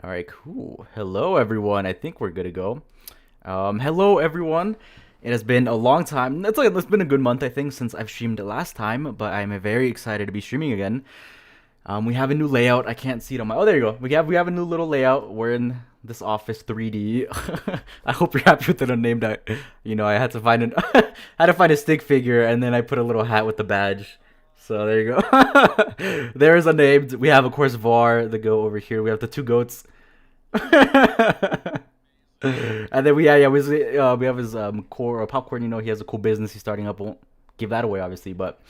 All right, cool. Hello, everyone. I think we're good to go. Hello, everyone. It has been a long time. It's been a good month, I think, since I've streamed last time. But I'm very excited to be streaming again. We have a new layout. I can't see it on my. Oh, there you go. We have a new little layout. We're in this office 3D. I hope you're happy with the name that. I had to find had to find a stick figure, and then I put a little hat with the badge. So there you go. There's a name. We have, of course, Var, the goat over here. We have the two goats. And then we have his core popcorn. He has a cool business he's starting up. Won't give that away, obviously, but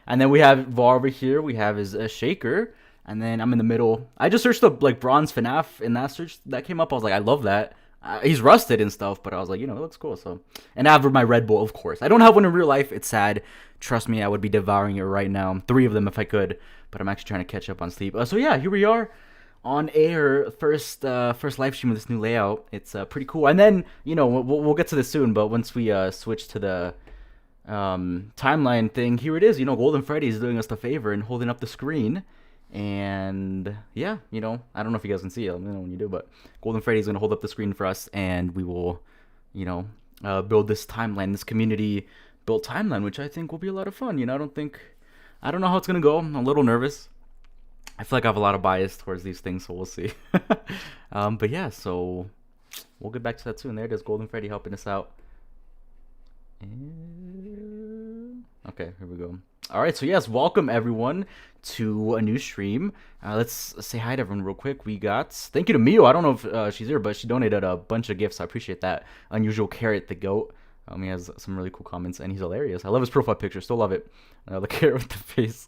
and then we have Var over here. We have his shaker, and then I'm in the middle. I just searched up like bronze FNAF in that search that came up. I was like, I love that. He's rusted and stuff, but I was like, it looks cool. So, and I have my Red Bull, of course. I don't have one in real life. It's sad. Trust me, I would be devouring it right now. 3 of them if I could, but I'm actually trying to catch up on sleep. So yeah, here we are on air, first live stream with this new layout. It's pretty cool. And then we'll get to this soon, but once we switch to the timeline thing, here it is. Golden Freddy is doing us the favor and holding up the screen. And yeah, I don't know if you guys can see it. Let me know when you do, but Golden Freddy is gonna hold up the screen for us, and we will, build this timeline, this community built timeline, which I think will be a lot of fun. I don't know how it's gonna go. I'm a little nervous. I feel like I have a lot of bias towards these things, so we'll see. But yeah, so we'll get back to that soon. There it is, Golden Freddy helping us out. Okay, here we go. All right, so yes, welcome everyone to a new stream. Let's say hi to everyone real quick. Thank you to Mio. I don't know if she's here, but she donated a bunch of gifts. I appreciate that. Unusual Carrot the goat. He has some really cool comments, and he's hilarious. I love his profile picture. Still love it. The carrot with the face.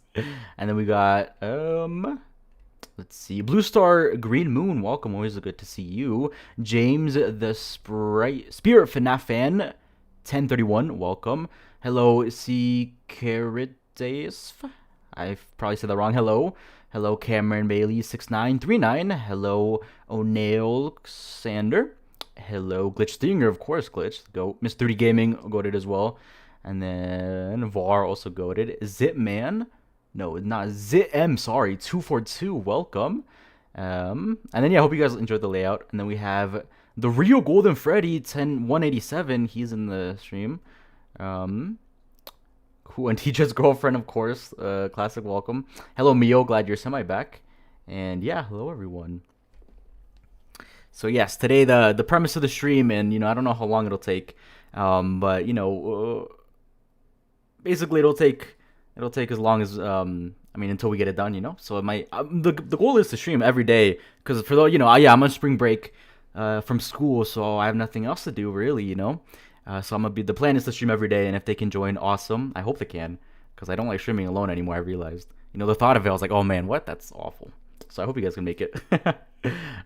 And then we got let's see, Blue Star Green Moon. Welcome. Always good to see you. James the Spirit FNAF fan 1031. Welcome. Hello, C Carides. I've probably said that wrong. Hello, Cameron Bailey 6939. Hello, O'Neill Sander. Hello, Glitch Stinger, of course, Glitch. Go, Miss 30 Gaming goated as well. And then Var also goated. Zitman. No, not ZM, sorry. 242, welcome. And then, yeah, I hope you guys enjoyed the layout. And then we have the real Golden Freddy 10187. He's in the stream. Cool. And teacher's girlfriend, of course. Classic welcome. Hello, Mio. Glad you're semi-back. And, yeah, hello, everyone. So yes, today the premise of the stream, and I don't know how long it'll take, but basically it'll take as long as until we get it done, So it might the goal is to stream every day, because for I'm on spring break from school, so I have nothing else to do really, so the plan is to stream every day, and if they can join, awesome. I hope they can, because I don't like streaming alone anymore. I realized, the thought of it, I was like, oh man, what? That's awful. So I hope you guys can make it.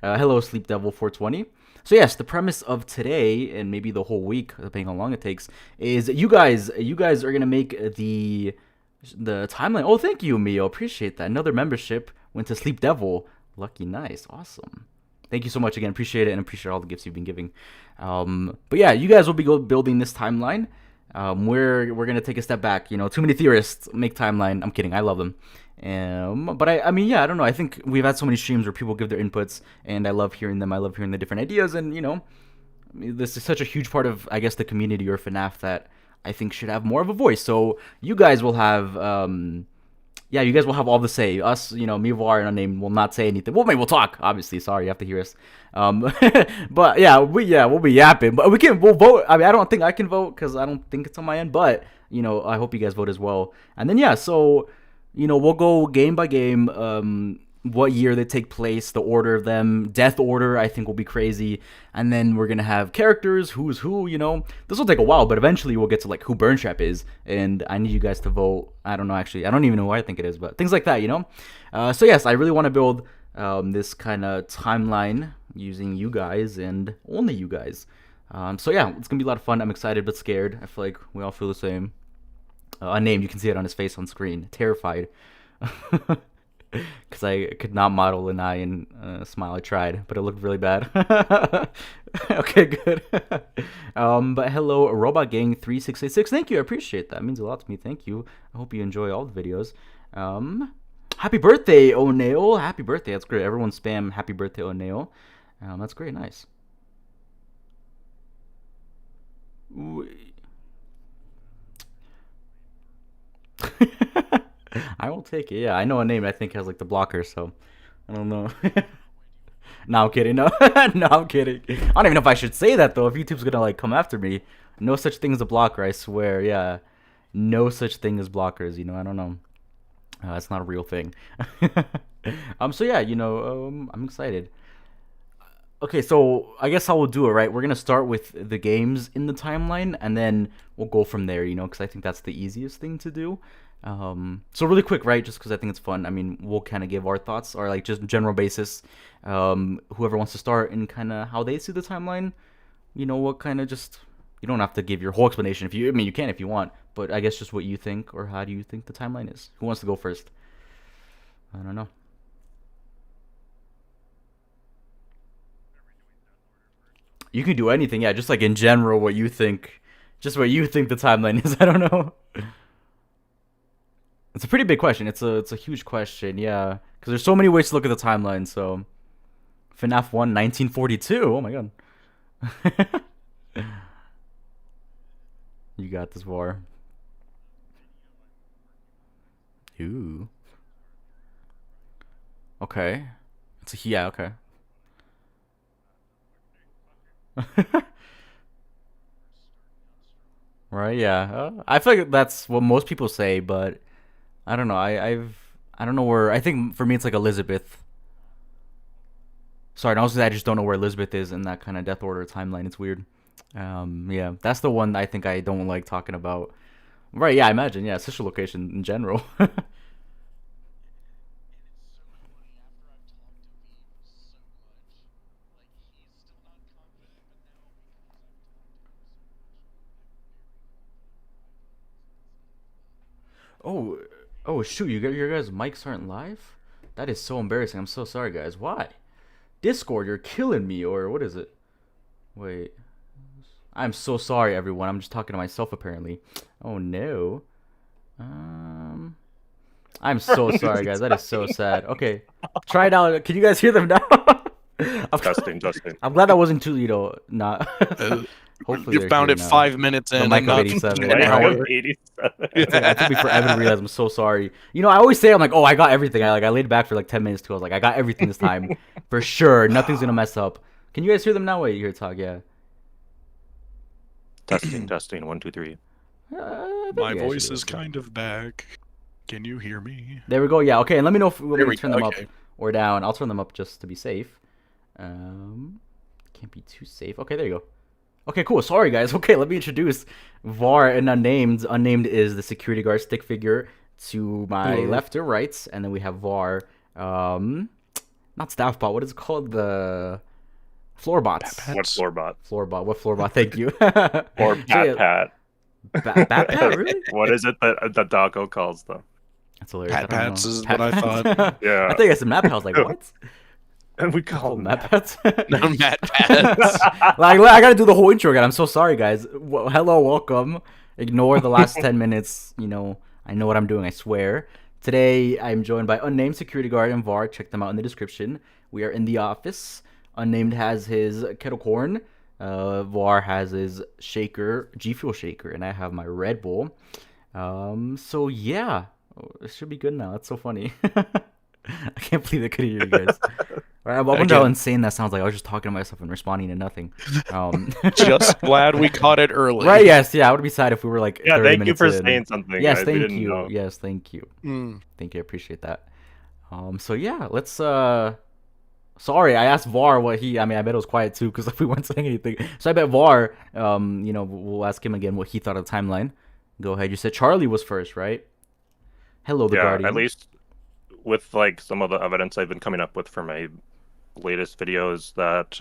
Hello, Sleep Devil 420. So yes, the premise of today, and maybe the whole week, depending on how long it takes, is you guys are gonna make the timeline. Oh, thank you, Mio. Appreciate that. Another membership went to Sleep Devil. Lucky, nice, awesome. Thank you so much again. Appreciate it, and appreciate all the gifts you've been giving. But yeah, you guys will be building this timeline. We're gonna take a step back. Too many theorists make timeline. I'm kidding. I love them. But I don't know. I think we've had so many streams where people give their inputs, and I love hearing them. I love hearing the different ideas, and this is such a huge part of, I guess, the community or FNAF that I think should have more of a voice. So you guys will have, you guys will have all the say. Us, me, Var, and Unnamed will not say anything. Well, maybe we'll talk. Obviously, sorry, you have to hear us. But we'll be yapping. But we'll vote. I don't think I can vote because I don't think it's on my end. But I hope you guys vote as well. And then so. We'll go game by game, what year they take place, the order of them, death order, I think will be crazy. And then we're going to have characters, who's who, This will take a while, but eventually we'll get to, who Burntrap is. And I need you guys to vote. I don't know, actually. I don't even know who I think it is, but things like that, So, yes, I really want to build this kind of timeline using you guys and only you guys. So, yeah, it's going to be a lot of fun. I'm excited but scared. I feel like we all feel the same. Unnamed, you can see it on his face on screen. Terrified. Because I could not model an eye and smile. I tried, but it looked really bad. Okay, good. But hello, Robot Gang 3686. Thank you. I appreciate that. It means a lot to me. Thank you. I hope you enjoy all the videos. Happy birthday, O'Neill. Happy birthday. That's great. Everyone spam happy birthday, O'Neill. That's great. Nice. I will take it. Yeah, I know a name I think has like the blocker, so I don't know. No, I'm kidding. No, no, I'm kidding. I don't even know if I should say that though. If YouTube's gonna like come after me, no such thing as a blocker. I swear. Yeah, no such thing as blockers. I don't know. It's not a real thing. So yeah, I'm excited. Okay, so I guess how we'll do it, right? We're gonna start with the games in the timeline, and then we'll go from there, because I think that's the easiest thing to do. So really quick, right? Just because I think it's fun. I mean, we'll kind of give our thoughts, or like just general basis. Whoever wants to start and kind of how they see the timeline. What kind of just you don't have to give your whole explanation if you. I mean, you can if you want, but I guess just what you think or how do you think the timeline is. Who wants to go first? I don't know. You can do anything, yeah. Just like in general, what you think, just what you think the timeline is. I don't know. It's a pretty big question. It's a huge question, yeah. Because there's so many ways to look at the timeline. So, FNAF 1, 1942. Oh my god. You got this, War. Ooh. Okay. Yeah. Okay. Right, yeah. I feel like that's what most people say, but I don't know. I don't know where. I think for me it's like Elizabeth. Sorry, I just don't know where Elizabeth is in that kind of death order timeline. It's weird. Yeah, that's the one I think I don't like talking about. Right, yeah, I imagine. Yeah, social location in general. Oh, oh shoot! Your guys' mics aren't live. That is so embarrassing. I'm so sorry, guys. Why? Discord, you're killing me, or what is it? Wait. I'm so sorry, everyone. I'm just talking to myself, apparently. Oh no. Um, I'm so sorry, guys. That is so sad. Okay, try it out. Can you guys hear them now? Testing. I'm glad that wasn't too, not. Hopefully You found it now. 5 minutes in. The mic of 87. It took me forever to realize. I'm so sorry. I always say I'm like, oh, I got everything. I laid back for like 10 minutes too. I was like, I got everything this time for sure. Nothing's gonna mess up. Can you guys hear them now? Wait, you hear talk? Yeah. Testing. 1, 2, 3. My voice is kind of back. Can you hear me? There we go. Yeah. Okay. And let me know if we want me to turn them up okay. or down. I'll turn them up just to be safe. Can't be too safe. Okay, there you go. Okay, cool. Sorry, guys. Okay, let me introduce Var and Unnamed. Unnamed is the security guard stick figure to my left or right, and then we have Var. Not Staffbot. What is it called? The Floorbots. What Floorbot? Floorbot. What Floorbot? Thank you. Or Pat. Bat Pat, really? What is it that Doggo calls them? That's hilarious. Pats is what I thought. Yeah. I think I said Map Pals. Like, what? And we call them Map Pats? No, Matt Pats. Like, I gotta do the whole intro again. I'm so sorry, guys. Hello, welcome. Ignore the last 10 minutes. I know what I'm doing, I swear. Today, I'm joined by Unnamed Security Guard and Var. Check them out in the description. We are in the office. Unnamed has his kettle corn. Var has his shaker, G Fuel shaker, and I have my Red Bull. So yeah, it should be good now. That's so funny. I can't believe I could hear you guys. I wonder how insane that sounds like. I was just talking to myself and responding to nothing. Just glad we caught it early. Right? Yes. Yeah. I would be sad if we were like. Yeah. 30 Thank minutes you for in. saying something. Yes. Guys. Thank you. Know. Yes. Thank you. Thank you. I appreciate that. So yeah, let's. Sorry, I asked Var what he. I mean, I bet it was quiet too because we weren't saying anything. So I bet Var. We'll ask him again what he thought of the timeline. Go ahead. You said Charlie was first, right? Hello, the Guardian. At least with like some of the evidence I've been coming up with for my latest videos that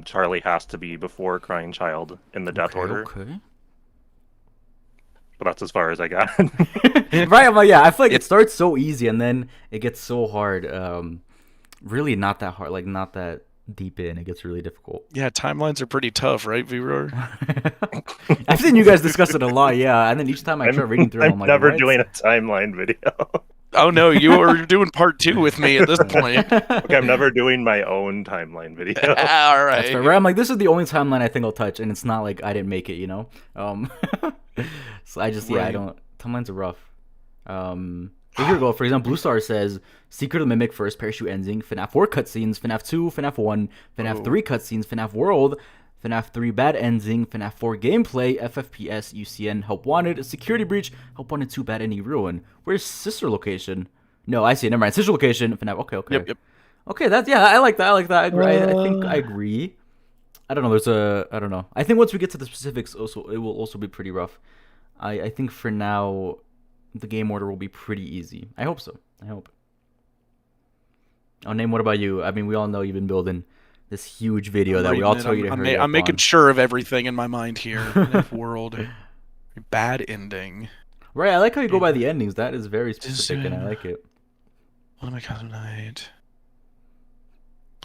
Charlie has to be before Crying Child in the death order. Okay. But that's as far as I got. Right, I'm like, yeah, I feel like it starts so easy and then it gets so hard. Really not that hard, like not that deep in. It gets really difficult. Yeah, timelines are pretty tough, right, V-Roar? I've seen you guys discuss it a lot, yeah. And then each time I try reading through them, I'm like, never what? doing a timeline video. Oh no, you were doing part 2 with me at this point. Okay, I'm never doing my own timeline video. All right. That's fair. Right, I'm like, this is the only timeline I think I'll touch, and it's not like I didn't make it, So I just, I don't. Timelines are rough. Here we go. For example, Blue Star says Secret of the Mimic first parachute ending, FNAF 4 cutscenes, FNAF 2, FNAF 1, FNAF 3 cutscenes, FNAF World, FNAF 3 bad ending, FNAF 4 gameplay, FFPS, UCN, Help Wanted, Security Breach, Help Wanted 2 bad ending ruin. Where's sister location? No, I see. Never mind. Sister location, FNAF. Okay. Yep. Okay, that's I like that. I think I agree. I don't know. I don't know. I think once we get to the specifics, also it will also be pretty rough. I think for now, the game order will be pretty easy. I hope so. I hope. Oh, Name, what about you? I mean, we all know you've been building this huge video that we all tell you to hurry up I'm making on. sure of everything in my mind here. World. Bad ending. Right, I like how you go by the endings. That is very specific, and I like it. What am I calling tonight?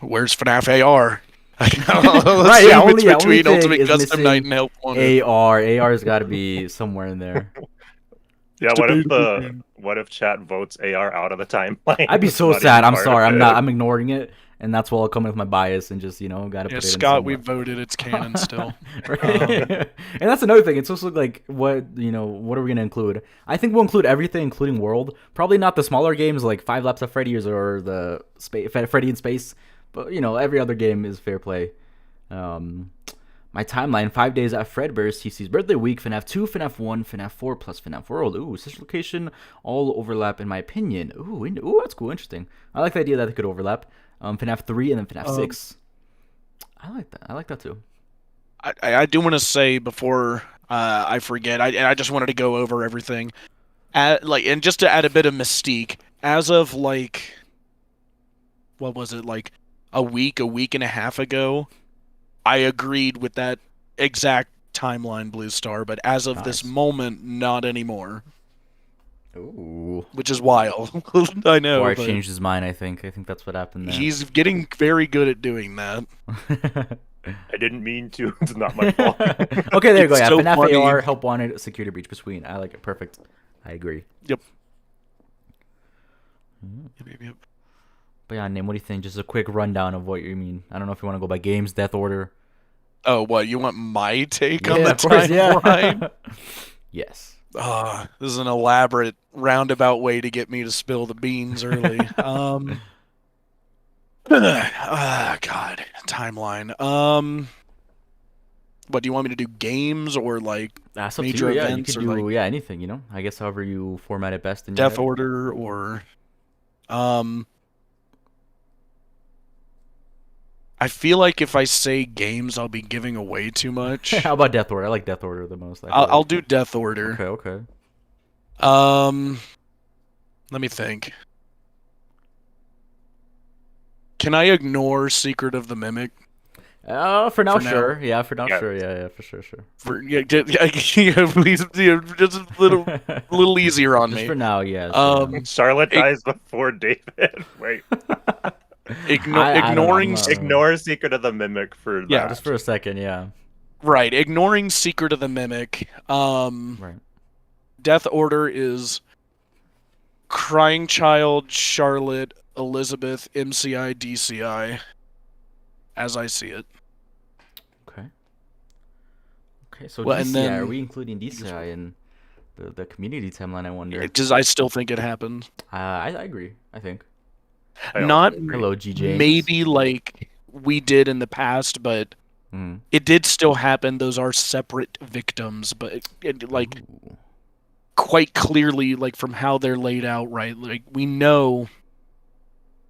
Where's FNAF AR? Right, only between thing Ultimate is Custom Night and Help Wanted. AR's got to be somewhere in there. Yeah, what if chat votes AR out of the timeline? I'd be so sad. I'm sorry. I'm ignoring it, and that's why I'll come with my bias and just gotta put it in Scott, we voted. It's canon still. And that's another thing. It's also like what are we gonna include? I think we'll include everything, including World. Probably not the smaller games like 5 Laps of Freddy's or the Freddy in Space, but every other game is fair play. My timeline: 5 days at Fredbear's TC's birthday week, FNAF 2, FNAF 1, FNAF 4 plus FNAF World. Ooh, sister location, all overlap in my opinion. Ooh, that's cool, interesting. I like the idea that they could overlap. FNAF 3 and then FNAF 6. I like that. I like that too. I do want to say before I forget, I just wanted to go over everything, and just to add a bit of mystique. As of what was it, like a week and a half ago, I agreed with that exact timeline, Blue Star, but as of this moment, not anymore. Ooh. Which is wild. I know. Or I changed his mind, I think. I think that's what happened there. He's getting very good at doing that. I didn't mean to. It's not my fault. Okay, there you go. Yeah, so FNAF funny. AR, Help Wanted, Security Breach between. I like it. Perfect. I agree. Yep. Yep. But yeah, Name, what do you think? Just a quick rundown of what you mean. I don't know if you want to go by games, death order. Oh, what? You want my take on the of course, timeline? Yes. This is an elaborate roundabout way to get me to spill the beans early. God, timeline. What do you want me to do? Games or That's up major to you. events? You could do I anything. I guess however you format it best. In death order or I feel like if I say games, I'll be giving away too much. How about Death Order? I like Death Order the most. I'll do Death Order. Okay. Let me think. Can I ignore Secret of the Mimic? For now, sure. Yeah, for now, sure. Yeah, for sure. Please, just a little easier on me. For now, yeah. Charlotte dies before David. Wait. Ignoring Ignore Secret of the Mimic for that. Yeah, just for a second, yeah. Right, ignoring Secret of the Mimic. Right. Death Order is Crying Child, Charlotte, Elizabeth, MCI, DCI, as I see it. Okay, so DCI, are we including DCI in the community timeline, I wonder? Does I still think it happened? I agree, I think. Not Hello, GJ. Maybe like we did in the past, but it did still happen. Those are separate victims, but quite clearly, from how they're laid out, right? We know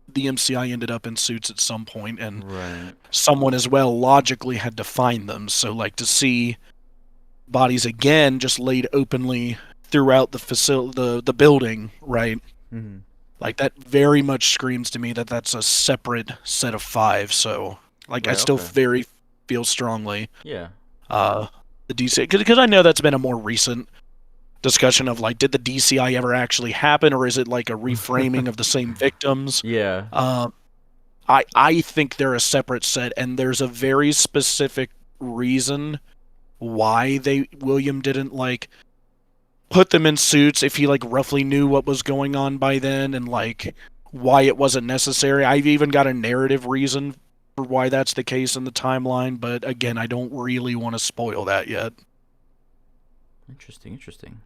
the MCI ended up in suits at some point, and someone as well logically had to find them. So to see bodies again just laid openly throughout the facility, the building, right? Mm-hmm. That very much screams to me that that's a separate set of 5. So, I still very feel strongly. Yeah. The DC, because I know that's been a more recent discussion of did the DCI ever actually happen, or is it a reframing of the same victims? Yeah. I think they're a separate set, and there's a very specific reason why William didn't put them in suits if he roughly knew what was going on by then, and why it wasn't necessary. I've even got a narrative reason for why that's the case in the timeline, but again, I don't really want to spoil that yet. Interesting.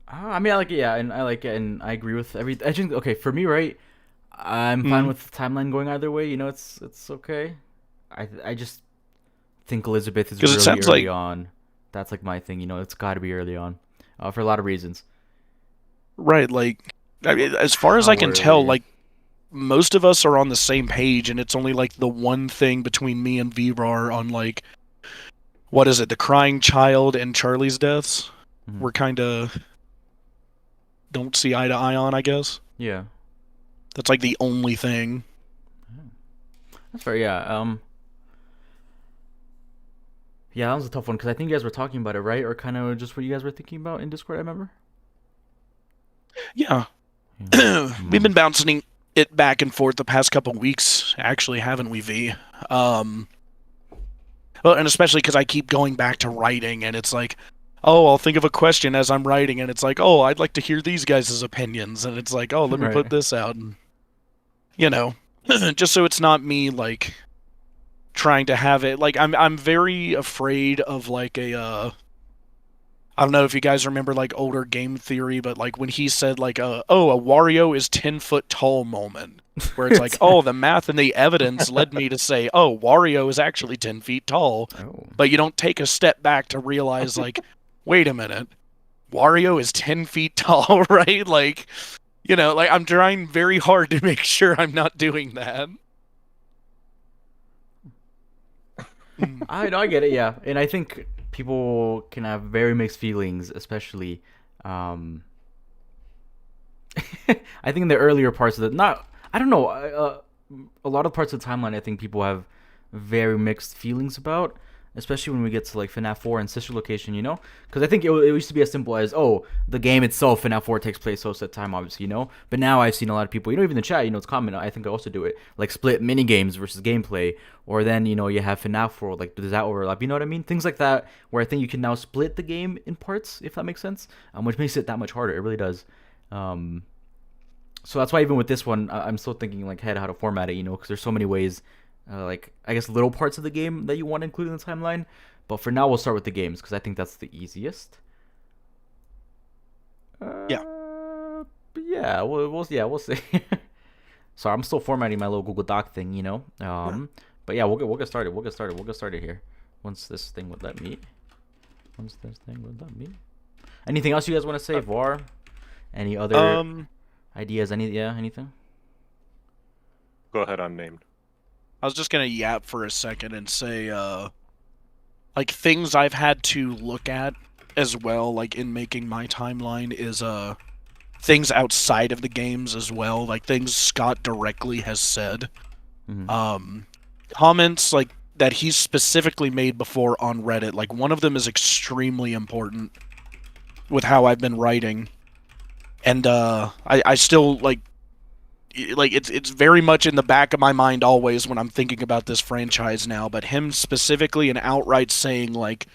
I mean, I like it, yeah, and I like it, and I agree with every. I think okay for me, right? I'm fine Mhm. with the timeline going either way. You know, it's okay. I just think Elizabeth is Because it really sounds early like on. That's like my thing. You know, it's got to be early on, for a lot of reasons. right, like I mean, as far as I How can tell, early? like most of us are on the same page, and it's only like the one thing between me and Vibrar on like what is it, the crying child and Charlie's deaths. Mhm. We're kind of don't see eye to eye on, I guess. Yeah, That's like the only thing. that's fair. Yeah. Yeah, that was a tough one because I think you guys were talking about it, right? Or kind of just what you guys were thinking about in Discord. I remember. Yeah. Yeah. We've Mm. been bouncing it back and forth the past couple weeks, actually, haven't we, V? Um, well, and especially because I keep going back to writing, and it's like, oh, I'll think of a question as I'm writing, and it's like, oh, I'd like to hear these guys' opinions, and it's like, oh, let me put Right. this out, and you know, just so it's not me like trying to have it. Like I'm very afraid of like a I don't know if you guys remember like older game theory, but like when he said like oh, a Wario is 10 foot tall moment, where it's like, oh, the math and the evidence led me to say, oh, Wario is actually 10 feet tall, Oh. but you don't take a step back to realize like, wait a minute, Wario is 10 feet tall, right? Like, like I'm trying very hard to make sure I'm not doing that. Mm. I know, I get it, yeah, and I think people can have very mixed feelings, especially. Um, I think in the earlier parts of the not, I don't know, a lot of parts of the timeline, I think people have very mixed feelings about, especially when we get to like FNAF 4 and Sister Location, you know, because I think it used to be as simple as the game itself, FNAF 4 takes place so at time, obviously, you know, but now I've seen a lot of people, even the chat, it's common. I think I also do it like split mini games versus gameplay, or then you have FNAF 4, like does that overlap? You know what I mean? Things like that, where I think you can now split the game in parts, if that makes sense, which makes it that much harder. It really does. Um, so that's why even with this one, I'm still thinking like head how to format it, because there's so many ways, like I guess little parts of the game that you want to include in the timeline. But for now, we'll start with the games because I think that's the easiest. Yeah. Yeah, we'll see. So I'm still formatting my little Google Doc thing, Yeah. But yeah, we'll get started. We'll get started here. Once this thing would let me. Anything else you guys want to say, Var? Any other Um, ideas? Anything? Go ahead, unnamed. I was just gonna yap for a second and say, like things I've had to look at as well, like in making my timeline is things outside of the games as well, like things Scott directly has said. Mm-hmm. Comments like that he's specifically made before on Reddit. Like one of them is extremely important with how I've been writing, and I still like it's very much in the back of my mind always when I'm thinking about this franchise now. But him specifically and outright saying like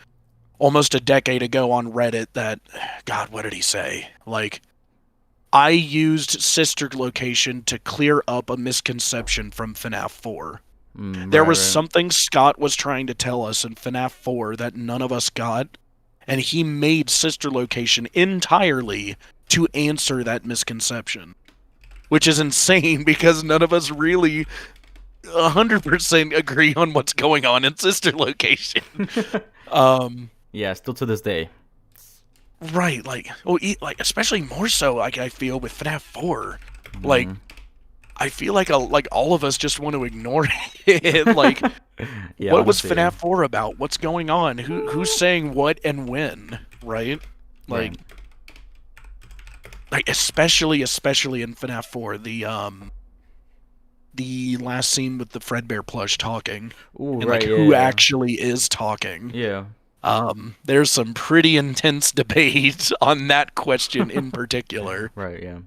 almost a decade ago on Reddit that, God, what did he say? Like, I used Sister Location to clear up a misconception from FNAF 4. There was Right. something Scott was trying to tell us in FNAF 4 that none of us got, and he made Sister Location entirely to answer that misconception. Which is insane because none of us really 100% agree on what's going on in Sister Location. Yeah, still to this day. Right, like, like especially more so, like I feel with FNAF 4, like Mm-hmm. I feel like all of us just want to ignore it. Like, Yeah, what was honestly, FNAF 4 about? What's going on? Who's saying what and when? Right? right. Like especially in FNAF 4, the last scene with the Fredbear plush talking, Ooh, and like right. who Yeah, actually is talking. yeah. There's some pretty intense debate on that question in particular. Right. Yeah.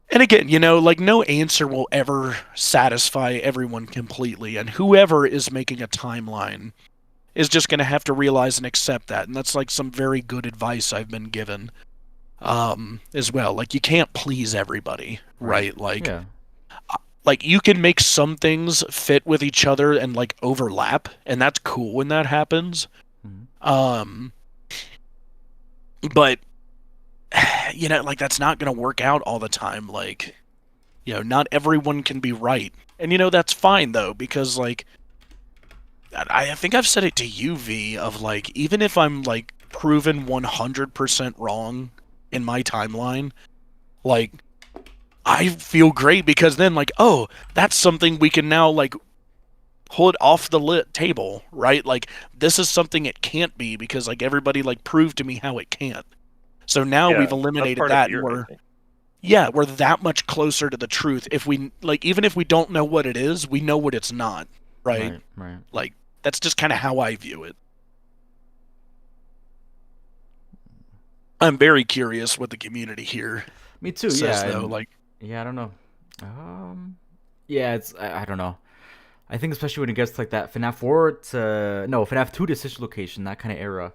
And again, like no answer will ever satisfy everyone completely, and whoever is making a timeline is just going to have to realize and accept that. And that's like some very good advice I've been given as well. Like you can't please everybody, right? Yeah. Like you can make some things fit with each other and like overlap, and that's cool when that happens. Mhm. But like that's not going to work out all the time. Like, not everyone can be right. And that's fine though, because like I think I've said it to you, V, of like, even if I'm like proven 100% wrong in my timeline, like I feel great, because then like, oh, that's something we can now like hold off the table, right? Like, this is something it can't be, because like everybody like proved to me how it can't. So now we've eliminated that, and we're that much closer to the truth. If we like, even if we don't know what it is, we know what it's not, right? Right. Like, that's just kind of how I view it. I'm very curious what the community here. Me too. Says, yeah. Though, like, yeah, I don't know. Yeah, it's I don't know. I think especially when it gets to like that FNAF 2 decision location, that kind of era.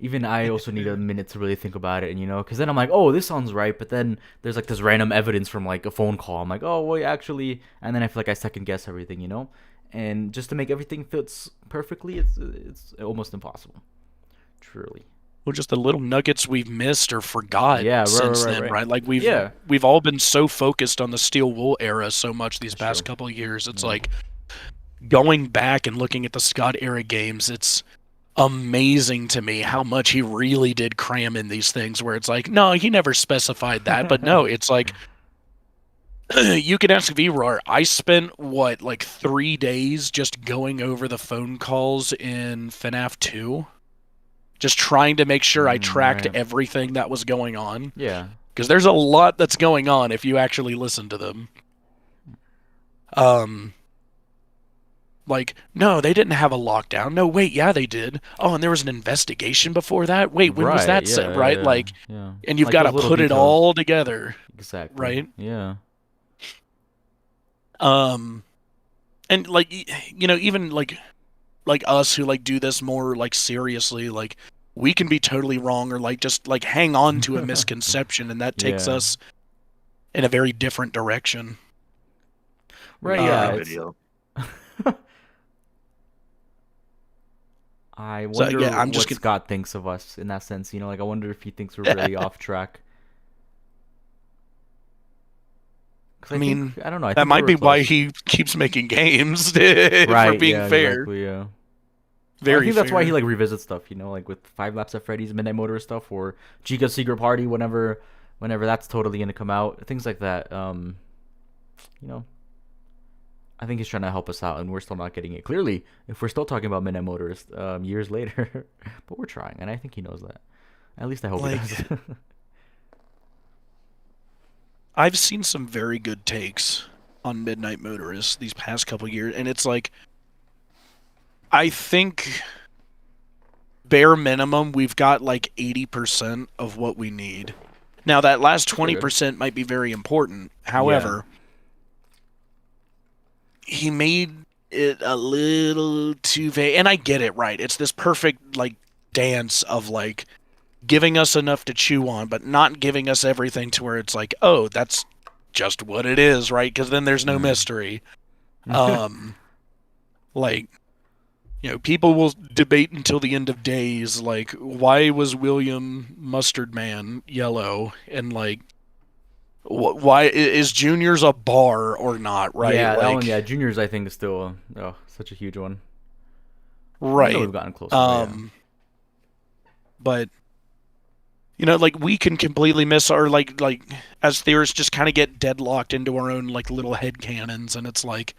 Even I also need a minute to really think about it, and because then I'm like, oh, this sounds right, but then there's like this random evidence from like a phone call. I'm like, oh, well, actually, and then I feel like I second guess everything, and just to make everything fits perfectly, it's almost impossible, truly. Well, just the little nuggets we've missed or forgot since then, right? Like we've all been so focused on the Steel Wool era so much these past couple of years. It's like going back and looking at the Scott era games, it's amazing to me how much he really did cram in these things, where it's like, no, he never specified that, but no, it's like, you can ask VRAR. I spent like 3 days just going over the phone calls in FNAF 2, just trying to make sure I tracked everything that was going on. Yeah, because there's a lot that's going on if you actually listen to them. Like, no, they didn't have a lockdown. No, wait, yeah, they did. Oh, and there was an investigation before that? Wait, when was that set, right? Yeah, like, yeah. And you've got to put it all together. Exactly. Right? Yeah. And, like, even, like us who, like, do this more, like, seriously, like, we can be totally wrong, or, like, just, like, hang on to a misconception, and that takes us in a very different direction. Right, yeah. I wonder what Scott thinks of us in that sense. Like, I wonder if he thinks we're really off track. I mean, I don't know. That might be why he keeps making games. For being fair. Exactly, yeah. Very. I think that's why he like revisits stuff. Like with 5 Laps at Freddy's, Midnight Motorist stuff, or Chica's Secret Party, whenever that's totally gonna come out, things like that. I think he's trying to help us out, and we're still not getting it. Clearly, if we're still talking about Midnight Motorist years later, but we're trying, and I think he knows that. At least I hope he does. I've seen some very good takes on Midnight Motorist these past couple years, and it's like, I think bare minimum we've got like 80% of what we need. Now that last 20% might be very important. However, he made it a little too vague, and I get it, right? It's this perfect like dance of like giving us enough to chew on, but not giving us everything to where it's like, oh, that's just what it is, right? Because then there's no mystery. Like, people will debate until the end of days, like, why was William Mustard Man yellow, and like, why is Junior's a bar or not, right? Yeah, that one, Junior's I think is still such a huge one. Right. We've gotten closer. But like, we can completely miss our like as theorists just kind of get deadlocked into our own like little headcanons, and it's like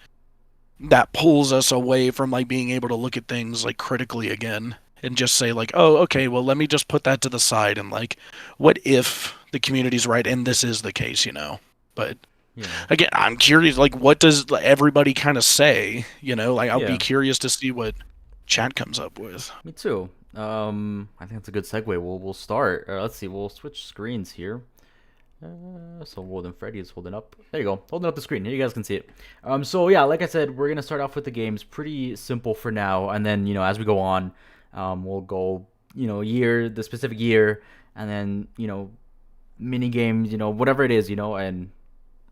that pulls us away from like being able to look at things like critically again and just say like, oh, okay, well, let me just put that to the side, and like, what if the community's right and this is the case, But again, I'm curious, like, what does everybody kind of say, like, I'll be curious to see what chat comes up with. Me too. I think that's a good segue. We'll start. Let's see. We'll switch screens here. So Freddy is holding up. There you go. Holding up the screen. Here you guys can see it. So yeah, like I said, we're gonna start off with the games. Pretty simple for now, and then as we go on, we'll go the specific year, and then mini games, whatever it is, and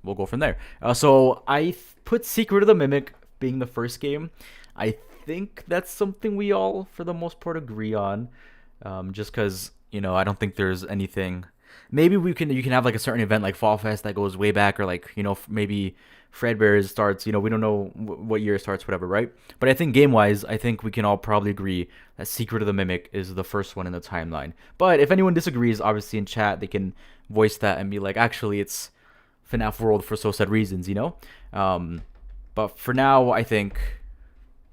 we'll go from there. So I put Secret of the Mimic being the first game. I think that's something we all, for the most part, agree on. Just because I don't think there's anything. Maybe you can have like a certain event like Fall Fest that goes way back, or like maybe Fredbear's starts. We don't know what year it starts, whatever, right? But I think game wise, I think we can all probably agree that Secret of the Mimic is the first one in the timeline. But if anyone disagrees, obviously in chat they can voice that and be like, actually, it's FNAF World for so said reasons. But for now, I think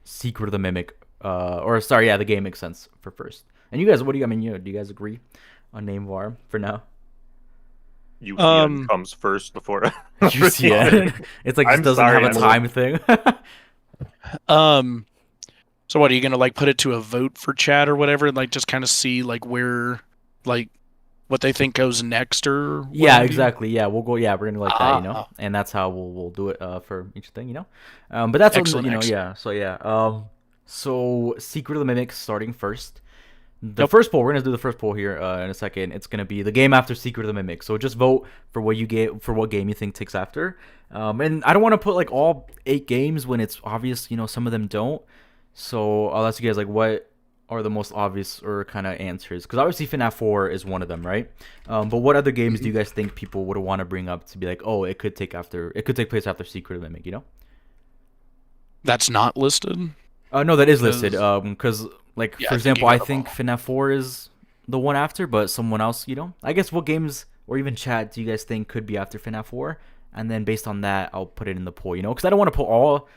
Secret of the Mimic, or sorry, yeah, the game makes sense for first. And you guys, what do you? I mean, do you guys agree on name var for now? UCN comes first before UCN. It's like it doesn't have a time thing. So what are you gonna like put it to a vote for chat or whatever, and like just kind of see like where like what they think goes next or yeah, exactly. Yeah, we'll go. Yeah, we're gonna like that, and that's how we'll do it for each thing, But that's excellent, what, yeah. So yeah, so Secret of the Mimic starting first. The first poll, we're gonna do the first poll here in a second. It's gonna be the game after Secret of the Mimic. So just vote for what game you think takes after. And I don't want to put like all 8 games when it's obvious, some of them don't. So I'll ask you guys like what are the most obvious or kind of answers, because obviously FNAF 4 is one of them, right? But what other games do you guys think people would want to bring up to be like, oh, it could take place after Secret of the Mimic, That's not listed. No, that is listed. Because like for example, I think FNAF 4 is the one after, but someone else, I guess what games or even chat do you guys think could be after FNAF 4? And then based on that, I'll put it in the poll, because I don't want to put all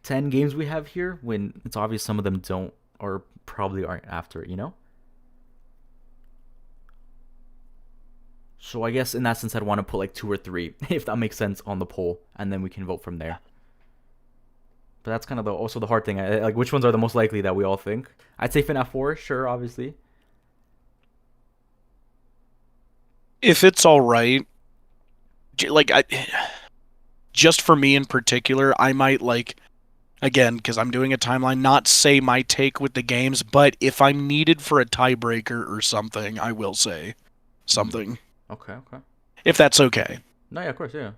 10 games we have here when it's obvious some of them don't or probably aren't after it, So I guess in that sense, I'd want to put like 2 or 3, if that makes sense, on the poll, and then we can vote from there. But that's kind of also the hard thing. Like, which ones are the most likely that we all think? I'd say FNAF 4, sure, obviously. If it's all right, like just for me in particular, I might like, again, because I'm doing a timeline, not say my take with the games, but if I'm needed for a tiebreaker or something, I will say something. Okay. If that's okay. No, yeah, of course, yeah.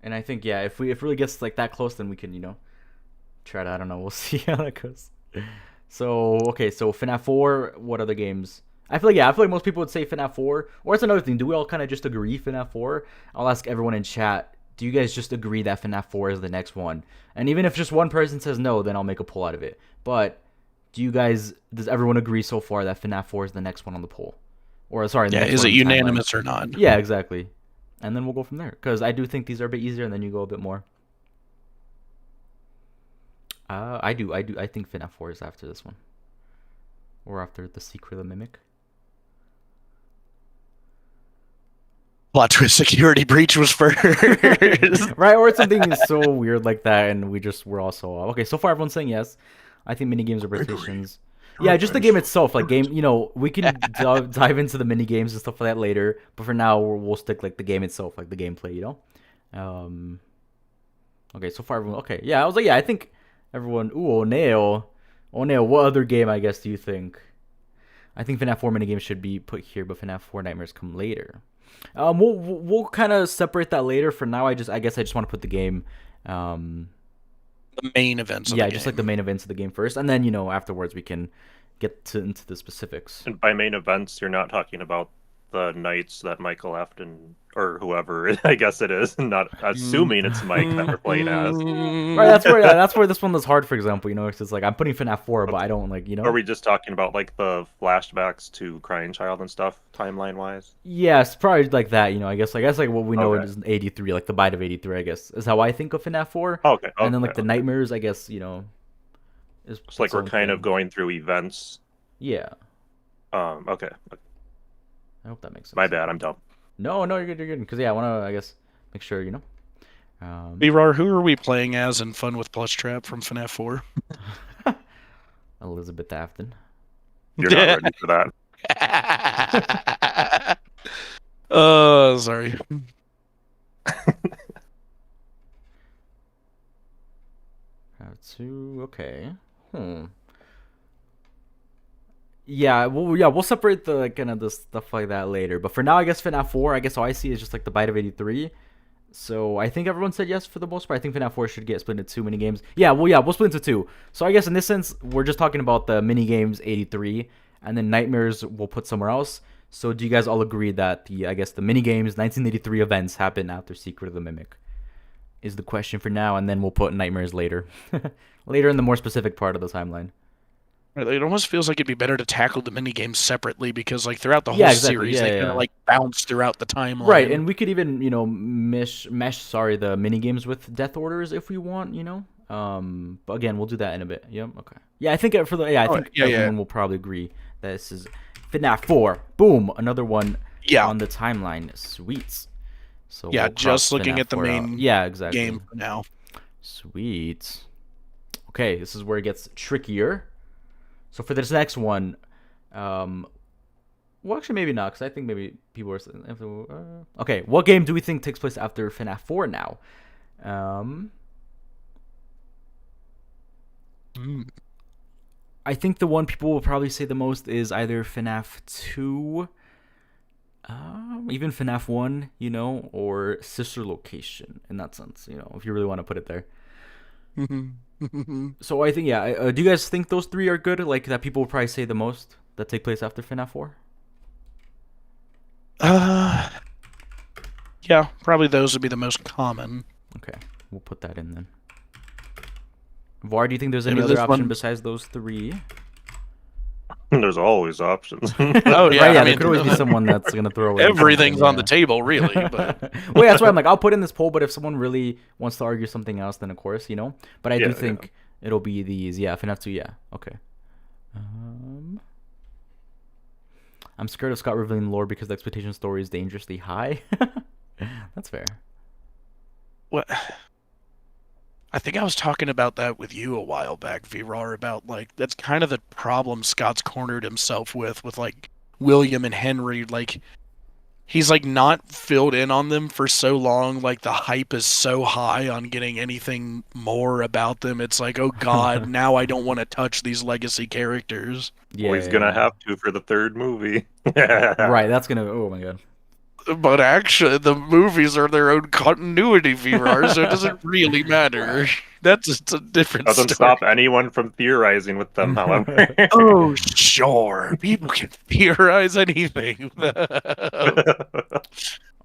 And I think, yeah, if it really gets like that close, then we can, try to, I don't know, we'll see how that goes. So, okay, so FNAF 4, what other games? I feel like most people would say FNAF 4, or it's another thing, do we all kind of just agree FNAF 4? I'll ask everyone in chat, do you guys just agree that FNAF 4 is the next one? And even if just one person says no, then I'll make a poll out of it. But does everyone agree so far that FNAF 4 is the next one on the poll? Or, sorry, the next is one it unanimous or not? Yeah, exactly. And then we'll go from there, because I do think these are a bit easier, and then you go a bit more. I think FNAF 4 is after this one, or after the Secret of the Mimic. Plot twist: security breach was first. Right, or it's something so weird like that, and we're also okay. So far, everyone's saying yes. I think mini games or rotations. Yeah, just the game itself, like game. We can dive into the mini games and stuff like that later. But for now, we'll stick like the game itself, like the gameplay. Okay, so far everyone. Okay, yeah, I was like, yeah, I think everyone. Ooh, Oneo. What other game I guess do you think? I think FNAF 4 mini games should be put here, but FNAF 4 Nightmares come later. We'll kind of separate that later. For now, I guess I just want to put the game. The main events of the game. Just like the main events of the game first, and then afterwards we can get into the specifics. And by main events, you're not talking about the nights that Michael Afton or whoever I guess it is, not assuming it's Mike that we're playing as. Right, that's where this one was hard. For example, it's like I'm putting FNAF 4, but I don't like Are we just talking about like the flashbacks to Crying Child and stuff, timeline wise? Yes, probably like that. I guess like what we know is 83, like the bite of 83. I guess is how I think of FNAF 4. Okay. And then like the nightmares, I guess is. It's like we're kind of going through events. Yeah. Okay. I hope that makes sense. My bad, I'm dumb. No, you're good. Because I want to, I guess, make sure BRAR, who are we playing as in Fun with Glitchtrap from FNAF 4? Elizabeth Afton. You're not ready for that. Sorry. Okay. Yeah, we'll separate the kind of the stuff like that later. But for now, I guess FNAF 4, I guess all I see is just like the bite of 83. So I think everyone said yes for the most part. I think FNAF 4 should get split into 2 mini games. We'll split into 2. So I guess in this sense, we're just talking about the mini games 83, and then Nightmares we'll put somewhere else. So do you guys all agree that the mini games 1983 events happen after Secret of the Mimic? Is the question for now, and then we'll put Nightmares later, later in the more specific part of the timeline. It almost feels like it'd be better to tackle the mini games separately because, like, throughout the whole series, they kind of like bounce throughout the timeline. Right, and we could even mesh the mini games with Death Orders if we want, But again, we'll do that in a bit. Yep. Okay. Yeah, I think everyone will probably agree that this is FNAF 4. Boom, another one on the timeline. Sweet. So yeah, just looking at the main game for now. Sweet. Okay, this is where it gets trickier. So for this next one, well, actually maybe not, because I think maybe people are... okay, what game do we think takes place after FNAF 4 now? I think the one people will probably say the most is either FNAF 2, even FNAF 1, or Sister Location, in that sense, if you really want to put it there. So I think, do you guys think those three are good? Like, that people will probably say the most that take place after FNAF 4? Yeah, probably those would be the most common. Okay, we'll put that in then. Var, do you think there's any other option besides those three? There's always options. Oh yeah, right, there could always be someone that's gonna throw away everything's on the table, really. But well, that's why I'm like, I'll put in this poll. But if someone really wants to argue something else, then of course, But I do think it'll be these. Yeah, FNAF 2. Yeah, okay. I'm scared of Scott revealing lore because the expectation story is dangerously high. That's fair. What? I think I was talking about that with you a while back, VRAR, about, like, that's kind of the problem Scott's cornered himself with, like, William and Henry. Like, he's, like, not filled in on them for so long. Like, the hype is so high on getting anything more about them. It's like, oh, God, now I don't want to touch these legacy characters. Yeah, well, he's going to have to for the third movie. Right, that's going to... Oh, my God. But actually, the movies are their own continuity, VRAR, so it doesn't really matter. That's just a different Doesn't story. stop anyone from theorizing with them, however. Oh, sure. People can theorize anything. All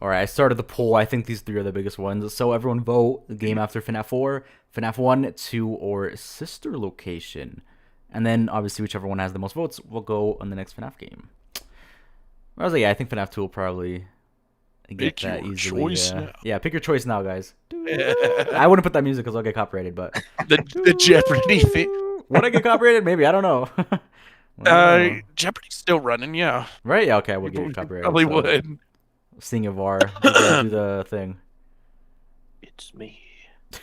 right, I started the poll. I think these three are the biggest ones. So everyone vote. The game after FNAF 4, FNAF 1, 2, or Sister Location. And then, obviously, whichever one has the most votes will go on the next FNAF game. I was like, I think FNAF 2 will probably... get pick that your easily. choice now. Yeah, pick your choice now, guys. I wouldn't put that music because I'll get copyrighted, but the Jeopardy thing. Would I get copyrighted? Maybe, I don't know. Jeopardy's still running, yeah. Right? Yeah, okay, I would get copyrighted. Probably would. Sing of R. Do the thing. It's me,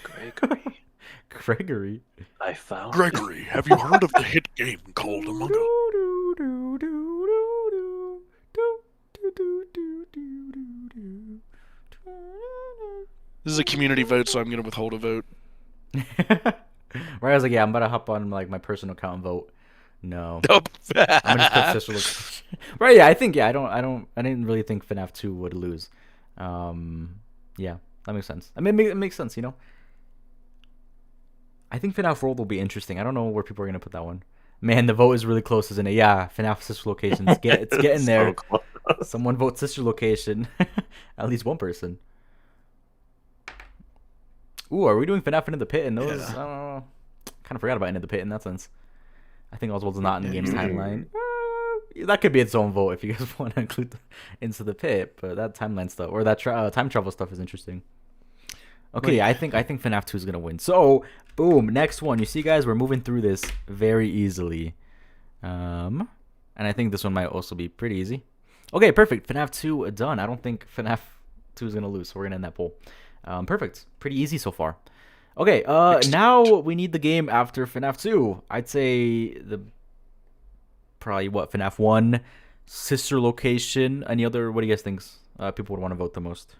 Gregory. Gregory? I found Gregory, have you heard of the hit game called Among Us? This is a community vote, so I'm going to withhold a vote. Right, I was like, yeah, I'm about to hop on like my personal account and vote. No. Nope. I'm gonna just put Sister Location. Right, yeah, I think, I didn't really think FNAF 2 would lose. Yeah, that makes sense. I mean, it makes sense, I think FNAF World will be interesting. I don't know where people are gonna put that one. Man, the vote is really close, isn't it? Yeah, FNAF Sister Location. It's getting there. So Someone vote Sister Location. At least one person. Ooh, are we doing FNAF Into the Pit in those? Yeah. I don't know. Kind of forgot about Into the Pit in that sense. I think Oswald's not in the game's timeline. That could be its own vote if you guys want to include Into the Pit, but that timeline stuff or that time travel stuff is interesting. Okay, I think FNAF 2 is gonna win. So, boom, next one. You see, guys, we're moving through this very easily, and I think this one might also be pretty easy. Okay, perfect. FNAF 2 done. I don't think FNAF 2 is gonna lose, so we're gonna end that poll. Perfect. Pretty easy so far. Okay, now we need the game after FNAF 2. I'd say probably FNAF 1, Sister Location. Any other? What do you guys think? People would want to vote the most.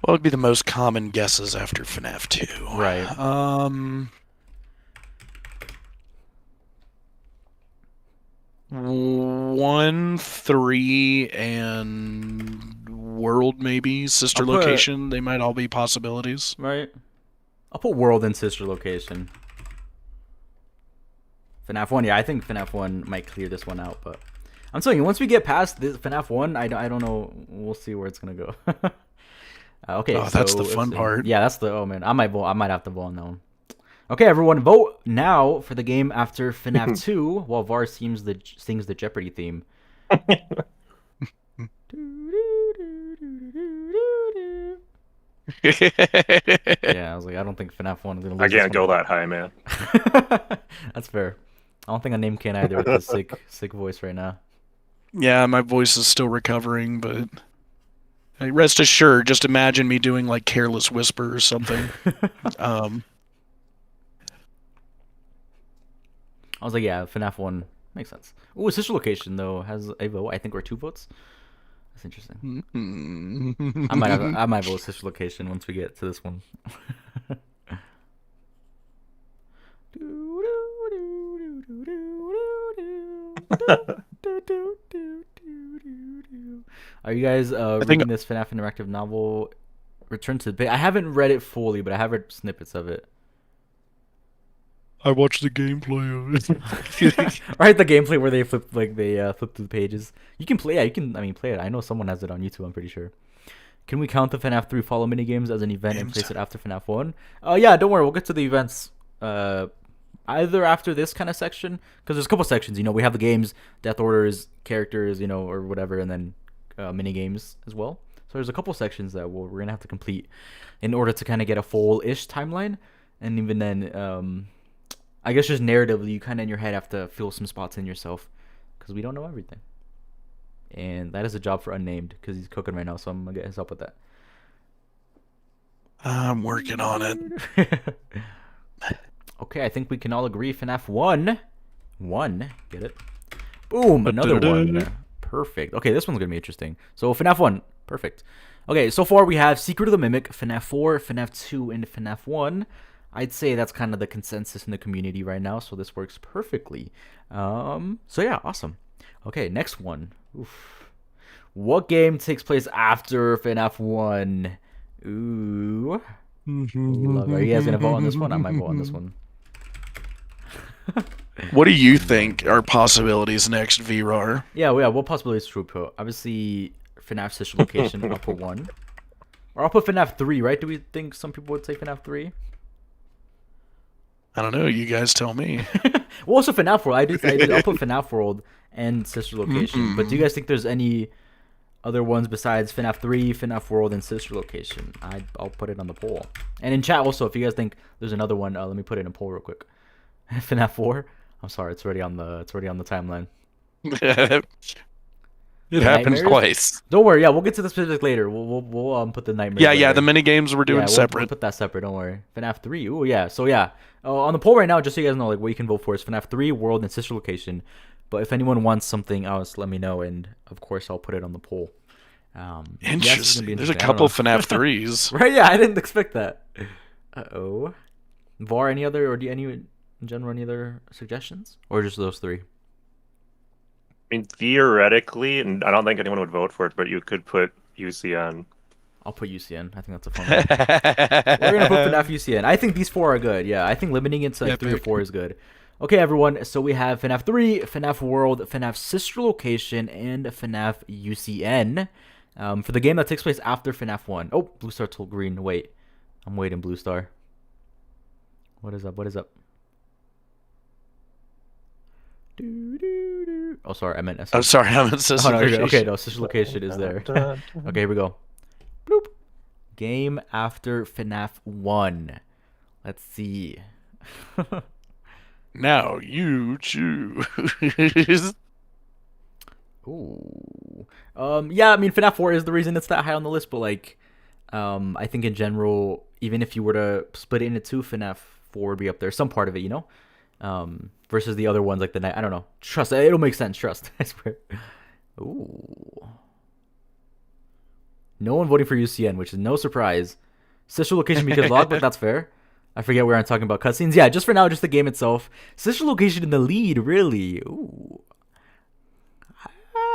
What would be the most common guesses after FNAF 2? Right. 1, 3, and World, maybe. Sister Location. They might all be possibilities. Right. I'll put World and Sister Location. FNAF 1, yeah, I think FNAF 1 might clear this one out, but I'm telling you, once we get past this FNAF 1, I don't know. We'll see where it's gonna go. Okay, Oh, that's so the fun part. Yeah, that's the. Oh man, I might vote. I might have to vote on that one. Okay, everyone, vote now for the game after FNAF 2, while Var sings the Jeopardy theme. Yeah, I was like, I don't think FNAF 1 is gonna lose. I can't go that high, man. That's fair. I don't think a name can either with this sick voice right now. Yeah, my voice is still recovering, but rest assured, just imagine me doing like Careless Whisper or something. I was like, yeah, FNAF 1 makes sense. Ooh, sister location though has a vote. I think we're 2 votes. That's interesting. I might vote sister location once we get to this one. Are you guys reading this FNAF interactive novel, Return to the Bay? I haven't read it fully, but I have read snippets of it. I watched the gameplay of it. Right, the gameplay where they flip flip through the pages. You can play, yeah, you can. I mean, play it. I know someone has it on YouTube. I'm pretty sure. Can we count the FNAF 3 follow minigames as an event and place it after FNAF 1? Yeah, don't worry. We'll get to the events either after this kind of section, because there's a couple sections. You know, we have the games, death orders, characters, you know, or whatever, and then mini games as well. So there's a couple sections that we're gonna have to complete in order to kind of get a full-ish timeline, and even then, I guess just narratively, you kind of in your head have to fill some spots in yourself, because we don't know everything. And that is a job for Unnamed, because he's cooking right now, so I'm going to get his help with that. I'm working on it. Okay, I think we can all agree FNAF 1. Get it? Boom, another one. Perfect. Okay, this one's going to be interesting. So FNAF 1, perfect. Okay, so far we have Secret of the Mimic, FNAF 4, FNAF 2, and FNAF 1. I'd say that's kind of the consensus in the community right now, so this works perfectly. So yeah, awesome. Okay, next one. Oof. What game takes place after FNAF 1? Ooh. Love it. Are you guys gonna vote on this one? I might vote on this one. What do you think are possibilities next, VRAR? Yeah, what possibilities should we put? Obviously, FNAF sister location, I'll put 1. Or I'll put FNAF 3, right? Do we think some people would say FNAF 3? I don't know. You guys tell me. Well, also FNAF World. I'll put FNAF World and sister location. But do you guys think there's any other ones besides FNAF 3, FNAF World, and sister location? I'll put it on the poll. And in chat also, if you guys think there's another one, let me put it in a poll real quick. FNAF 4. I'm sorry, it's already on the timeline. It happens twice. Don't worry. Yeah, we'll get to the specifics later. We'll put the nightmares. Yeah, later. the mini games we're doing separate. We'll put that separate. Don't worry. FNAF 3. Ooh, yeah. So yeah, on the poll right now, just so you guys know, like what you can vote for is FNAF 3, World, and sister location. But if anyone wants something else, let me know, and of course I'll put it on the poll. Interesting. There's a couple FNAF 3s. Right? Yeah, I didn't expect that. Uh-oh. Var, any other, or in general, any other suggestions, or just those 3? I mean, theoretically, and I don't think anyone would vote for it, but you could put UCN. I'll put UCN. I think that's a fun one. We're going to put FNAF UCN. I think these 4 are good. Yeah, I think limiting it to like 3 or 4 is good. Okay, everyone. So we have FNAF 3, FNAF World, FNAF Sister Location, and FNAF UCN. For the game that takes place after FNAF 1. Oh, Blue Star told green. Wait. I'm waiting, Blue Star. What is up? Oh, sorry, I meant SL. I'm sorry, I meant sister location. Okay, no, sister location is there. Okay, here we go. Bloop. Game after FNAF 1. Let's see. Now you choose. Ooh. Yeah, I mean, FNAF 4 is the reason it's that high on the list, but like, I think in general, even if you were to split it into 2, FNAF 4 would be up there. Some part of it, you know? Versus the other ones like the night. I don't know. Trust. It'll make sense. Trust. I swear. Ooh. No one voting for UCN, which is no surprise. Sister location because log, but that's fair. I forget where I'm talking about cutscenes. Yeah, just for now, just the game itself. Sister location in the lead, really. Ooh.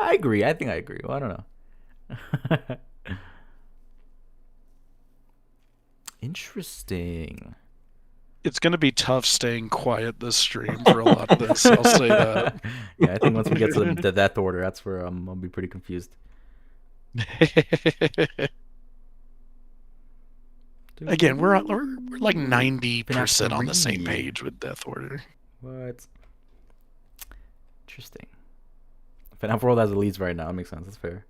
I agree. I think I agree. Well, I don't know. Interesting. It's gonna be tough staying quiet this stream for a lot of this. I'll say that. Yeah, I think once we get to the death order, that's where I'll be pretty confused. Again, we're like 90% on the same 3. page with Death Order. What? Interesting. FNAF World has the leads right now. That makes sense. That's fair.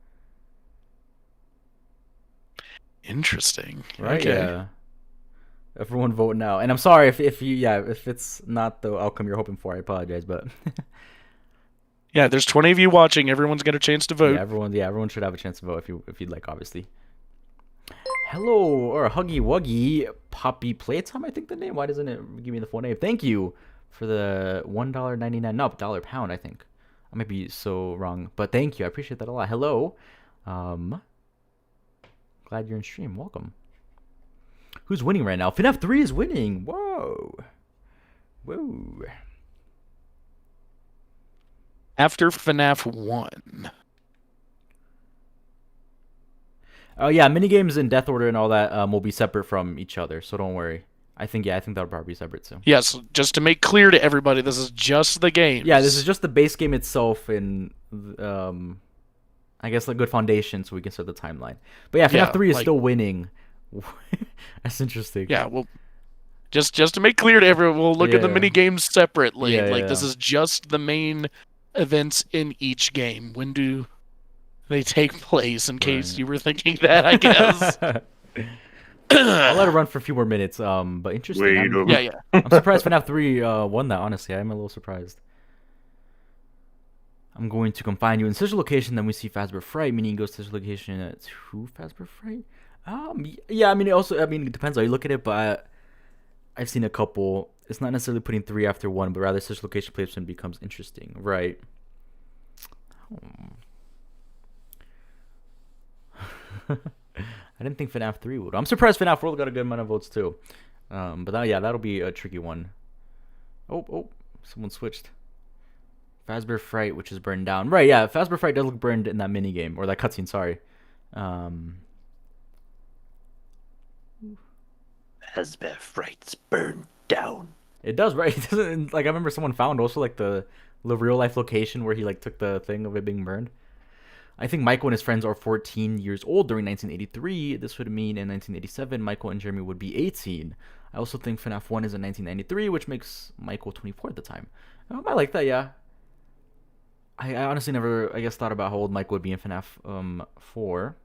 Interesting. Right? Okay. Yeah. Everyone vote now. And I'm sorry if it's not the outcome you're hoping for. I apologize, but Yeah, there's 20 of you watching. Everyone's got a chance to vote. everyone should have a chance to vote if you'd like, obviously. Hello, or Huggy Wuggy Poppy Playtime, I think the name. Why doesn't it give me the full name? Thank you for the $1.99, no, $1 I think. I might be so wrong, but thank you. I appreciate that a lot. Hello. Glad you're in stream. Welcome. Who's winning right now? FNAF 3 is winning. Whoa. Whoa. After FNAF 1. Oh yeah, minigames and death order and all that will be separate from each other, so don't worry. I think that'll probably be separate too. Yes, just to make clear to everybody, this is just the game. Yeah, this is just the base game itself, and I guess a good foundation so we can set the timeline. But yeah, FNAF 3 is still winning. That's interesting. Yeah, well, just to make clear to everyone, we'll look at the mini games separately. This is just the main events in each game. When do they take place? In case you were thinking that, I guess. I'll let it run for a few more minutes. But interesting. I'm surprised FNAF 3 won that. Honestly, I'm a little surprised. I'm going to confine you in such a location. Then we see Fazbear Fright, meaning goes to such a location to Fazbear Fright. Yeah. It depends how you look at it, but I've seen a couple. It's not necessarily putting 3 after 1, but rather such location placement becomes interesting, right? I didn't think FNAF 3 would. I'm surprised FNAF World got a good amount of votes too. But that'll be a tricky one. Oh, someone switched. Fazbear Fright, which is burned down. Right, yeah, Fazbear Fright does look burned in that minigame, or that cutscene, sorry. Fazbear Fright's burned down. It does, right? It doesn't, like, I remember someone found also like the real life location where he like took the thing of it being burned. I think Michael and his friends are 14 years old during 1983. This would mean in 1987, Michael and Jeremy would be 18. I also think FNAF 1 is in 1993, which makes Michael 24 at the time. I like that, yeah. I honestly never, I guess, thought about how old Michael would be in FNAF 4.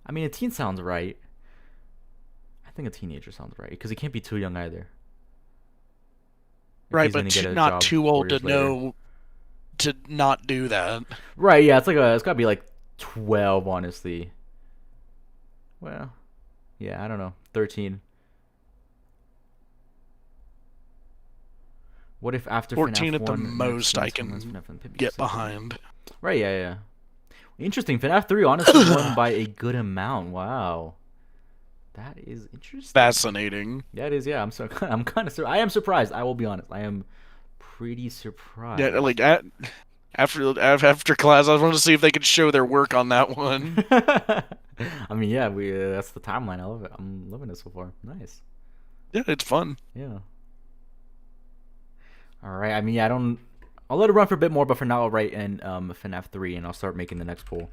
I mean, a teen sounds right. I think a teenager sounds right, because he can't be too young either. Right, but not too old to know to not do that. Right, yeah, it's gotta be like 12, honestly. Well, yeah, I don't know, 13. What if after 14 FNAF at the 1, most I can get behind. Right, yeah. Interesting. FNAF 3 honestly won by a good amount. Wow. That is interesting. Fascinating. Yeah, it is, yeah. I'm kind of I am surprised. I will be honest. I am pretty surprised. Yeah, like after class, I wanted to see if they could show their work on that one. I mean, yeah, that's the timeline. I love it. I'm loving it so far. Nice. Yeah, it's fun. Yeah. All right. I mean, yeah, I'll let it run for a bit more, but for now, I'll write in FNAF 3, and I'll start making the next poll.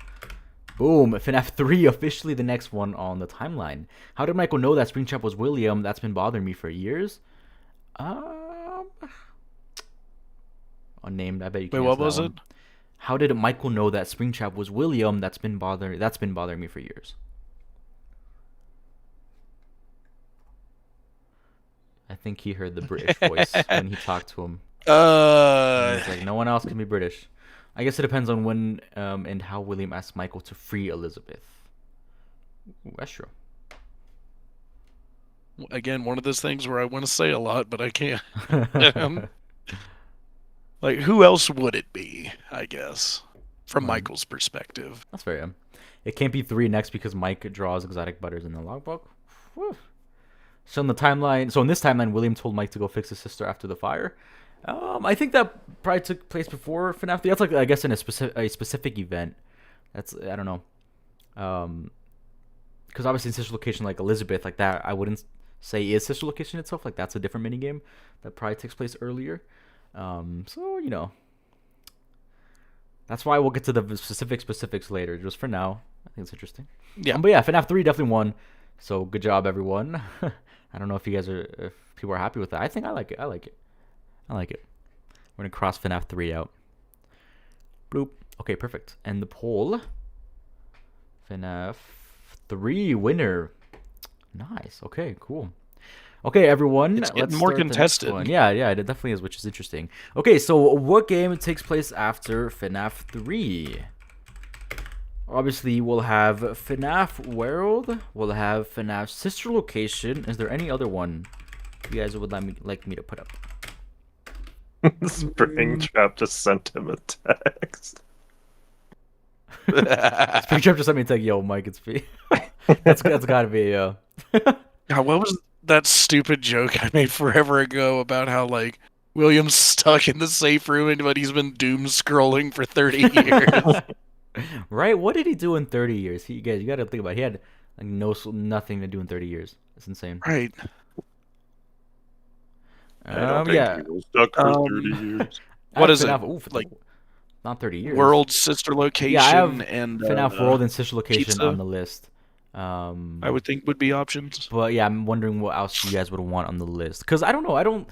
Boom! FNAF 3 officially the next one on the timeline. How did Michael know that Springtrap was William? That's been bothering me for years. Unnamed. I bet you can. Wait, what was it? How did Michael know that Springtrap was William? That's been bothering me for years. I think he heard the British voice when he talked to him. He's like, no one else can be British. I guess it depends on when and how William asked Michael to free Elizabeth. Ooh, that's true. Again, one of those things where I want to say a lot, but I can't. Like, who else would it be, I guess, from Michael's perspective? That's fair, yeah. It can't be 3 next because Mike draws exotic butters in the logbook. Whew. So in this timeline, William told Mike to go fix his sister after the fire. I think that probably took place before FNAF 3. That's like, I guess, in a specific event. That's, I don't know. Because obviously in such a location like Elizabeth, like that, I wouldn't say is sister location itself. Like that's a different mini game that probably takes place earlier. So you know, that's why we'll get to the specifics later. Just for now, I think it's interesting. Yeah. But yeah, FNAF 3 definitely won. So good job, everyone. I don't know if if people are happy with that. I think I like it. I like it. We're gonna cross FNAF 3 out. Bloop. Okay, perfect. And the poll. FNAF 3 winner. Nice. Okay, cool. Okay, everyone. It's getting more contested. Yeah, it definitely is, which is interesting. Okay, so what game takes place after FNAF 3? Obviously, we'll have FNAF World. We'll have FNAF Sister Location. Is there any other one you guys would like me to put up? Springtrap just sent him a text. Springtrap just sent me a text. Yo, Mike, it's me. that's gotta be yo. God, what was that stupid joke I made forever ago about how like William's stuck in the safe room but he's been doom scrolling for 30 years? Right? What did he do in 30 years? You guys, you gotta think about it. He had like nothing to do in 30 years. It's insane. Right. I don't think yeah. he was stuck for 30 years. What is it? Like not 30 years. World, sister location, Yeah, I have and FNAF World and sister location pizza. on the list. I would think would be options. But yeah, I'm wondering what else you guys would want on the list. Because I don't know.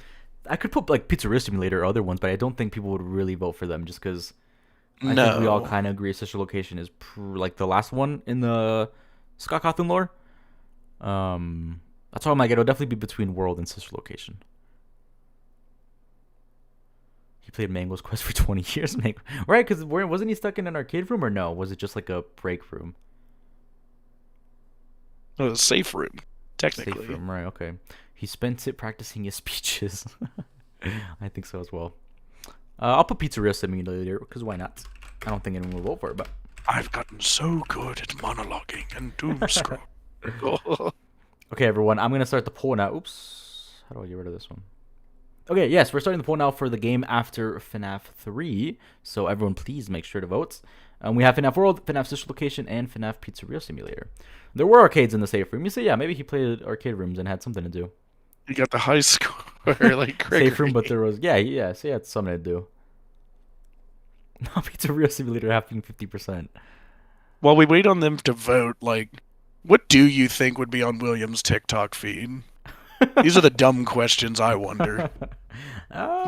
I could put like Pizzeria Simulator or other ones, but I don't think people would really vote for them just because I think we all kind of agree sister location is like the last one in the Scott Cawthon lore. That's why I'm like, it'll definitely be between World and sister location. He played Mango's Quest for 20 years, right? Because wasn't he stuck in an arcade room or no? Was it just like a break room? A safe room, technically. Safe room, right? Okay. He spent it practicing his speeches. I think so as well. I'll put Pizzeria Simulator because why not? I don't think anyone will vote for it, but I've gotten so good at monologuing and doom scroll. Okay, everyone. I'm gonna start the poll now. Oops. How do I get rid of this one? Okay, yes, we're starting the poll now for the game after FNAF 3. So everyone, please make sure to vote. We have FNAF World, FNAF Sister Location, and FNAF Pizzeria Simulator. There were arcades in the safe room. You say, yeah, maybe he played arcade rooms and had something to do. You got the high score, like Gregory. Safe room, but there was, yeah, so he had something to do. No, Pizzeria Simulator having 50%. While we wait on them to vote, like, what do you think would be on William's TikTok feed? These are the dumb questions I wonder. I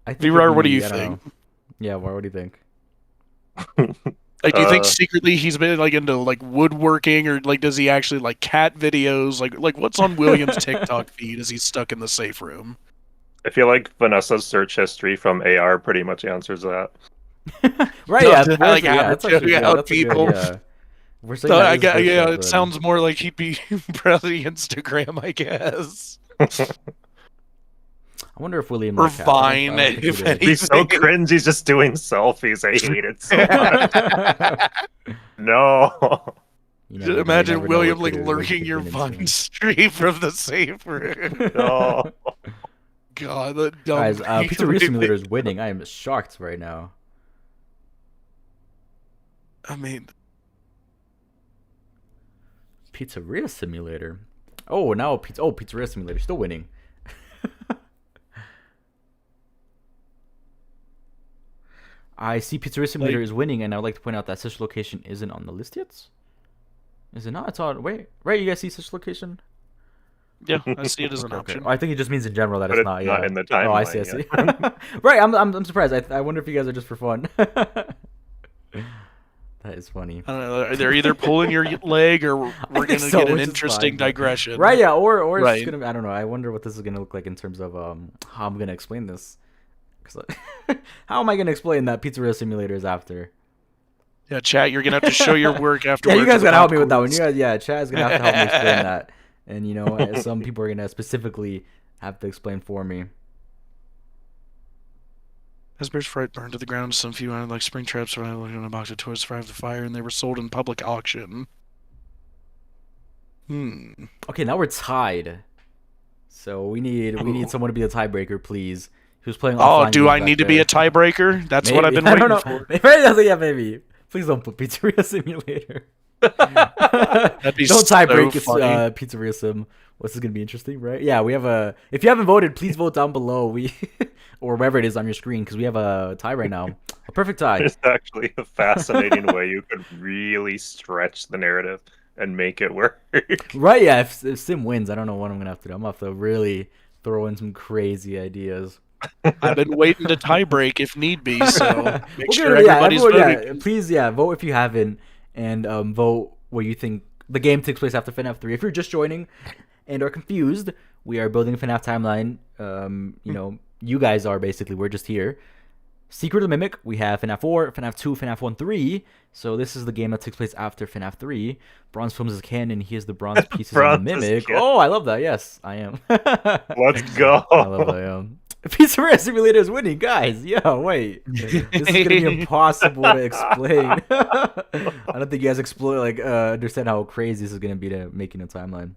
think V-Rar, what do you I don't think? know. Yeah, what do you think? Like, do you think secretly he's been like into like woodworking, or like does he actually like cat videos? Like what's on William's TikTok feed as he's stuck in the safe room? I feel like Vanessa's search history from AR pretty much answers that. Right? No, Yeah, to, like, that's actually, out that's people. A good, yeah. We're saying So that I is guess, good yeah, stuff, it but- sounds more like he'd be probably Instagram, I guess. I wonder if William Or like that. I don't Vine, think he if did. any- He's so cringe, he's just doing selfies. I hate it so much. No. You Just never- you imagine never know William what like could- lurking what your could Vine influence. stream from the safe room. No. God, the dumb Guys, people. Pizzeria Simulator is winning. I am shocked right now. I mean, Pizzeria Simulator. Oh, now Pizzeria Simulator still winning. I see Pizzeria Simulator is winning, and I would like to point out that such location isn't on the list yet. Is it not? It's on. Wait, right? You guys see such location? yeah, I see it as an Okay. option. Oh, I think it just means in general that But it's it's not. not Yeah. in the Oh, I see. I timeline, see. Right. I'm surprised. I wonder if you guys are just for fun. That is funny. I don't know. They're either pulling your leg, or we're think gonna so, get an which is interesting fine. digression. Right, yeah, or it's Right. gonna. I don't know. I wonder what this is gonna look like in terms of how I'm gonna explain this. 'Cause, how am I gonna explain that Pizzeria Simulator is after? Yeah, chat. You're gonna have to show your work Yeah, afterwards. you guys to the gotta help me pop with that one. quiz. You guys, yeah, Chad is gonna have to help me explain that. And you know, some people are gonna specifically have to explain for me. As Bear's Fright burned to the ground, some few like Springtrap survived in a box of toys survived the fire, and they were sold in public auction. Okay, now we're tied. So we need someone to be a tiebreaker, please. Who's playing? Oh, offline do games I back need to be there. a tiebreaker? That's what I've been I waiting don't know. for. Maybe, yeah, maybe. Please don't put Pizzeria Simulator. That'd be Don't tie so break. It's funny. Pizzeria Sim. What's this gonna be interesting, right? Yeah, we have a. If you haven't voted, please vote down below. We or wherever it is on your screen because we have a tie right now. A perfect tie. It's actually a fascinating way you could really stretch the narrative and make it work. Right? Yeah. If Sim wins, I don't know what I'm gonna have to do. I'm gonna have to really throw in some crazy ideas. I've been waiting to tie break if need be, so make We're sure gonna- yeah, everybody's everyone- voting. yeah, please, yeah, vote if you haven't, and vote where you think the game takes place after FNAF 3. If you're just joining and are confused, we are building a FNAF timeline. You know, you guys are basically. We're just here. Secret of the Mimic, we have FNAF 4, FNAF 2, FNAF 1, 3. So this is the game that takes place after FNAF 3. Bronze Films is canon. Here's the bronze pieces of the Bronze is Mimic. canon. Oh, I love that. Yes, I am. Let's go. I love that. Pizzeria Simulator is winning, guys. Yeah, wait. This is gonna be impossible to explain. I don't think you guys understand how crazy this is gonna be to making a timeline.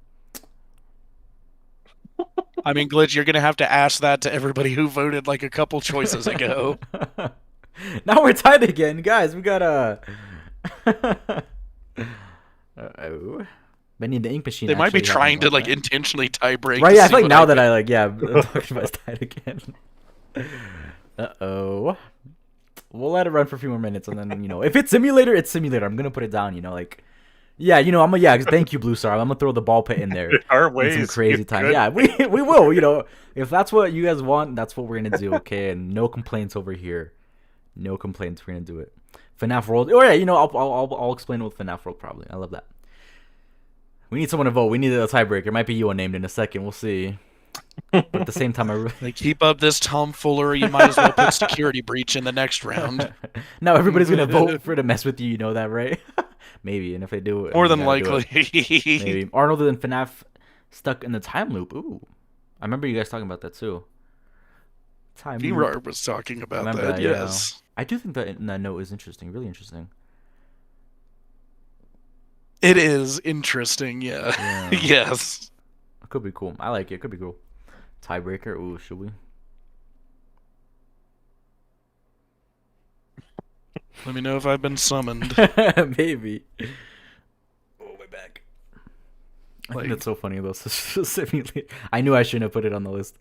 I mean, Glitch, you're gonna have to ask that to everybody who voted like a couple choices ago. Now we're tied again, guys. We got oh. Benny the Ink Machine. They might be actually trying to having like that. intentionally tie break. Right, to yeah, I see feel like what now that I like, yeah, I'm talking about it's tied again. Uh-oh. We'll let it run for a few more minutes, and then, you know, if it's simulator, it's simulator. I'm gonna put it down, you know, like, yeah, you know, thank you, Blue Star. I'm gonna throw the ball pit in there. Our In ways. some crazy you time. could- Yeah, we will, you know, if that's what you guys want, that's what we're gonna do, okay? And no complaints over here. No complaints, we're gonna do it. FNAF World. Oh yeah, you know, I'll explain it with FNAF World probably. I love that. We need someone to vote. We need a tiebreaker. Might be you unnamed in a second. We'll see. But at the same time, I really... They keep up this tomfoolery. You might as well put security breach in the next round. Now everybody's gonna vote for to mess with you. You know that, right? Maybe. And if they do, More you than gotta do it. likely. Maybe Arnold and FNAF stuck in the time loop. Ooh, I remember you guys talking about that too. Time loop. V-Rar was talking about Remember that. that, yeah. Yes. I do think that note is interesting. Really interesting. It is interesting. Yeah. Yeah. Yes. It could be cool. I like it. It could be cool. Tiebreaker. Ooh, should we? Let me know if I've been summoned. Maybe. Oh, my back. I Like- think that's so funny though. Specifically, I knew I shouldn't have put it on the list.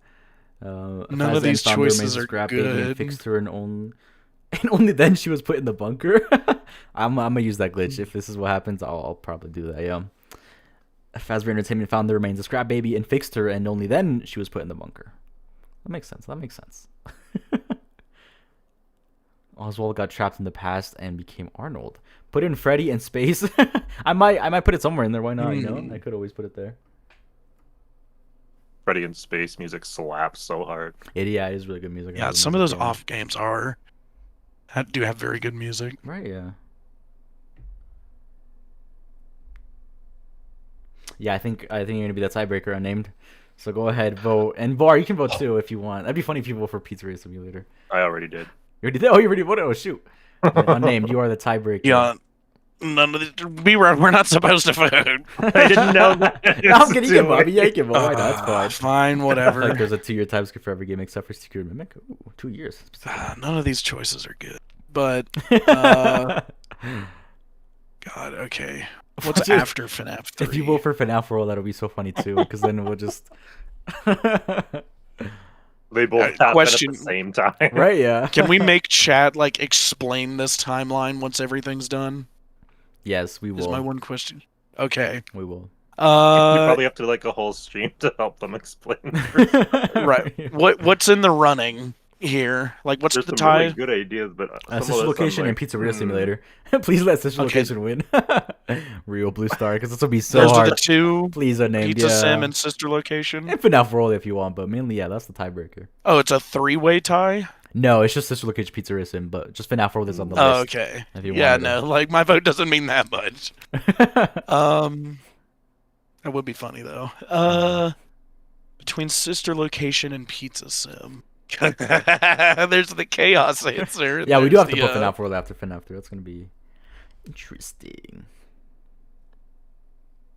None of these choices are good. Fixed her and only then she was put in the bunker. I'm gonna use that glitch. If this is what happens, I'll probably do that. Yeah. Fazbear Entertainment found the remains of Scrap Baby and fixed her, and only then she was put in the bunker. That makes sense. That makes sense. Oswald got trapped in the past and became Arnold. Put in Freddy and space. I might put it somewhere in there. Why not? You know, I could always put it there. Freddy in space music slaps so hard. It is really good music. I Yeah, love the some of music, those yeah. off games do have very good music. Right, yeah. Yeah, I think you're gonna be the tiebreaker unnamed. So go ahead, vote. And Var, you can vote too if you want. That'd be funny if you vote for Pizzeria Simulator. I already did. You already did? Oh, you already voted? Oh, shoot. Okay, unnamed, you are the tiebreaker. Yeah, none of the B-Rod, we're not supposed to vote. I didn't know that. No, I'm kidding. You can vote. I mean, yeah, you can vote. Why not? That's fine. Fine, Like whatever. there's a 2-year time skip for every game except for Secret Mimic. Ooh, 2 years. None of these choices are good. But, God, okay. What's Dude, after FNAF 3? If you vote for FNAF World, that'll be so funny too, because then we'll just... They both happen question- at the same time. Right, yeah. Can we make chat, like, explain this timeline once everything's done? Yes, we Is my will. one question. Okay. We will. We probably have to do like a whole stream to help them explain. Right. What's in the running here? Like, what's There's the some tie? really good ideas, but some of Sister this Location I'm and like, Pizzeria Simulator. Please let Sister Okay. Location win. Real Blue Star, because this will be so There's hard. the two, Please unnamed, Pizza yeah. Sim and Sister Location. And FNAF World if you want, but mainly, yeah, that's the tiebreaker. Oh, it's a three-way tie? No, it's just Sister Location Pizzeria Sim, but just FNAF World is on the Oh, list. okay. If you Yeah, wanted no, like, my vote doesn't mean that much. to. That would be funny, though. Between Sister Location and Pizza Sim. There's the chaos answer. Yeah, we do have There's to put the, FNAF World after FNAF 3. That's going to be interesting.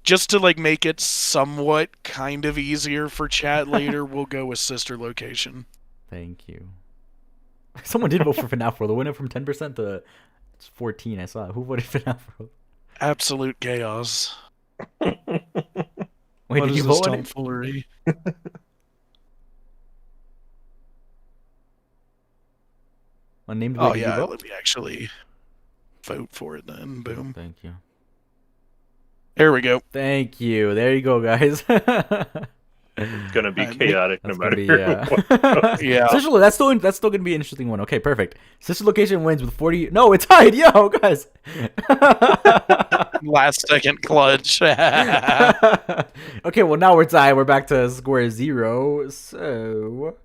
Just to, like, make it somewhat kind of easier for chat later, we'll go with Sister Location. Thank you. Someone did vote for FNAF World. It went up from 10% to 14. I saw it. Who voted FNAF World? Absolute chaos. Wait, What did is you this vote on it? tomfoolery? Unnamed. Oh Wait, did you yeah, vote? let me actually vote for it then. Boom. Thank you. There we go. Thank you. There you go, guys. It's gonna be I think chaotic no That's gonna matter be what. Yeah. Sister, that's still gonna be an interesting one. Okay, perfect. Sister location wins with 40. No, it's tied. Yo, guys. Last second clutch. Okay, well now we're tied. We're back to square zero. So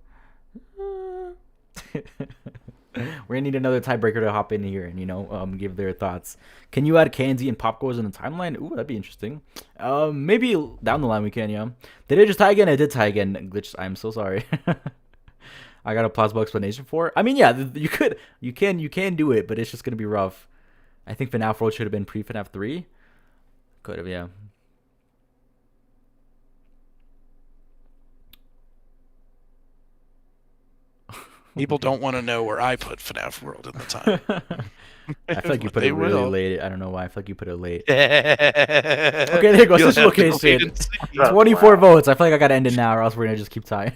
we're gonna need another tiebreaker to hop in here and give their thoughts. Can you add candy and popcorns in the timeline? Ooh, that'd be interesting. Maybe down the line we can. Yeah. Did it just tie again? It did tie again. Glitch. I'm so sorry. I got a plausible explanation for it. I mean, yeah, you can do it, but it's just gonna be rough. I think FNAF World should have been pre FNAF 3. Could have, yeah. People don't want to know where I put FNAF World in the time. I feel like you But put they it really will. late. I don't know why. I feel like you put it late. Okay, Okay, there goes this location. 24 votes. I feel like I gotta end it now, or else we're gonna just keep tying.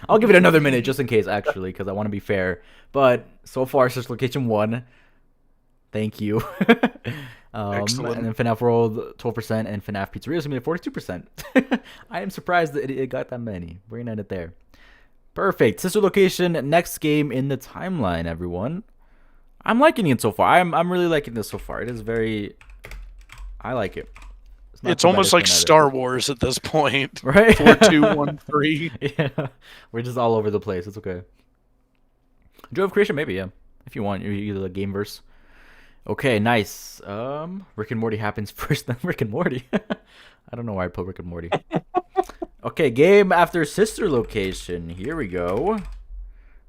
I'll give it another minute just in case, actually, because I want to be fair. But so far, Sister Location won. Thank you. Excellent. And then FNAF World 12% and FNAF Pizzeria Simulator 42%. I am surprised that it got that many. We're gonna end it there. Perfect. Sister Location, next game in the timeline, everyone. I'm liking it so far. I'm really liking this so far. It is very... I like it. not It's too bad almost as like FNAF. Star Wars at this point. Right? 4213. Yeah. We're just all over the place. It's okay. Joy of Creation, maybe, yeah. If you want, you're either the Gameverse. Okay, nice. Rick and Morty happens first, then Rick and Morty. I don't know why I put Rick and Morty. Okay, game after Sister Location. Here we go.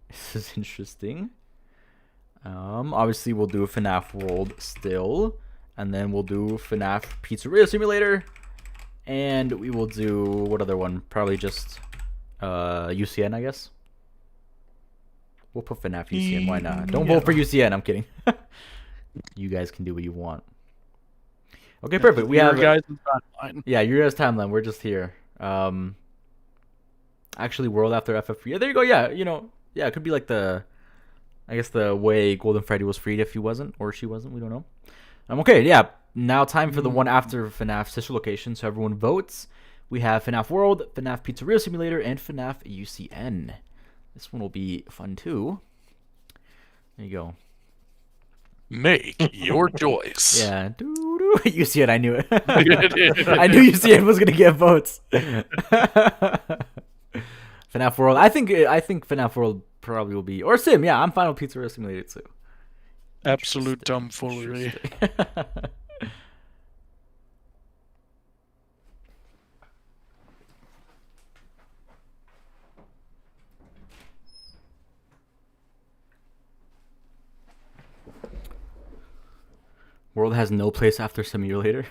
This is interesting. Obviously we'll do FNAF World still, and then we'll do FNAF Pizzeria Simulator, and we will do what other one? Probably just UCN, I guess. We'll put FNAF UCN. Why not? Don't vote for UCN. I'm kidding. You guys can do what you want. Okay, perfect. We have guys in timeline. yeah, your guys' timeline. We're just here. Actually, World After FF. Yeah, there you go. Yeah, yeah, it could be like I guess the way Golden Freddy was freed if he wasn't or she wasn't. We don't know. Okay, yeah. Now time for the one after FNAF Sister Location. So everyone votes. We have FNAF World, FNAF Pizzeria Simulator, and FNAF UCN. This one will be fun too. There you go. Make your choice. Yeah. UCN, I knew it. I knew UCN was gonna get votes. FNAF World. I think FNAF World probably will be, or Sim. Yeah, I'm fine with Pizzeria Simulator too. Absolute tomfoolery. World has no place after Simulator.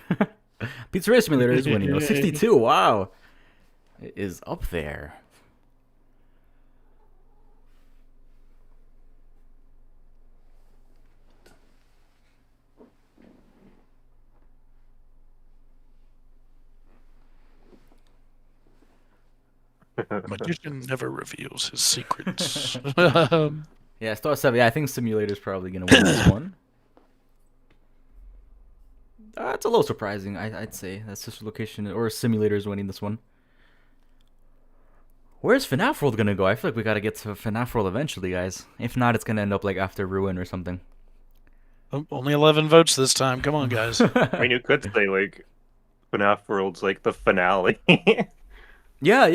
Pizzeria Simulator is winning. 62. Wow, it is up there. Magician never reveals his secrets. Yeah, still at 7. Yeah, I think Simulator's probably gonna win this one. It's a little surprising, I'd say. That Sister Location or Simulator is winning this one. Where's FNAF World gonna go? I feel like we gotta get to FNAF World eventually, guys. If not, it's gonna end up like after Ruin or something. Only 11 votes this time. Come on, guys. I mean, you could say like FNAF World's like the finale. Yeah,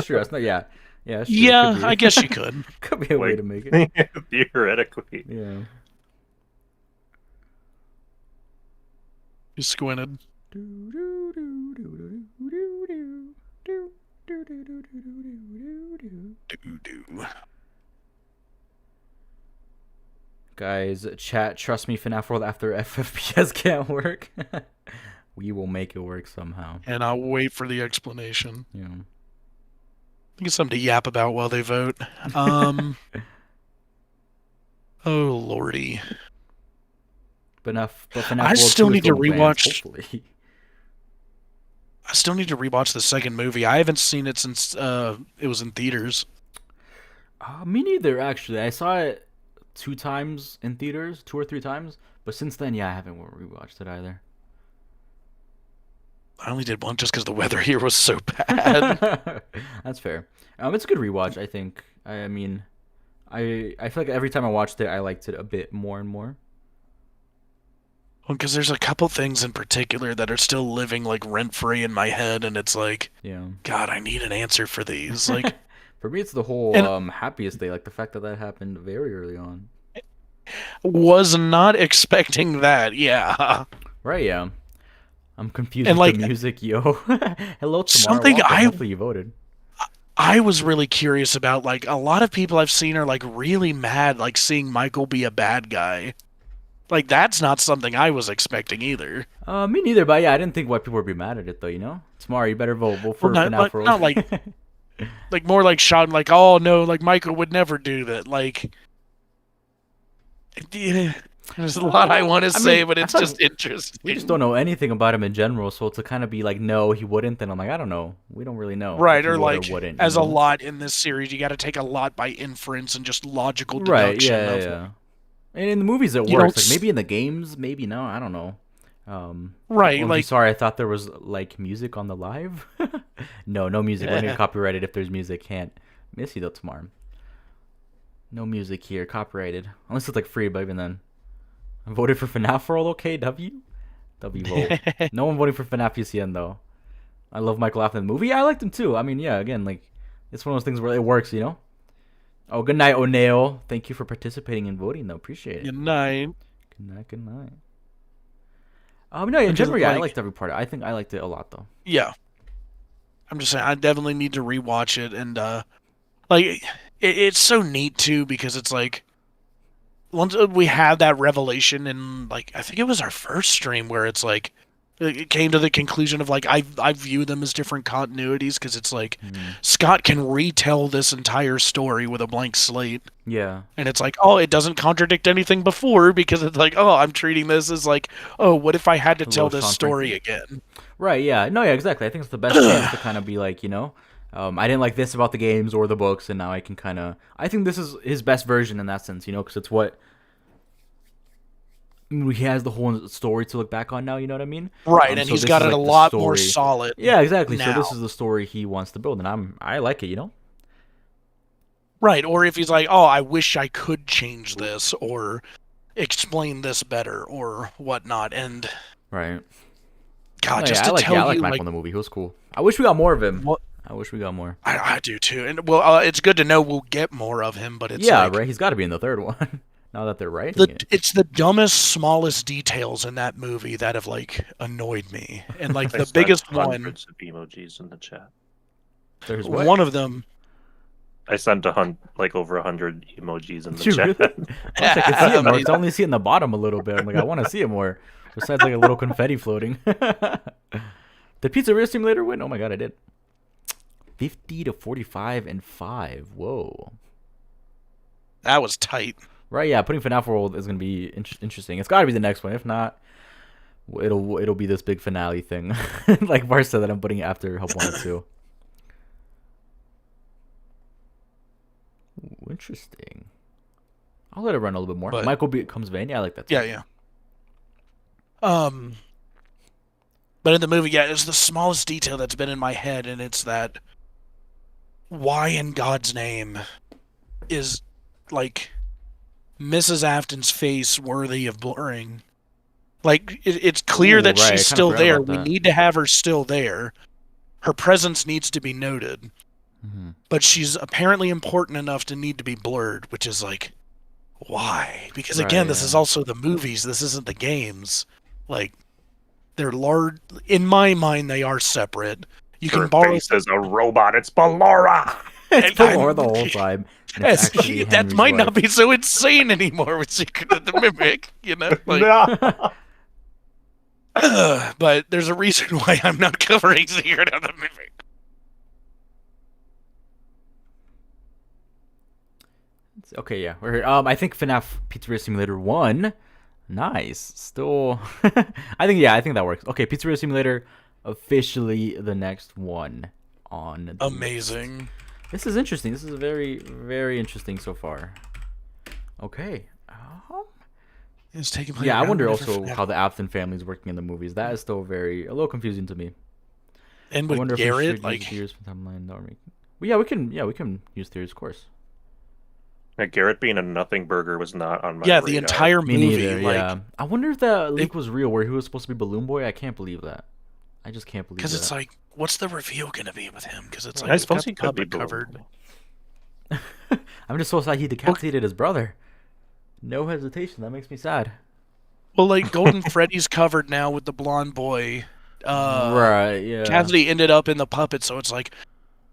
sure. No, yeah, sure. Yeah, I guess you could. Could be a way Like, to make it. Theoretically. Yeah. You squinted. Doo-doo. Guys, chat, trust me, FNAF World after FFPS can't work. We will make it work somehow. And I'll wait for the explanation. Yeah. Get something to yap about while they vote. Oh, lordy. But FNAF I World still 2 is need to going plans, rewatch. hopefully. I still need to rewatch the second movie. I haven't seen it since it was in theaters. Me neither, actually. I saw it 2 times in theaters, 2 or 3 times. But since then, yeah, I haven't rewatched it either. I only did one just because the weather here was so bad. That's fair. It's a good rewatch, I think. I mean, I feel like every time I watched it, I liked it a bit more and more. Well, because there's a couple things in particular that are still living like rent free in my head, and it's like, Yeah. God, I need an answer for these. Like, For me, it's the whole And- happiest day, like the fact that that happened very early on. was not expecting that. Yeah. Right? Yeah. I'm confused And, with like, the music, yo. Hello, tomorrow. something Welcome. I- Hopefully you voted. I was really curious about, like, a lot of people I've seen are like really mad, like seeing Michael be a bad guy. Like, that's not something I was expecting either. Me neither, but yeah, I didn't think why people would be mad at it though. You know, tomorrow you better vote. Vote for Well, FNAF World. not like more like shouting, like, oh no, like Michael would never do that. Like, yeah, there's a lot I want to say, but it's I feel just like interesting. we just don't know anything about him in general, so to kind of be like, no, he wouldn't, then I'm like, I don't know. We don't really know. Right, if he or would like, wouldn't, as you a know? lot in this series, you got to take a lot by inference and just logical Right? deduction. Yeah, of, yeah. And in the movies it You works. don't Like maybe in the games, maybe no. I don't know. Right, OMG, like, sorry, I thought there was like music on the live. No music. We're gonna get copyrighted if there's music. Can't miss you though tomorrow. No music here, copyrighted. Unless it's like free, but even then. I voted for FNAF World, okay? W vote. No one voting for FNAF UCN though. I love Michael Afton in the movie. I liked him too. I mean, yeah, again, like it's one of those things where it works, you know? Oh, good night, O'Neill. Thank you for participating in voting though. Appreciate it. Good night. Good night, good night. No, in Because, general, yeah, I like- liked every part. I think I liked it a lot though. Yeah. I'm just saying, I definitely need to rewatch it, and like, it's so neat too because it's like, once we have that revelation, and like, I think it was our first stream where it's like, it came to the conclusion of like, I view them as different continuities because it's like, Scott can retell this entire story with a blank slate. Yeah. And it's like, oh, it doesn't contradict anything before because it's like, oh, I'm treating this as like, oh, what if I had to tell little this Sean story Frankie. again? Right, yeah. No, yeah, exactly. I think it's the best chance to kind of be like, you know, I didn't like this about the games or the books, and now I can kind of... I think this is his best version in that sense, you know, because it's what... He has the whole story to look back on now, you know what I mean? Right, and so he's this got is, it like, a the lot more story- solid. Yeah, exactly. So now. this is the story he wants to build, and I like it, you know? Right, or if he's like, oh, I wish I could change this or explain this better or whatnot. And Right. God, No, just yeah, to I like, tell yeah, I like you, Michael like, in the movie. He was cool. I wish we got more of him. What- I wish we got more. I do too. And well, it's good to know we'll get more of him, but it's Yeah, like, right? He's got to be in the third one. Now that they're writing it. it's the dumbest, smallest details in that movie that have like annoyed me. And like I the sent biggest one, hundreds of emojis in the chat. There's what? one of them. I sent like over 100 emojis in the Did you chat. really? I wish I could see it more. 'Cause I only see it in the bottom a little bit. I'm like, I want to see it more. Besides, like a little confetti floating. Did Pizzeria Simulator win? Oh my god, I did. 50 to 45 and 5. Whoa. That was tight. Right, yeah. Putting FNAF World is gonna be interesting. It's got to be the next one. If not, it'll be this big finale thing. Like Bar said that I'm putting it after Help 1 and 2. Ooh, interesting. I'll let it run a little bit more. But- Michael becomes Vane. Yeah, I like that too. Yeah. But in the movie, yeah, it's the smallest detail that's been in my head, and it's that why in God's name is like Mrs. Afton's face worthy of blurring? Like it's clear Ooh, that right, I she's kinda still forgot there. about We that. need to have her still there. Her presence needs to be noted, Mhm. but she's apparently important enough to need to be blurred, which is like, why? Because again, Right, this yeah. is also the movies. This isn't the games. Like, they're large. In my mind, they are separate. You can Her borrow. face is a robot. It's Ballora. It's I'm- Ballora the whole time. and it's Yes, actually that Henry's might wife. not be so insane anymore with Secret of the Mimic, you know. Like, No. but there's a reason why I'm not covering Secret of the Mimic. Okay, yeah. We're here. I think FNAF Pizzeria Simulator 1 Nice. Still, I think that works. Okay, Pizzeria Simulator, officially the next one on the Amazing. list. This is interesting. This is very, very interesting so far. Okay. It's taking place. Yeah, I wonder around also different- how the Afton family is working in the movies. That is still a little confusing to me. And I with wonder if we Garrett, should like, use theories from timeline or make... Well, yeah, we can use theories, of course. Garrett being a nothing burger was not on my yeah, the radar. entire Me movie, neither. like, Yeah, I wonder if that leak was real, where he was supposed to be Balloon Boy. I can't believe that. I just can't believe that. because it's like, what's the reveal gonna be with him? Because it's like, I we've suppose got he the could be puppet covered. I'm just so sad he decapitated his brother. No hesitation. That makes me sad. Well, like Golden Freddy's covered now with the blonde boy. Right. Yeah. Cassidy ended up in the puppet, so it's like,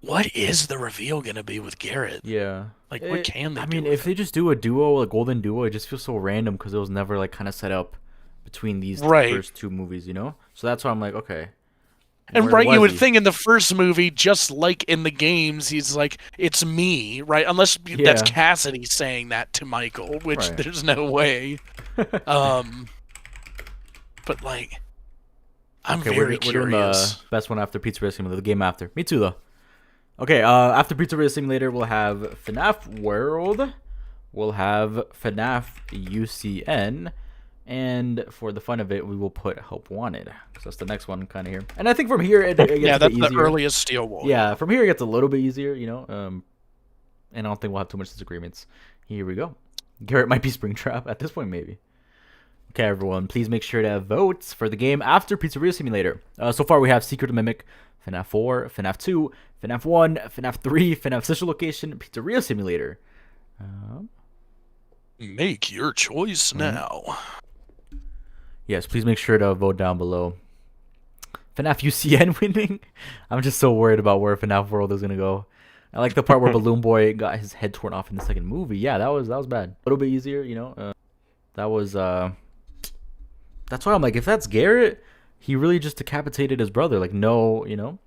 what is the reveal gonna be with Garrett? Yeah. Like, what can they? I do mean, with if they just do a duo, a golden duo, it just feels so random because it was never like kind of set up between these Right. first two movies, you know. So that's why I'm like, okay. And where right, you was would he? think in the first movie, just like in the games, he's like, "It's me," right? Unless that's Yeah. Cassidy saying that to Michael, which Right. there's no way. But like, I'm Okay, very we're doing the curious. best one after Pizzeria Simulator, the game after. Me too, though. Okay, after Pizzeria Simulator, we'll have FNAF World. We'll have FNAF UCN. And for the fun of it, we will put Help Wanted. Because that's the next one kind of here. And I think from here, it gets Yeah, a that's bit the easier. earliest Steel Wool. Yeah, from here, it gets a little bit easier, you know. And I don't think we'll have too much disagreements. Here we go. Garrett might be Springtrap at this point, maybe. Okay, everyone, please make sure to vote for the game after Pizzeria Simulator. So far, we have Secret Mimic, FNAF 4, FNAF 2, FNAF 1, FNAF 3, FNAF Social Location, Pizzeria Simulator. Make your choice now. Yes, please make sure to vote down below. FNAF UCN winning? I'm just so worried about where FNAF World is going to go. I like the part where Balloon Boy got his head torn off in the second movie. Yeah, that was bad. A little bit easier, you know. That was... That's why I'm like, if that's Garrett, he really just decapitated his brother. Like, no, you know?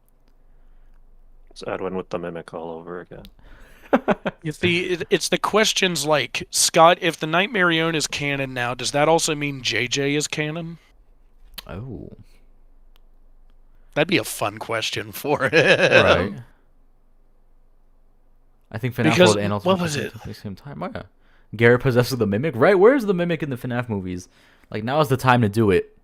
It's Edwin with the mimic all over again. It's the questions like, Scott, if the Nightmarion is canon now, does that also mean JJ is canon? Oh. That'd be a fun question for it. Right. I think FNAF Because- World and also what was it? at the same time. Oh, yeah. Garrett possesses the Mimic? Right, where's the Mimic in the FNAF movies? Like, now is the time to do it.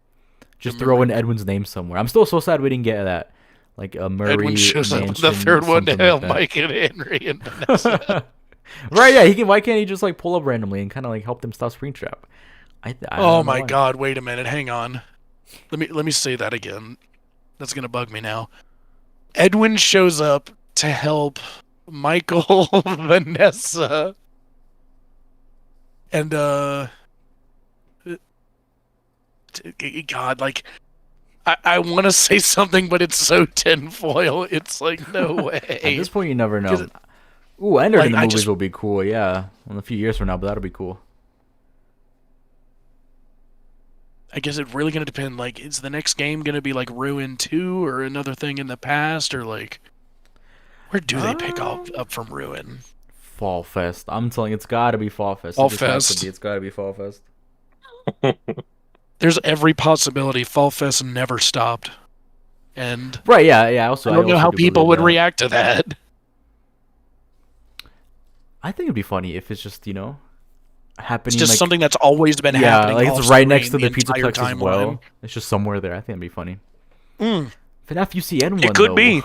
Just throw in Edwin's name somewhere. I'm still so sad we didn't get that. Like, a Murray Edwin shows up in the Mansion, third one to something help like that. Mike and Henry and Vanessa. Right, yeah, why can't he just, like, pull up randomly and kind of, like, help them stop Springtrap? I don't Oh know my why. God! Wait a minute. Hang on. Let me say that again. That's gonna bug me now. Edwin shows up to help Michael, Vanessa, and God, like I want to say something, but it's so tinfoil. It's like no way. At this point, you never know. 'Cause Ooh, Ender in the I movies just- will be cool, yeah. In a few years from now, but that'll be cool. I guess it's really gonna depend. Like, is the next game gonna be like Ruin 2 or another thing in the past, or like where do they pick up from Ruin? Fall Fest. I'm telling you, it's gotta be Fall Fest. Fall It just has to Fest. be. It's gotta be Fall Fest. There's every possibility Fall Fest never stopped, and Right, yeah. Also, I don't know also how do people believe would that. react to that. I think it'd be funny if it's just, you know, happening It's just like, something that's always been yeah, happening. like off it's right next to screen the Pizza entire Plex as timeline. well. It's just somewhere there. I think it'd be funny. Mm. FNAF UCN one, It could though. be.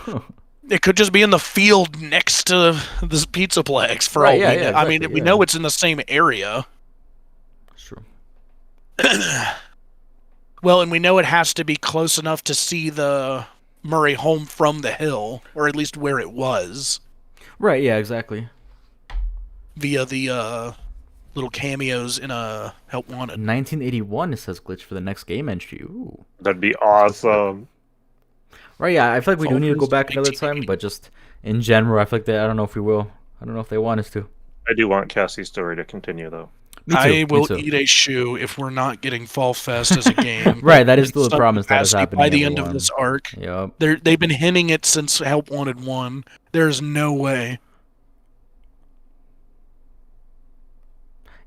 It could just be in the field next to this Pizzaplex for Right, all yeah, we know. yeah, I mean, exactly, we yeah. know it's in the same area. That's true. Well, and we know it has to be close enough to see the Murray home from the hill, or at least where it was, Right, yeah, exactly. via the little cameos in a Help Wanted. 1981, it says glitch for the next game entry. Ooh. That'd be awesome. Right, yeah, I feel like we do need to go Fall back Fest another time, 1980. but just in general, I feel like I don't know if we will. I don't know if they want us to. I do want Cassie's story to continue, though. Me too, I me will too. eat a shoe if we're not getting Fall Fest as a game. Right, that is In still a some promise that is capacity happening. by the end of everyone. this arc. Yep. They've been hinting it since Help Wanted 1. There's no way.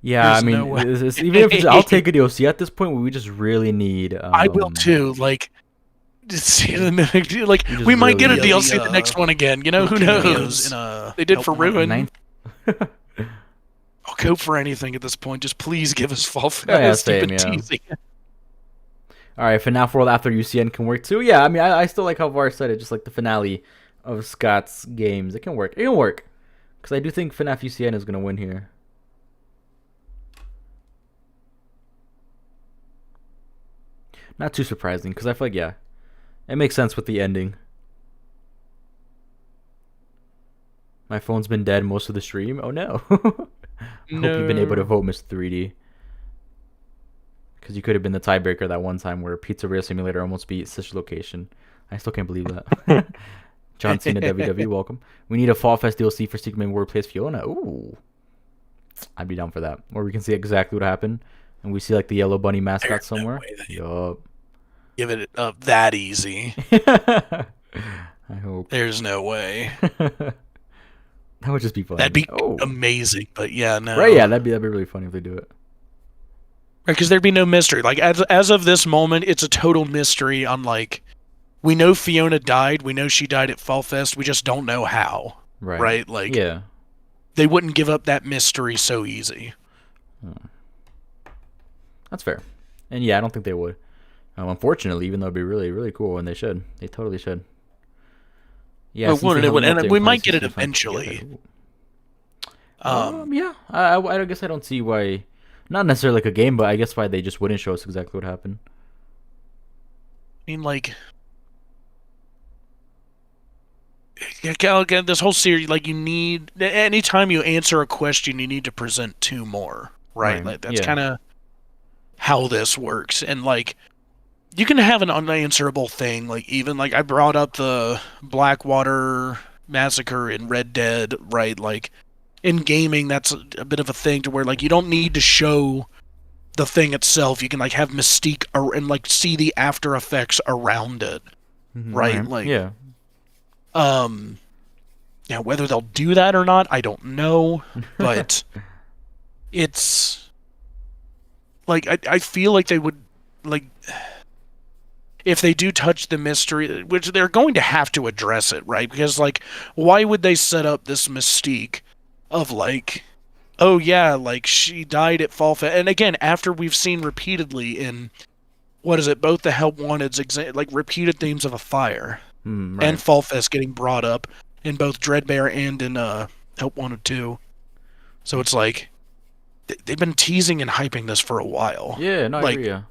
Yeah, There's I mean, no way. even if it's, I'll take a DLC at this point. We just really need. I will too. Like, like just we might get a really- DLC the next one again. You know, who knows? They did for Ruin. I'll go for anything at this point. Just please give us Fall Fest. Yeah, same, Been yeah. teasing. All right, FNAF World after UCN can work too. Yeah, I mean, I still like how Var said it, just like the finale of Scott's games. It can work. It can work. Because I do think FNAF UCN is going to win here. Not too surprising, because I feel like, yeah, it makes sense with the ending. My phone's been dead most of the stream. Oh, no. I hope you've been able to vote, Mr. 3D. Because you could have been the tiebreaker that one time where Pizzeria Simulator almost beat Such Location. I still can't believe that. John Cena WWE, welcome. We need a Fall Fest DLC for Secret Man where we plays Fiona. Ooh. I'd be down for that. Where we can see exactly what happened. And we see like the Yellow Bunny mascot somewhere. Yup. Give it up that easy. I hope. There's no way. That would just be fun. That'd be amazing, but yeah, no. Right, yeah, that'd be really funny if they do it. Right, because there'd be no mystery. Like, as of this moment, it's a total mystery on, like, we know Fiona died, we know she died at Fall Fest, we just don't know how. Right? Like, yeah. They wouldn't give up that mystery so easy. That's fair. And yeah, I don't think they would. Unfortunately, even though it'd be really, really cool, and they should. They totally should. Yeah, and we might get it eventually. Yeah, I guess I don't see why. Not necessarily like a game, but I guess why they just wouldn't show us exactly what happened. I mean, like, again, this whole series, like, you need, anytime you answer a question, you need to present two more, right? Like, that's kind of how this works. And, like, you can have an unanswerable thing, like, even, like, I brought up the Blackwater massacre in Red Dead, right? Like, in gaming, that's a bit of a thing to where, like, you don't need to show the thing itself. You can, like, have mystique and, like, see the after effects around it, right? Like, yeah, whether they'll do that or not, I don't know, but it's, like, I feel like they would, like, if they do touch the mystery, which they're going to have to address it, right? Because, like, why would they set up this mystique of, like, oh yeah, like, she died at Fall Fest, and again, after we've seen repeatedly in, what is it, both the Help Wanted's, like, repeated themes of a fire, and Fall Fest getting brought up in both Dreadbear and in Help Wanted 2. So it's like, they've been teasing and hyping this for a while. Yeah, no, I agree, yeah.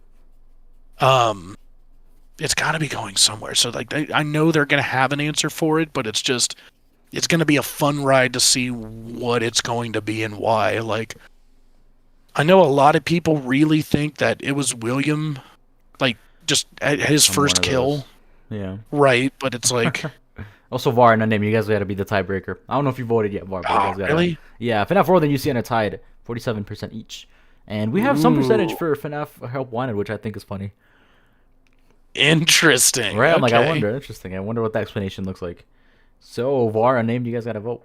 It's got to be going somewhere. So, like, I know they're going to have an answer for it, but it's just, it's going to be a fun ride to see what it's going to be and why. Like, I know a lot of people really think that it was William, like, just at his first kill. Yeah. Right, but it's like... Also, Var and Unnamed, you guys got to be the tiebreaker. I don't know if you voted yet, Var. Oh, really? Yeah, FNAF World and UCN are tied, 47% each. And we have some percentage for FNAF Help Wanted, which I think is funny. Interesting. Right? I'm like, I Okay. wonder. Interesting. I wonder what the explanation looks like. So, Var, Unnamed, you guys got to vote.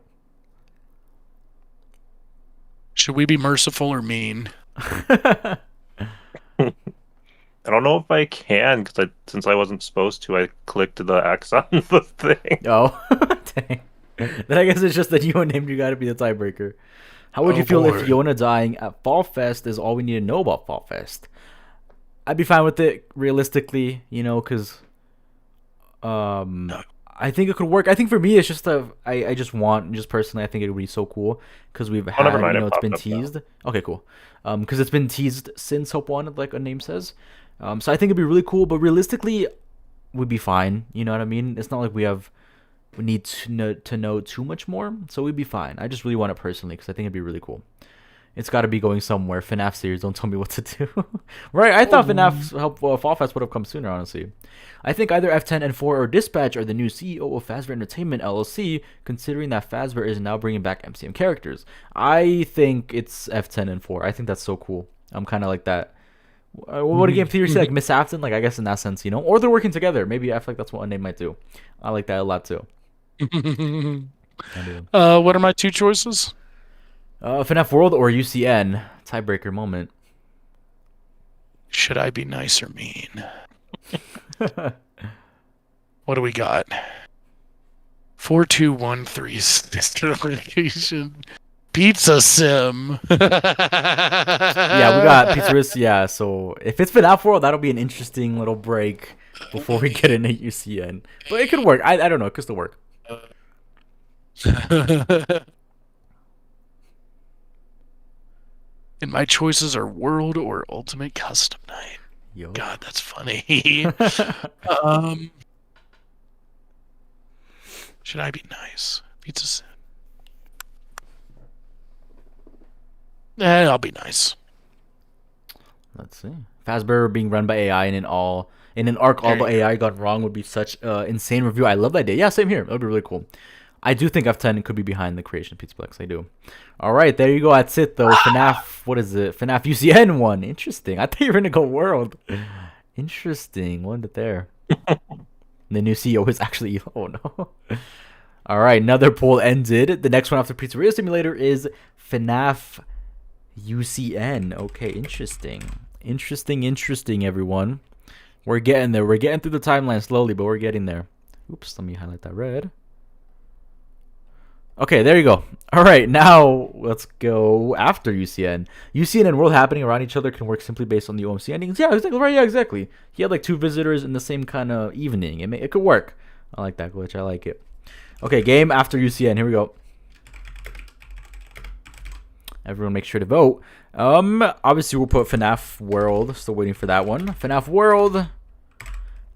Should we be merciful or mean? I don't know if I can, because since I wasn't supposed to, I clicked the X on the thing. Oh, dang. Then I guess it's just that you and Named, you got to be the tiebreaker. How would you feel if Fiona dying at Fall Fest is all we need to know about Fall Fest? I'd be fine with it, realistically, you know, because I think it could work. I think for me, it's just I just personally, I think it would be so cool because we've had, never mind, you know, it's been popped up now. teased. Okay, cool. Because it's been teased since Hope Wanted, like a name says. So I think it'd be really cool, but realistically, we'd be fine. You know what I mean? It's not like we need to know too much more, so we'd be fine. I just really want it personally because I think it'd be really cool. It's got to be going somewhere. FNAF series, don't tell me what to do. Right, I thought FNAF Fall Fest would have come sooner, honestly. I think either F10 and 4 or Dispatch are the new CEO of Fazbear Entertainment LLC, considering that Fazbear is now bringing back MCM characters. I think it's F10 and 4. I think that's so cool. I'm kind of like that. What a game theory say, like Miss Afton, like I guess in that sense, you know, or they're working together. Maybe I feel like that's what a name might do. I like that a lot too. What are my two choices? FNAF World or UCN? Tiebreaker moment. Should I be nice or mean? What do we got? 4213 sister location. Pizza Sim. Yeah, we got Pizzeria. Yeah, so if it's FNAF World, that'll be an interesting little break before we get into UCN. But it could work. I don't know. It could still work. And my choices are World or Ultimate Custom Night. Yo. God, that's funny. Should I be nice? Pizza Sim. I'll be nice. Let's see. Fazbear being run by AI and in an arc all the AI got wrong would be such insane review. I love that idea. Yeah, same here. That would be really cool. I do think F10 could be behind the creation of Pizzaplex. I do. All right, there you go. That's it, though. FNAF, what is it? FNAF UCN one. Interesting. I thought you were going to go World. Interesting. One there. The new CEO is actually... Oh, no. All right, another poll ended. The next one after Pizzeria Simulator is FNAF UCN. Okay, interesting. Interesting, everyone. We're getting there. We're getting through the timeline slowly, but we're getting there. Oops, let me highlight that red. Okay, there you go. All right, now let's go after UCN. UCN and World happening around each other can work simply based on the OMC endings. Yeah, exactly. Right, yeah, exactly. He had like 2 visitors in the same kind of evening. It could work. I like that glitch. I like it. Okay, game after UCN. Here we go. Everyone make sure to vote. Obviously we'll put FNAF World. Still waiting for that one. FNAF World.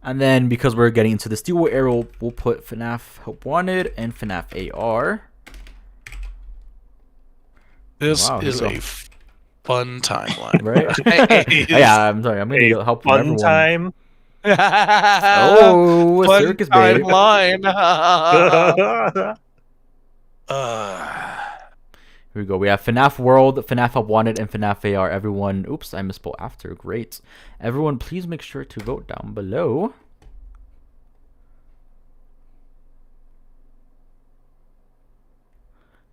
And then because we're getting into the Steelwood era, we'll put FNAF Help Wanted and FNAF AR. This is a fun timeline. Right? Yeah, I'm sorry. I'm going to help fun everyone. Time. Oh, fun circus baby. timeline. Here we go. We have FNAF World, FNAF Help Wanted, and FNAF AR. Everyone, oops, I misspelled after. Great. Everyone, please make sure to vote down below.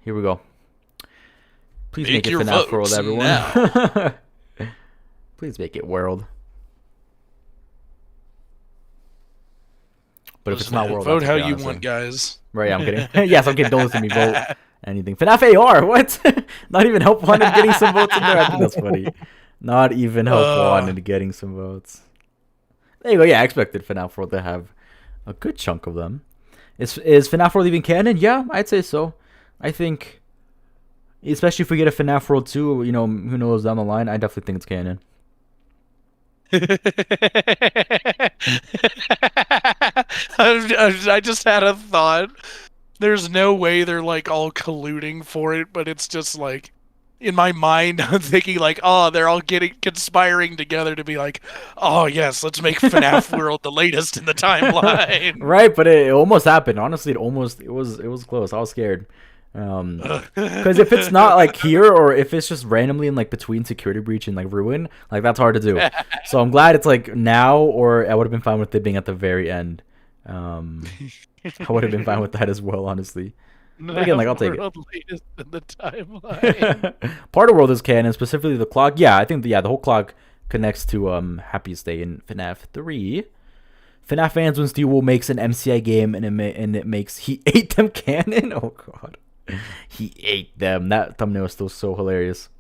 Here we go. Please make it FNAF World, everyone. Please make it World. But if it's not World, vote how you want, guys. Right, I'm kidding. Yes, I'm kidding. Don't listen to me. Vote anything. FNAF AR, what? Not even Help Wanted getting some votes in there. I think that's funny. Not even Help Wanted getting some votes. There you go. Yeah, I expected FNAF World to have a good chunk of them. Is FNAF World even canon? Yeah, I'd say so. I think, especially if we get a FNAF World 2, you know, who knows down the line, I definitely think it's canon. I just had a thought. There's no way they're like all colluding for it, but it's just like in my mind I'm thinking like, oh, they're all conspiring together to be like, oh yes, let's make FNAF World the latest in the timeline. Right, but it almost happened. Honestly, it was close. I was scared. Because if it's not like here, or if it's just randomly in like between Security Breach and like Ruin, like that's hard to do. So I'm glad it's like now, or I would have been fine with it being at the very end. I would have been fine with that as well, honestly. But again, like I'll take it. Latest in the timeline. Part of World is canon, specifically the clock. Yeah, I think the whole clock connects to Happiest Day in FNAF 3. FNAF fans when Steel makes an MCI game and it makes He Ate Them canon. Oh god. He ate them. That thumbnail is still so hilarious.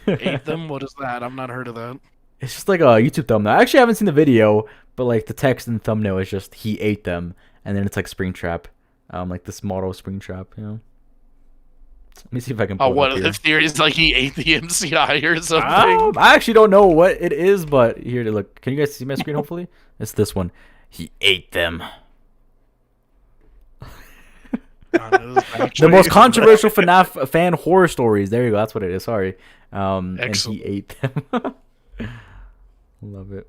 Ate them? What is that? I've not heard of that. It's just like a YouTube thumbnail. I actually haven't seen the video, but like the text in the thumbnail is just he ate them, and then it's like Springtrap, like this model Springtrap. You know. Let me see if I can. Oh, what are the theories? Like he ate the MCI or something? I actually don't know what it is, but here to look. Can you guys see my screen? Hopefully, it's this one. He ate them. The most controversial FNAF fan horror stories. There you go. That's what it is. Sorry. And he ate them. Love it.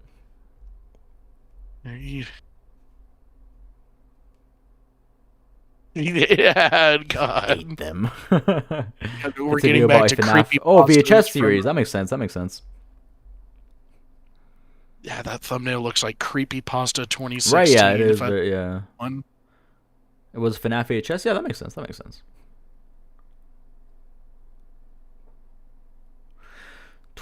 Yeah, God. Ate them. We're getting back to creepy. Oh, VHS series. That makes sense. That makes sense. Yeah, that thumbnail looks like Creepypasta 2016. Right, yeah, it is. Yeah. One. It was FNAF VHS? Yeah, that makes sense. That makes sense.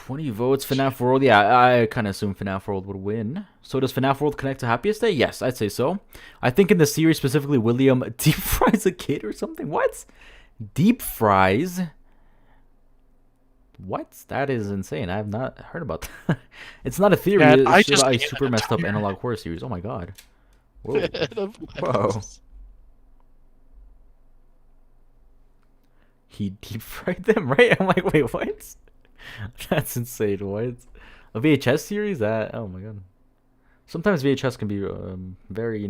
20 votes. FNAF World. Yeah, I kind of assumed FNAF World would win. So does FNAF World connect to Happiest Day? Yes, I'd say so. I think in the series specifically, William deep fries a kid or something. What? Deep fries? What? That is insane. I have not heard about that. It's not a theory. Yeah, It's I just just a ate super an messed up entire- analog horror series. Oh my god. Whoa. Whoa. He deep fried them, right? I'm like, wait, what? That's insane. What? A VHS series? That? Oh my god. Sometimes VHS can be very,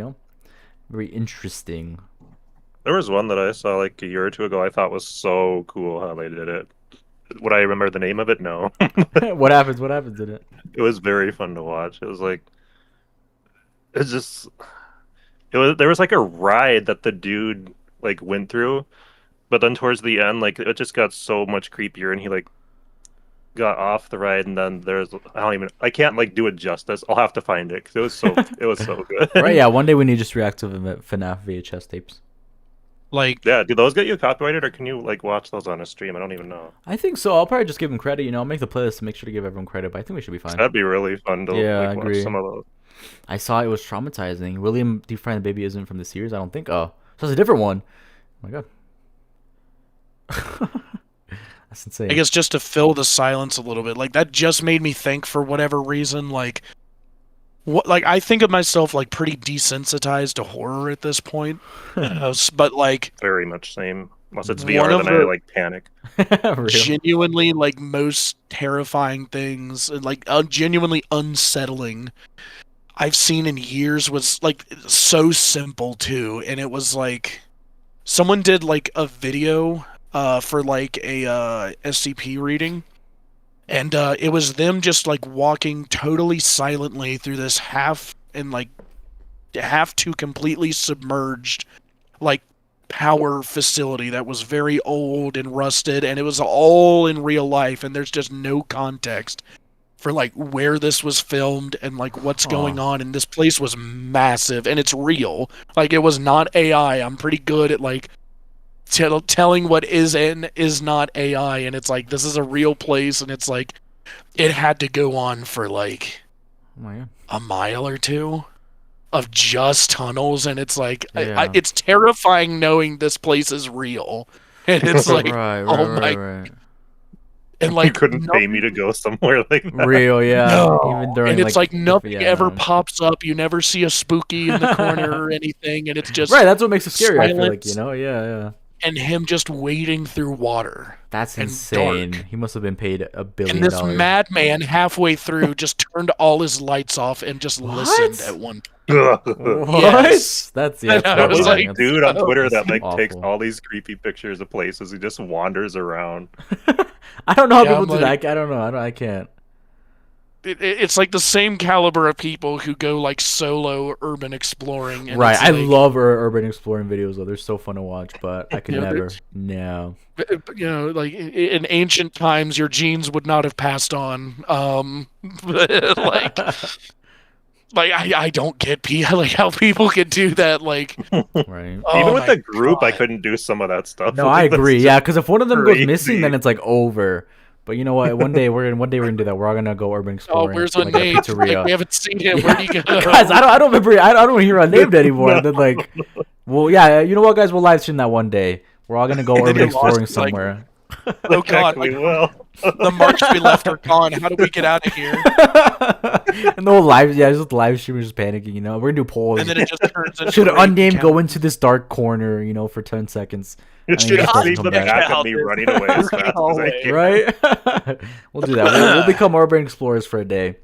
very interesting. There was one that I saw like a year or two ago. I thought was so cool how they did it. Would I remember the name of it? No. What happens? What happens in it? It was very fun to watch. It was like, it's just, there was like a ride that the dude like went through, but then towards the end, like it just got so much creepier, and he like got off the ride, and then I can't like do it justice. I'll have to find it because it was so good. Right? Yeah. One day we need to just react to the FNAF VHS tapes. Like, Yeah, do those get you copyrighted, or can you like watch those on a stream? I don't even know. I think so. I'll probably just give him credit. I'll make the playlist to make sure to give everyone credit. But I think we should be fine. That'd be really fun to Yeah, like, I watch agree. some of those. I saw it was traumatizing. William deep frying the baby isn't from the series. I don't think. Oh, so it's a different one. Oh my god. That's insane. I guess just to fill the silence a little bit, like that just made me think for whatever reason, like I think of myself like pretty desensitized to horror at this point. But like Very much same. Unless it's One VR, of then I the- like panic. Real. genuinely like most terrifying things and like genuinely unsettling I've seen in years was like so simple too, and it was like someone did like a video for like a SCP reading, and it was them just like walking totally silently through this half to completely submerged like power facility that was very old and rusted, and it was all in real life, and there's just no context for like where this was filmed and like what's going on, and this place was massive and it's real. Like it was not AI. I'm pretty good at like telling what is and is not AI, and it's like this is a real place, and it's like it had to go on for like Oh my god. a mile or two of just tunnels, and it's like Yeah. it's terrifying knowing this place is real, and it's like right, oh my, right. and You like couldn't pay me to go somewhere like that. Real, yeah. No. Even during and it's like nothing yeah, ever no. pops up. You never see a spooky in the corner or anything, and it's just Right, that's what makes it scary. I feel like silence. yeah. and him just wading through water. That's And insane. dark. He must have been paid $1 billion. And this madman halfway through just turned all his lights off and just listened at one point. What? Yes. That's I know, that's I That was was horrifying. like, a dude on oh, Twitter that that's like takes awful. all these creepy pictures of places. He just wanders around. I don't know how Yeah, people I'm do like- that. I don't know. I can't. It's like the same caliber of people who go like solo urban exploring. And Right. it's I like, love urban exploring videos though. They're so fun to watch, but I could Yeah, never. No. like in ancient times, your genes would not have passed on. Like I don't get like how people can do that. Like Right. oh Even with my the group, I God. couldn't do some of that stuff. No, I That's agree. just Yeah, because if one of them goes missing, then crazy. it's like over. But you know what? One day we're gonna do that. We're all gonna go urban Oh, exploring. where's like Unnamed? a pizzeria. Like, we haven't seen him. Where'd he go? Guys, I don't remember. I don't hear Unnamed anymore. And then like, well, yeah, you know what, guys? We'll live stream that one day. We're all gonna go And then urban you're lost, exploring like- somewhere. Oh God! Heck, we Like, will. the marks we left are gone. How do we get out of here? And the whole live, yeah, just live streamers just panicking. We're gonna do polls. And then it just turns into Should a rape Unnamed account. go into this dark corner, for 10 seconds? It then should just just doesn't leave come the back. back of me running away as fast as I Hallway. can. Right? We'll do that. We'll become urban explorers for a day.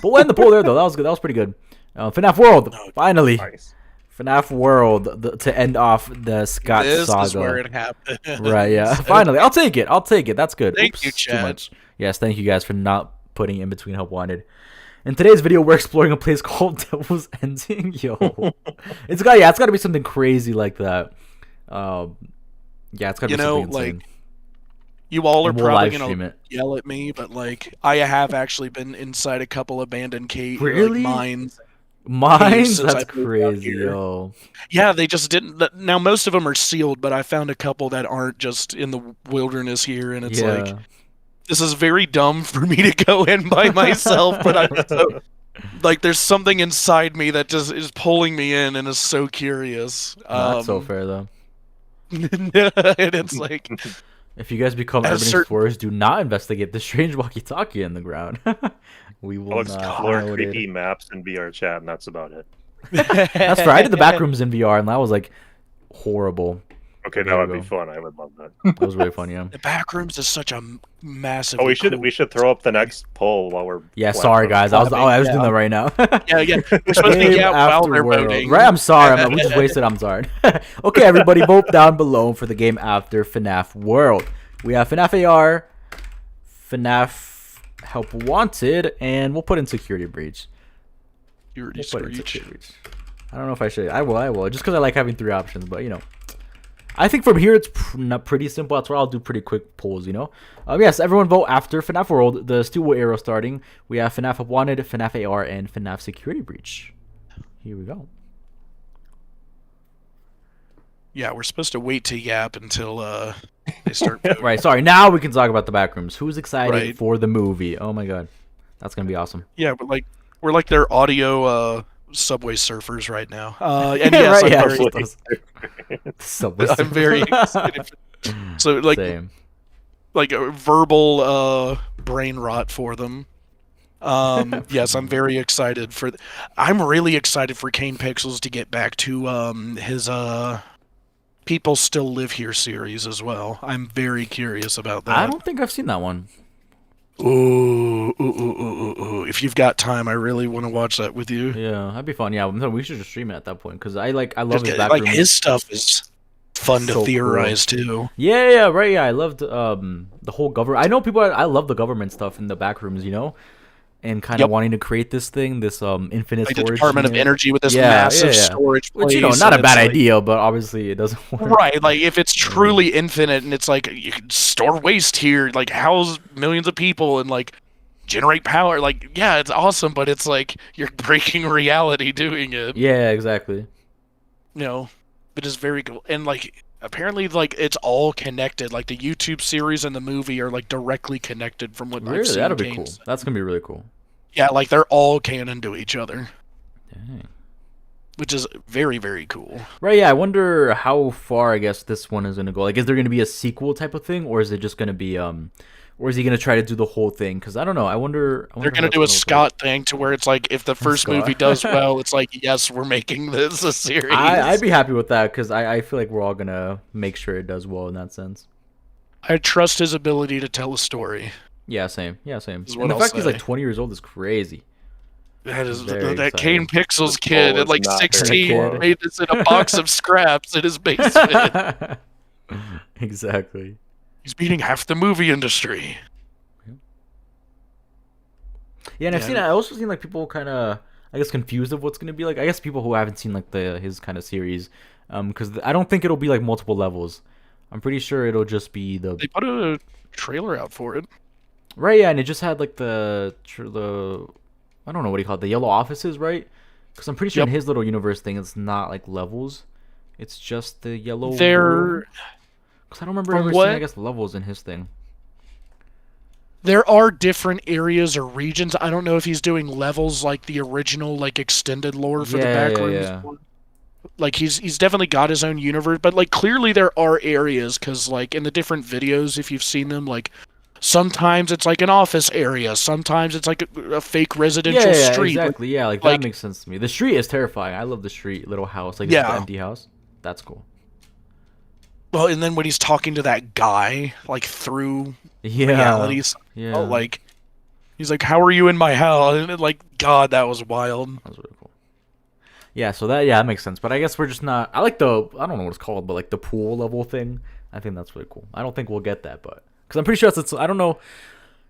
But we'll end the poll there, though. That was good. That was pretty good. FNAF World, finally. Nice. FNAF World to end off the Scott This saga. is where it happened. Right, yeah. Finally. I'll take it. That's good. Thank you, Too Chad. much. Yes, thank you guys for not putting in between help wanted. In today's video, we're exploring a place called Devil's Ending. Yo. It's gotta be something crazy like that. Yeah, it's gotta You be know, something insane. like, You all are And we'll probably live stream gonna it. yell at me, but like I have actually been inside a couple abandoned cave Really? mines. Mines? since That's I moved out crazy, here. yo. Yeah, they just didn't. Now most of them are sealed, but I found a couple that aren't just in the wilderness here, and it's like this is very dumb for me to go in by myself, but I'm so, like, there's something inside me that just is pulling me in and is so curious. Not so fair though. And it's like, If you guys become At a urban certain- explorers, do not investigate the strange walkie-talkie in the ground. We will I'll not explore know what creepy it- maps in VR chat, and that's about it. That's fair. I did the back rooms in VR, and that was like horrible. Okay, There that we would be go. fun. I would love that. That was really funny. Yeah. The Backrooms is such a massive. Oh, we should throw up the next poll while we're. Yeah, blasting sorry it. guys. I was doing Yeah. that right now. Yeah. We're supposed to Game get while After they're World. voting. Right, I'm sorry. We just wasted. I'm sorry. Okay, everybody, vote down below for the game After FNAF World. We have FNAF AR, FNAF Help Wanted, and we'll put in Security Breach. We'll put in Security Breach. I don't know if I should. I will. Just because I like having 3 options, but you know. I think from here it's not pretty simple. That's why I'll do pretty quick polls, you know. Yes, everyone vote after FNAF World. The steel arrow starting. We have FNAF Wanted, FNAF AR, and FNAF Security Breach. Here we go. Yeah, we're supposed to wait to yap until they start voting. Right, sorry. Now we can talk about the backrooms. Who's excited Right. for the movie? Oh my god. That's going to be awesome. Yeah, but we're like their audio subway surfers right now. And yes, Right, yeah, I'm, very, just those- I'm very excited. So like Same. like a verbal brain rot for them. Yes, I'm very excited for. I'm really excited for Kane Pixels to get back to his People Still Live Here series as well. I'm very curious about that. I don't think I've seen that one. Ooh. If you've got time, I really want to watch that with you. Yeah, that'd be fun. Yeah, we should just stream it at that point because I love Just his get- back like room. his stuff is fun So to theorize too. Yeah, right. Yeah, I loved the whole government. I know people. I love the government stuff in the back rooms, you know, and kind of Yep. wanting to create this thing, this infinite Like the storage. Department of unit. Energy with this Yeah, massive yeah. storage place. Which you know, not a and bad it's like- idea, but obviously it doesn't work. Right, like if it's truly infinite and it's like you can store waste here, like house millions of people and like generate power, like yeah, it's awesome, but it's like you're breaking reality doing it. Yeah, exactly. You know, it is very cool. And like apparently like it's all connected. Like the YouTube series and the movie are like directly connected from what I've Really, seen. that'll be cool. Kane's- That's gonna be really cool. Yeah, like they're all canon to each other, Dang. which is very, very cool. Right, yeah. I wonder how far I guess this one is gonna go. Like, is there gonna be a sequel type of thing, or is it just gonna be or is he gonna try to do the whole thing? Because I don't know. I wonder. They're how gonna it's do a look like. Scott thing to where it's like if the first Scott. movie does well, it's like yes, we're making this a series. I'd be happy with that because I feel like we're all gonna make sure it does well in that sense. I trust his ability to tell a story. Yeah, same. Yeah, same. Is And what the I'll fact he's like say. 20 years old is crazy. That is Very that Kane exciting. Pixels This kid poll at is like not very 16 close. made this in a box of scraps in his basement. Exactly. He's beating half the movie industry. Yeah, and I've Yeah. seen. I also seen like people kind of, I guess, confused of what's gonna be like. I guess people who haven't seen like his kind of series, because I don't think it'll be like multiple levels. I'm pretty sure it'll just be the They put a trailer out for it. right. Yeah, and it just had like the I don't know what do you call it, the yellow offices, right? Because I'm pretty sure in Yep. his little universe thing, it's not like levels. It's just the yellow. There Because I don't remember From ever what- seeing, I guess, levels in his thing. are different areas or regions. I don't know if he's doing levels like the original like extended lore for the Yeah, back yeah, rooms. yeah. Like he's definitely got his own universe, but like clearly there are areas because like in the different videos, if you've seen them, like sometimes it's like an office area, sometimes it's like a fake residential Yeah, street. exactly. Yeah, like like- that makes sense to me. The street is terrifying. I love the street, little house, like Yeah. the empty house. That's cool. Well, and then when he's talking to that guy, like through Yeah. realities, Yeah. like he's like, "How are you in my house?" And it, like, God, that was wild. That was really cool. Yeah, so that makes sense. But I guess we're just not. I like the I don't know what it's called, but like the pool level thing. I think that's really cool. I don't think we'll get that, but because I'm pretty sure it's I don't know.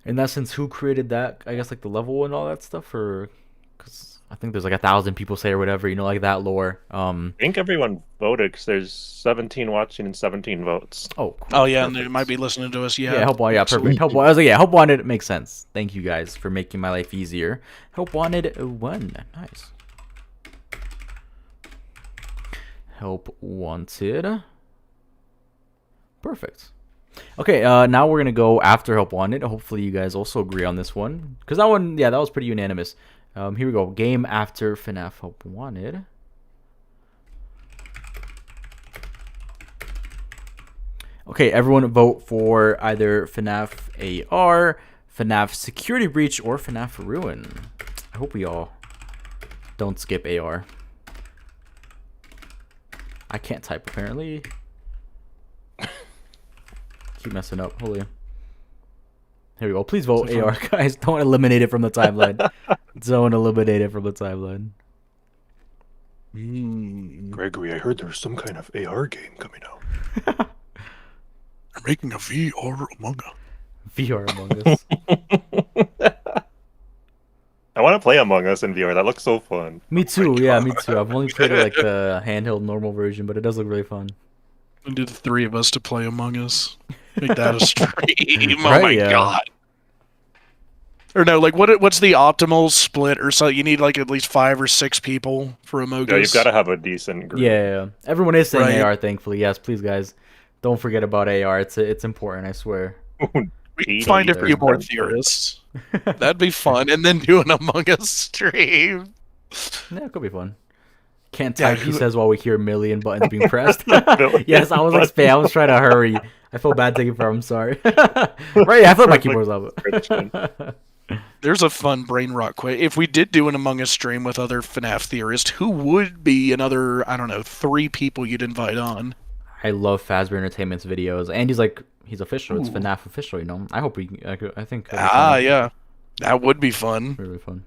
In that sense, who created that? I guess like the level and all that stuff, or because I think there's like 1,000 people say or whatever. You know, like that lore. I think everyone voted because there's 17 watching and 17 votes. Oh, cool. Oh yeah, and they Perfect. might be listening to us. Yeah, Yeah, help wanted. Yeah, absolutely. perfect. Help wanted. I was like, yeah, help wanted. It makes sense. Thank you guys for making my life easier. Help wanted 1. Nice. Help wanted. Perfect. Okay, now we're gonna go after Help Wanted. Hopefully you guys also agree on this one, because that one, yeah, that was pretty unanimous. Here we go. Game after FNAF Help Wanted. Okay, everyone vote for either FNAF AR, FNAF Security Breach, or FNAF Ruin. I hope we all don't skip AR. I can't type apparently. Keep messing up. Holy. Here we go. Please vote AR, guys. Don't eliminate it from the timeline. Don't eliminate it from the timeline. Gregory, I heard there's some kind of AR game coming out. They're making a VR Among Us. VR Among Us. I want to play Among Us in VR. That looks so fun. Me too. Yeah, me too. I've only played like the handheld normal version, but it does look really fun. And do the three of us to play Among Us. Make that a stream. Right, Oh my yeah. god. Or no, like what's the optimal split or so? You need like at least 5 or 6 people for Among Us. Yeah, you've got to have a decent group. Yeah. Everyone is saying Right. AR, thankfully. Yes, please, guys. Don't forget about AR. It's important, I swear. We can find a few more theorists. That'd be fun. And then do an Among Us stream. Yeah, it could be fun. Can't Yeah, type, he says, while we hear million buttons being pressed. Million Yes, I was like, spam. I was trying to hurry. I feel bad taking for him. I'm sorry. Right, I feel like my keyboard's up. There's a fun brain rot quiz. If we did do an Among Us stream with other FNAF theorists, who would be another, I don't know, 3 people you'd invite on? I love Fazbear Entertainment's videos. And he's official. It's FNAF official, you know. I hope I think. Yeah. That would be fun. Really fun.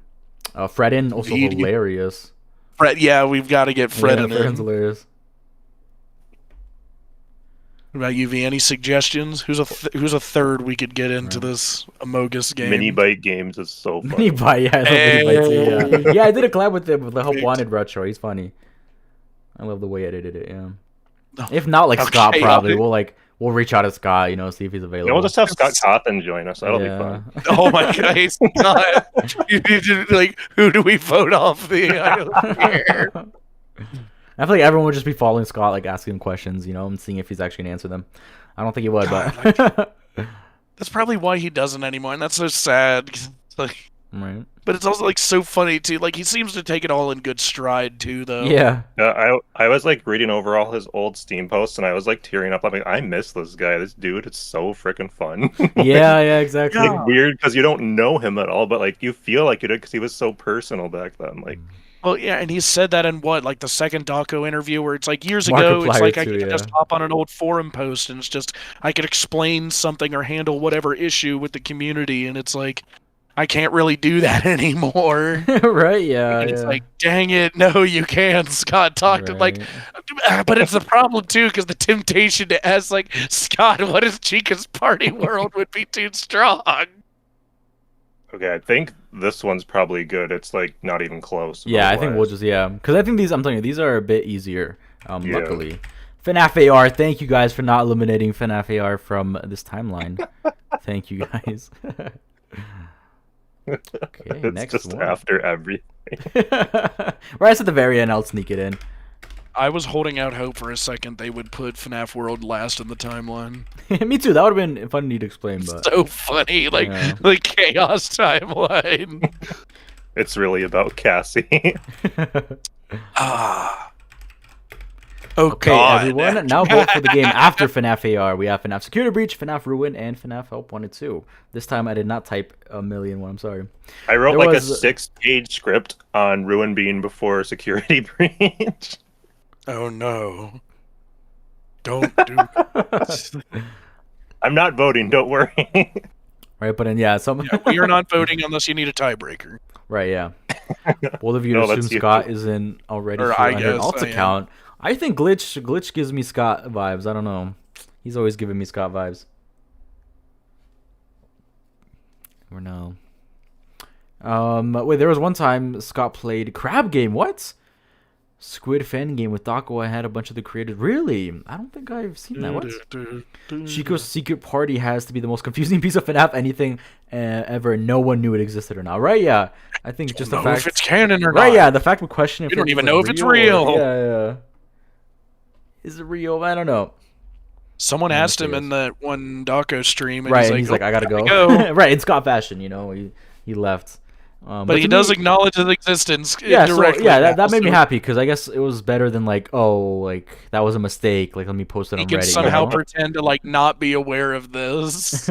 Fredin, also Indeed. hilarious. Fred, yeah, we've got to get Fred in. Fredin's hilarious. What about you, V? Any suggestions? Who's a third we could get into this Among Us game? Mini Bite Games is so fun. Mini Bite, yeah, I love Mini Bite too, yeah. Yeah, I did a collab with him with the Help Wanted retro. He's funny. I love the way I edited it, yeah. If not, like Scott, probably. We'll reach out to Scott, you know, see if he's available. Yeah, we'll just have Scott Cawthon join us. That'll be fun. Oh my god, he's not. You need to, like, who do we vote off the? I don't care. I feel like everyone would just be following Scott, like asking him questions, you know, and seeing if he's actually gonna answer them. I don't think he would, but That's probably why he doesn't anymore, and that's so sad. 'Cause it's like, right. but it's also like so funny too. Like he seems to take it all in good stride too, though. Yeah. I was like reading over all his old Steam posts, and I was like tearing up. I'm like, I miss this guy. This dude, it's so freaking fun. Yeah, exactly. Like, weird because you don't know him at all, but like you feel like you did because he was so personal back then. Like, Well, yeah, and he said that in like the second Daco interview where it's like years ago, it's Markiplier like I too, could yeah. just hop on an old forum post and it's just I could explain something or handle whatever issue with the community, and it's like I can't really do that anymore. Right, yeah. And it's yeah. like, dang it, no, you can't. Scott talked to like, but it's the problem too because the temptation to ask like, Scott, what if Chica's party world would be too strong? okay, I think this one's probably good. It's like not even close. Yeah, I think we'll just, because I think I'm telling you, these are a bit easier, luckily. FNAF AR, thank you guys for not eliminating FNAF AR from this timeline. Thank you guys. Okay, it's next just one. after everything. Right at the very end, I'll sneak it in. I was holding out hope for a second they would put FNAF World last in the timeline. Me too. That would have been fun to explain, but So funny, like Yeah. the chaos timeline. It's really about Cassie. Ah. okay, God. everyone. Now vote for the game after FNAF AR. We have FNAF Security Breach, FNAF Ruin, and FNAF Help 1 and 2. This time I did not type a million one. I'm sorry. I wrote There like was- a 6-page script on Ruin being before Security Breach. Oh no. Don't do that. I'm not voting, don't worry. Right, but then yeah, We are not voting unless you need a tiebreaker. Right, yeah. Both of you No, assume that's you. Scott is in already Or for I under an guess alt I am. account. I think Glitch gives me Scott vibes. I don't know. He's always giving me Scott vibes. Or no. Wait, there was one time Scott played Crab Game. What? Squid Fan Game with Daco. I had a bunch of the creators. Really? I don't think I've seen that. What? Chico's Secret Party has to be the most confusing piece of FNAF anything ever. No one knew it existed or not. Right? Yeah. I think just the Know fact. if it's canon or Right? not. Yeah. The fact we question if We don't it's even like know if it's or- real. Yeah. Yeah. Is it real? I don't know. Someone Yeah, asked him yes. in that one Daco stream, and Right, he's and like, he's like, "Oh, I gotta go. go." Right, in Scott fashion, he left. But he to does me, acknowledge his existence yeah. So indirectly yeah, now, that made me so happy because I guess it was better than like, oh, like that was a mistake. Like let me post it he on can Reddit. somehow pretend to like not be aware of this.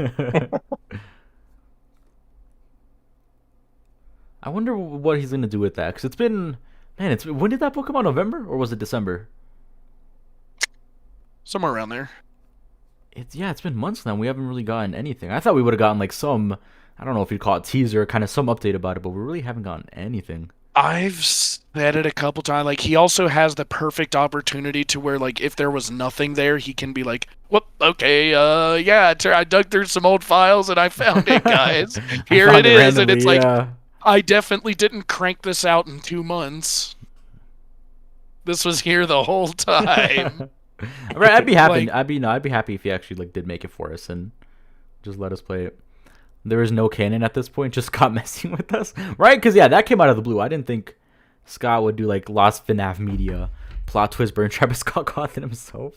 I wonder what he's gonna do with that because it's been, man. When did that book come out? November or was it December? Somewhere around there. It's been months now. We haven't really gotten anything. I thought we would have gotten like some, I don't know if you'd call it teaser, kind of some update about it, but we really haven't gotten anything. I've said it a couple times. Like, he also has the perfect opportunity to where, like, if there was nothing there, he can be like, "Whoop, okay, yeah, I dug through some old files and I found it, guys. Here it is." And it's like, I definitely didn't crank this out in 2 months. This was here the whole time. Right, I'd be happy. Like- I'd be happy if he actually like did make it for us and just let us play it. There is no canon at this point. Just Scott messing with us, right? Because yeah, that came out of the blue. I didn't think Scott would do like Lost FNAF Media plot twist burn trap. Scott caught it himself.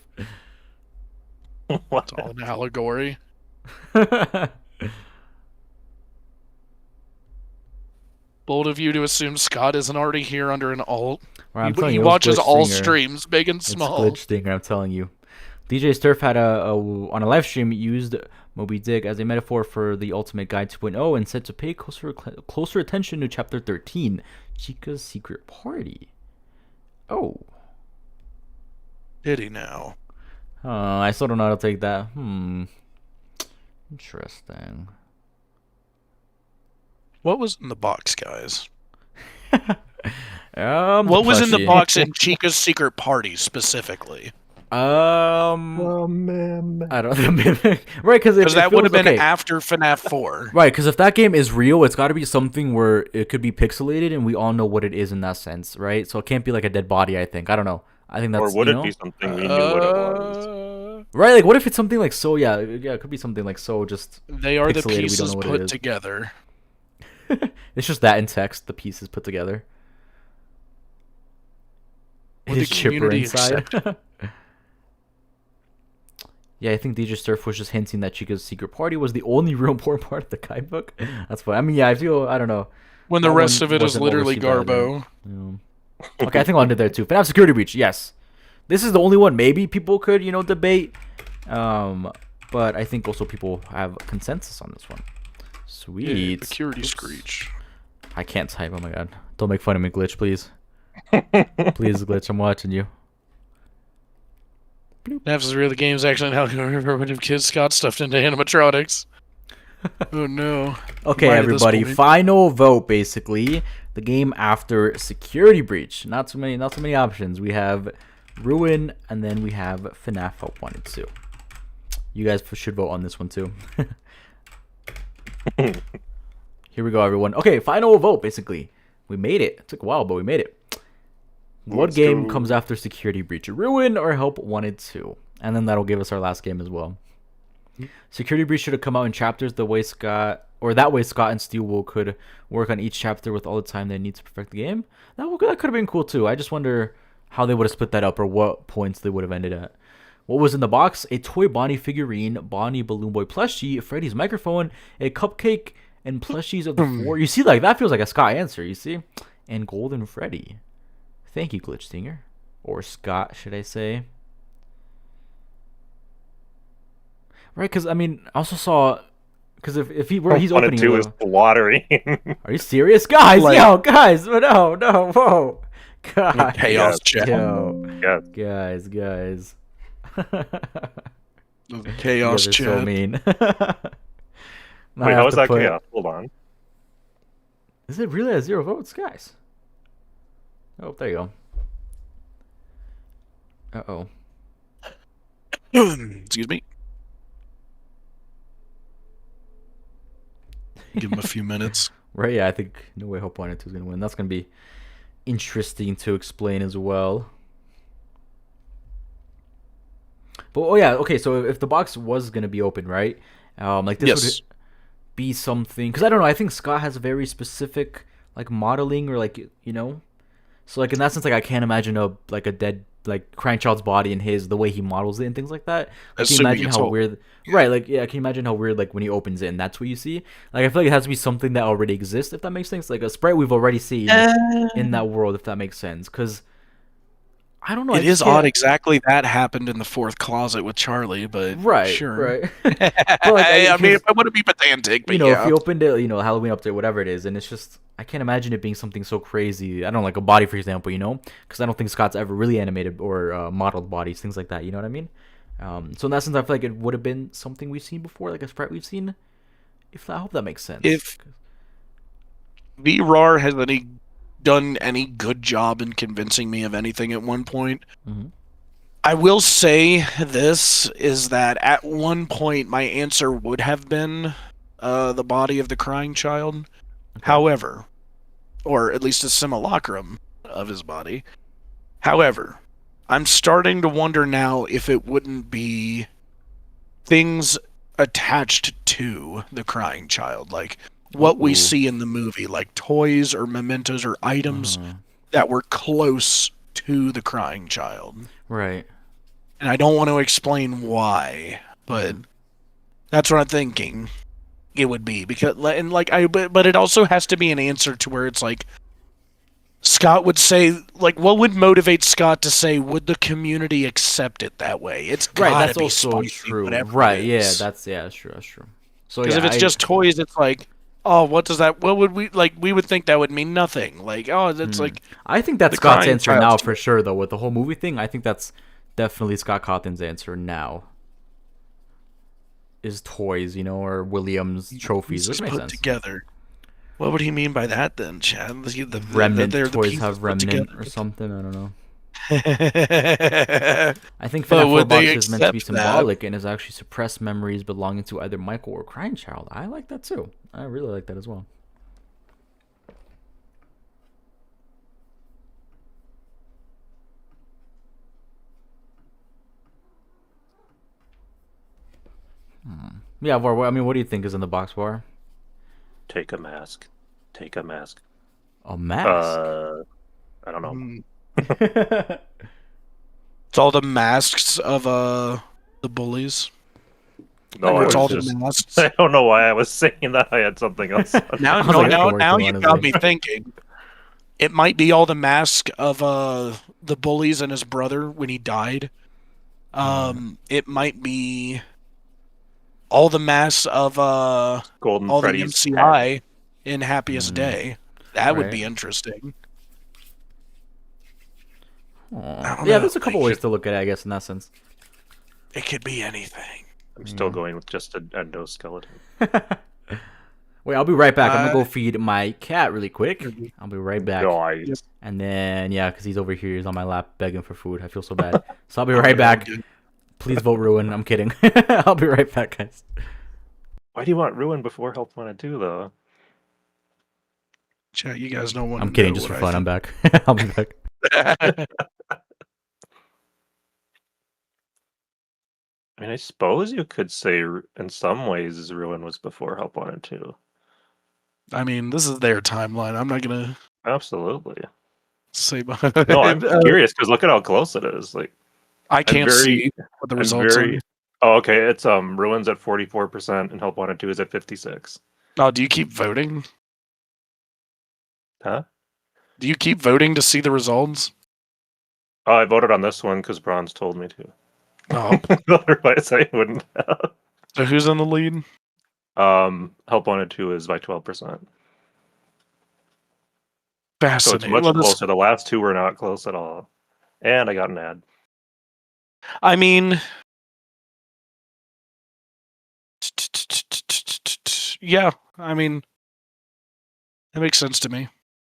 It's all an allegory. Bold of you to assume Scott isn't already here under an alt. Right, He watches all streams, big and small. It's Glitch Stinger, I'm telling you. DJ Sturf had on a live stream used Moby Dick as a metaphor for the Ultimate Guide 2.0 and said to pay closer attention to Chapter 13, Chica's Secret Party. Oh. Did he now? I still don't know how to take that. Interesting. What was in the box, guys? What was in the box in Chica's Secret Party specifically? Oh man. I don't know. Right, because that would have been after FNAF 4. Right, because if that game is real, it's got to be something where it could be pixelated, and we all know what it is in that sense, right? So it can't be like a dead body. I think. I don't know. I think that's. Or would it be something we knew what it was? Right, like what if it's something like so? Yeah, it could be something like so. Just they are the pixelated, pieces put together. It's just that in text, the pieces put together. Would His the chipper community inside. Yeah, I think DJ Surf was just hinting that Chica's Secret Party was the only real important part of the guidebook. That's fine. I mean, yeah, I don't know. When the rest of it is literally Garbo. Yeah. Okay, I think I'll end it there too. FNAF Security Breach, yes. This is the only one maybe people could, debate. But I think also people have consensus on this one. Sweet. Yeah, security screech. I can't type. Oh my god. Don't make fun of me, Glitch, please. Please, Glitch, I'm watching you. FNAF is really the game's actually an algorithm of kids Scott stuffed into animatronics. Oh no. Okay, everybody. Final vote, basically. The game after Security Breach. Not too many options. We have Ruin, and then we have FNAF Help 1 and 2. You guys should vote on this one too. Here we go, everyone. Okay, final vote, basically. We made it. It took a while, but we made it. What game comes after Security Breach? Ruin or Help 1 and 2? And then that'll give us our last game as well. Security Breach should have come out in chapters that way Scott and Steelwool could work on each chapter with all the time they need to perfect the game. That could have been cool too. I just wonder how they would have split that up or what points they would have ended at. What was in the box? A toy Bonnie figurine, Bonnie Balloon Boy plushie, Freddy's microphone, a cupcake, and plushies of the 4. You see, like that feels like a Scott answer, you see? And Golden Freddy. Thank you, Glitch Stinger. Or Scott, should I say. Right, because, I mean, I also saw... Because if he's opening... to his lottery. Are you serious? Guys, guys! No, whoa! God. Chaos chat. Yo. Guys. Chaos chat. So mean. Wait, how was that chaos? Hold on. Is it really a 0 votes, guys? Oh, there you go. Uh-oh. Excuse me. Give him a few minutes. Right, yeah, I think No Way Hope 1 and 2 is going to win. That's going to be interesting to explain as well. But, oh yeah, okay, so if the box was going to be open, right? Like this would be something... Because I don't know, I think Scott has a very specific, like, modeling or, like, So, like, in that sense, like, I can't imagine a dead like Crying Child's body and the way he models it and things like that. Like, can you Assuming imagine it's how all- weird? Right, like yeah, can you imagine how weird like when he opens it and that's what you see? Like I feel like it has to be something that already exists, if that makes sense. Like a sprite we've already seen in that world, if that makes sense. Because I don't know, I It just is odd. can't. Exactly that happened in the fourth closet with Charlie, but Right, sure. right. But like, I mean, 'cause, I want to be pedantic, but you know, if yeah. you opened it, Halloween update, whatever it is, and it's just, I can't imagine it being something so crazy. I don't know, like a body, for example, because I don't think Scott's ever really animated or modeled bodies, things like that. You know what I mean? So in that sense, I feel like it would have been something we've seen before, like a sprite we've seen. If I hope that makes sense. If VRAR has done any good job in convincing me of anything at one point, Mhm. I will say this is that at one point my answer would have been the body of the crying child. Okay. However, or at least a simulacrum of his body. However, I'm starting to wonder now if it wouldn't be things attached to the crying child, like what we Ooh. see in the movie, like toys or mementos or items Uh-huh. that were close to the crying child. Right. And I don't want to explain why, but that's what I'm thinking it would be, because and like but it also has to be an answer to where it's like Scott would say, like, what would motivate Scott to say, would the community accept it that way? It's Right, gotta that's be also spicy, true. whatever Right, it yeah, is. that's true, that's true. So Because yeah, if it's just toys, it's like, oh, what does that? What would we like? We would think that would mean nothing. Like, oh, that's like I think that's the Scott's crying answer child's now toy. for sure, though. With the whole movie thing, I think that's definitely Scott Cawthon's answer now. Is toys, or Williams trophies, which pieces makes put sense. together. What would he mean by that then, Chad? Remnant They're the toys pieces have put remnant together. or something. I don't know. But I think FNAF 4 would they box is meant to be accept that? symbolic and is actually suppressed memories belonging to either Michael or Crying Child. I like that too. I really like that as well. Yeah, Var, I mean, what do you think is in the box, Var? Take a mask. Take a mask. A mask. I don't know. Mm. It's all the masks of the bullies. No, It's I all was the just. masks. I don't know why I was saying that. I had something else. Now, I was no, like, that now, could work now too, you got honestly. me thinking. It might be all the mask of the bullies and his brother when he died. It might be all the masks of Golden all the Freddy's MCI in Happiest Day. That would Right. be interesting. I Aw. don't Yeah, know, there's a couple like, ways to look at it, I guess, in that sense. It could be anything. I'm still going with just a endoskeleton. Wait, I'll be right back. I'm gonna go feed my cat really quick. I'll be right back. Guys. And then, yeah, because he's over here, he's on my lap begging for food. I feel so bad. So I'll be right back. Please vote Ruin. I'm kidding. I'll be right back, guys. Why do you want Ruin before Help Wanted 2, though? Chat, you guys don't want I'm to kidding, know just for what fun. I I'm back. I'll be back. I mean, I suppose you could say in some ways Ruin was before Help Wanted 2. I mean, this is their timeline. I'm not gonna Absolutely. say. No, I'm curious because look at how close it is. Like, I can't very- see what the I'm results very. Oh, okay. It's Ruin's at 44% and Help Wanted 2 is at 56. are. Oh, do you keep voting? Huh? Do you keep voting to see the results? Oh, I voted on this one because Bronze told me to. Oh, Otherwise, I wouldn't have. so who's in the lead? Help Wanted 2 is by 12%. So it's Fascinating. much Well, closer. The last two were not close at all. And I got an ad. I mean, yeah. I mean, that makes sense to me.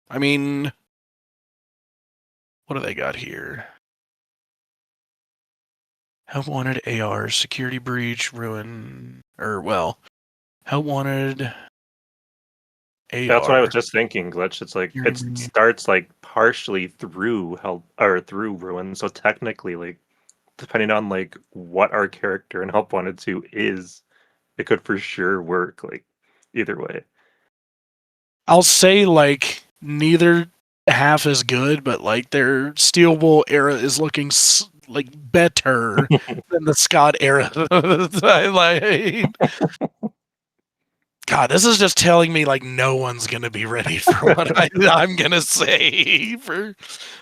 I mean, what do they got here? Help Wanted AR, Security Breach, Ruin, Help Wanted AR. That's what I was just thinking, Glitch. It's like it starts like partially through Help or through Ruin, so technically, like depending on like what our character in Help Wanted 2 is, it could for sure work like either way. I'll say like neither half as good, but like their Steel Wool era is looking like better than the Scott era. I like. God, this is just telling me like no one's gonna be ready for what I'm gonna say for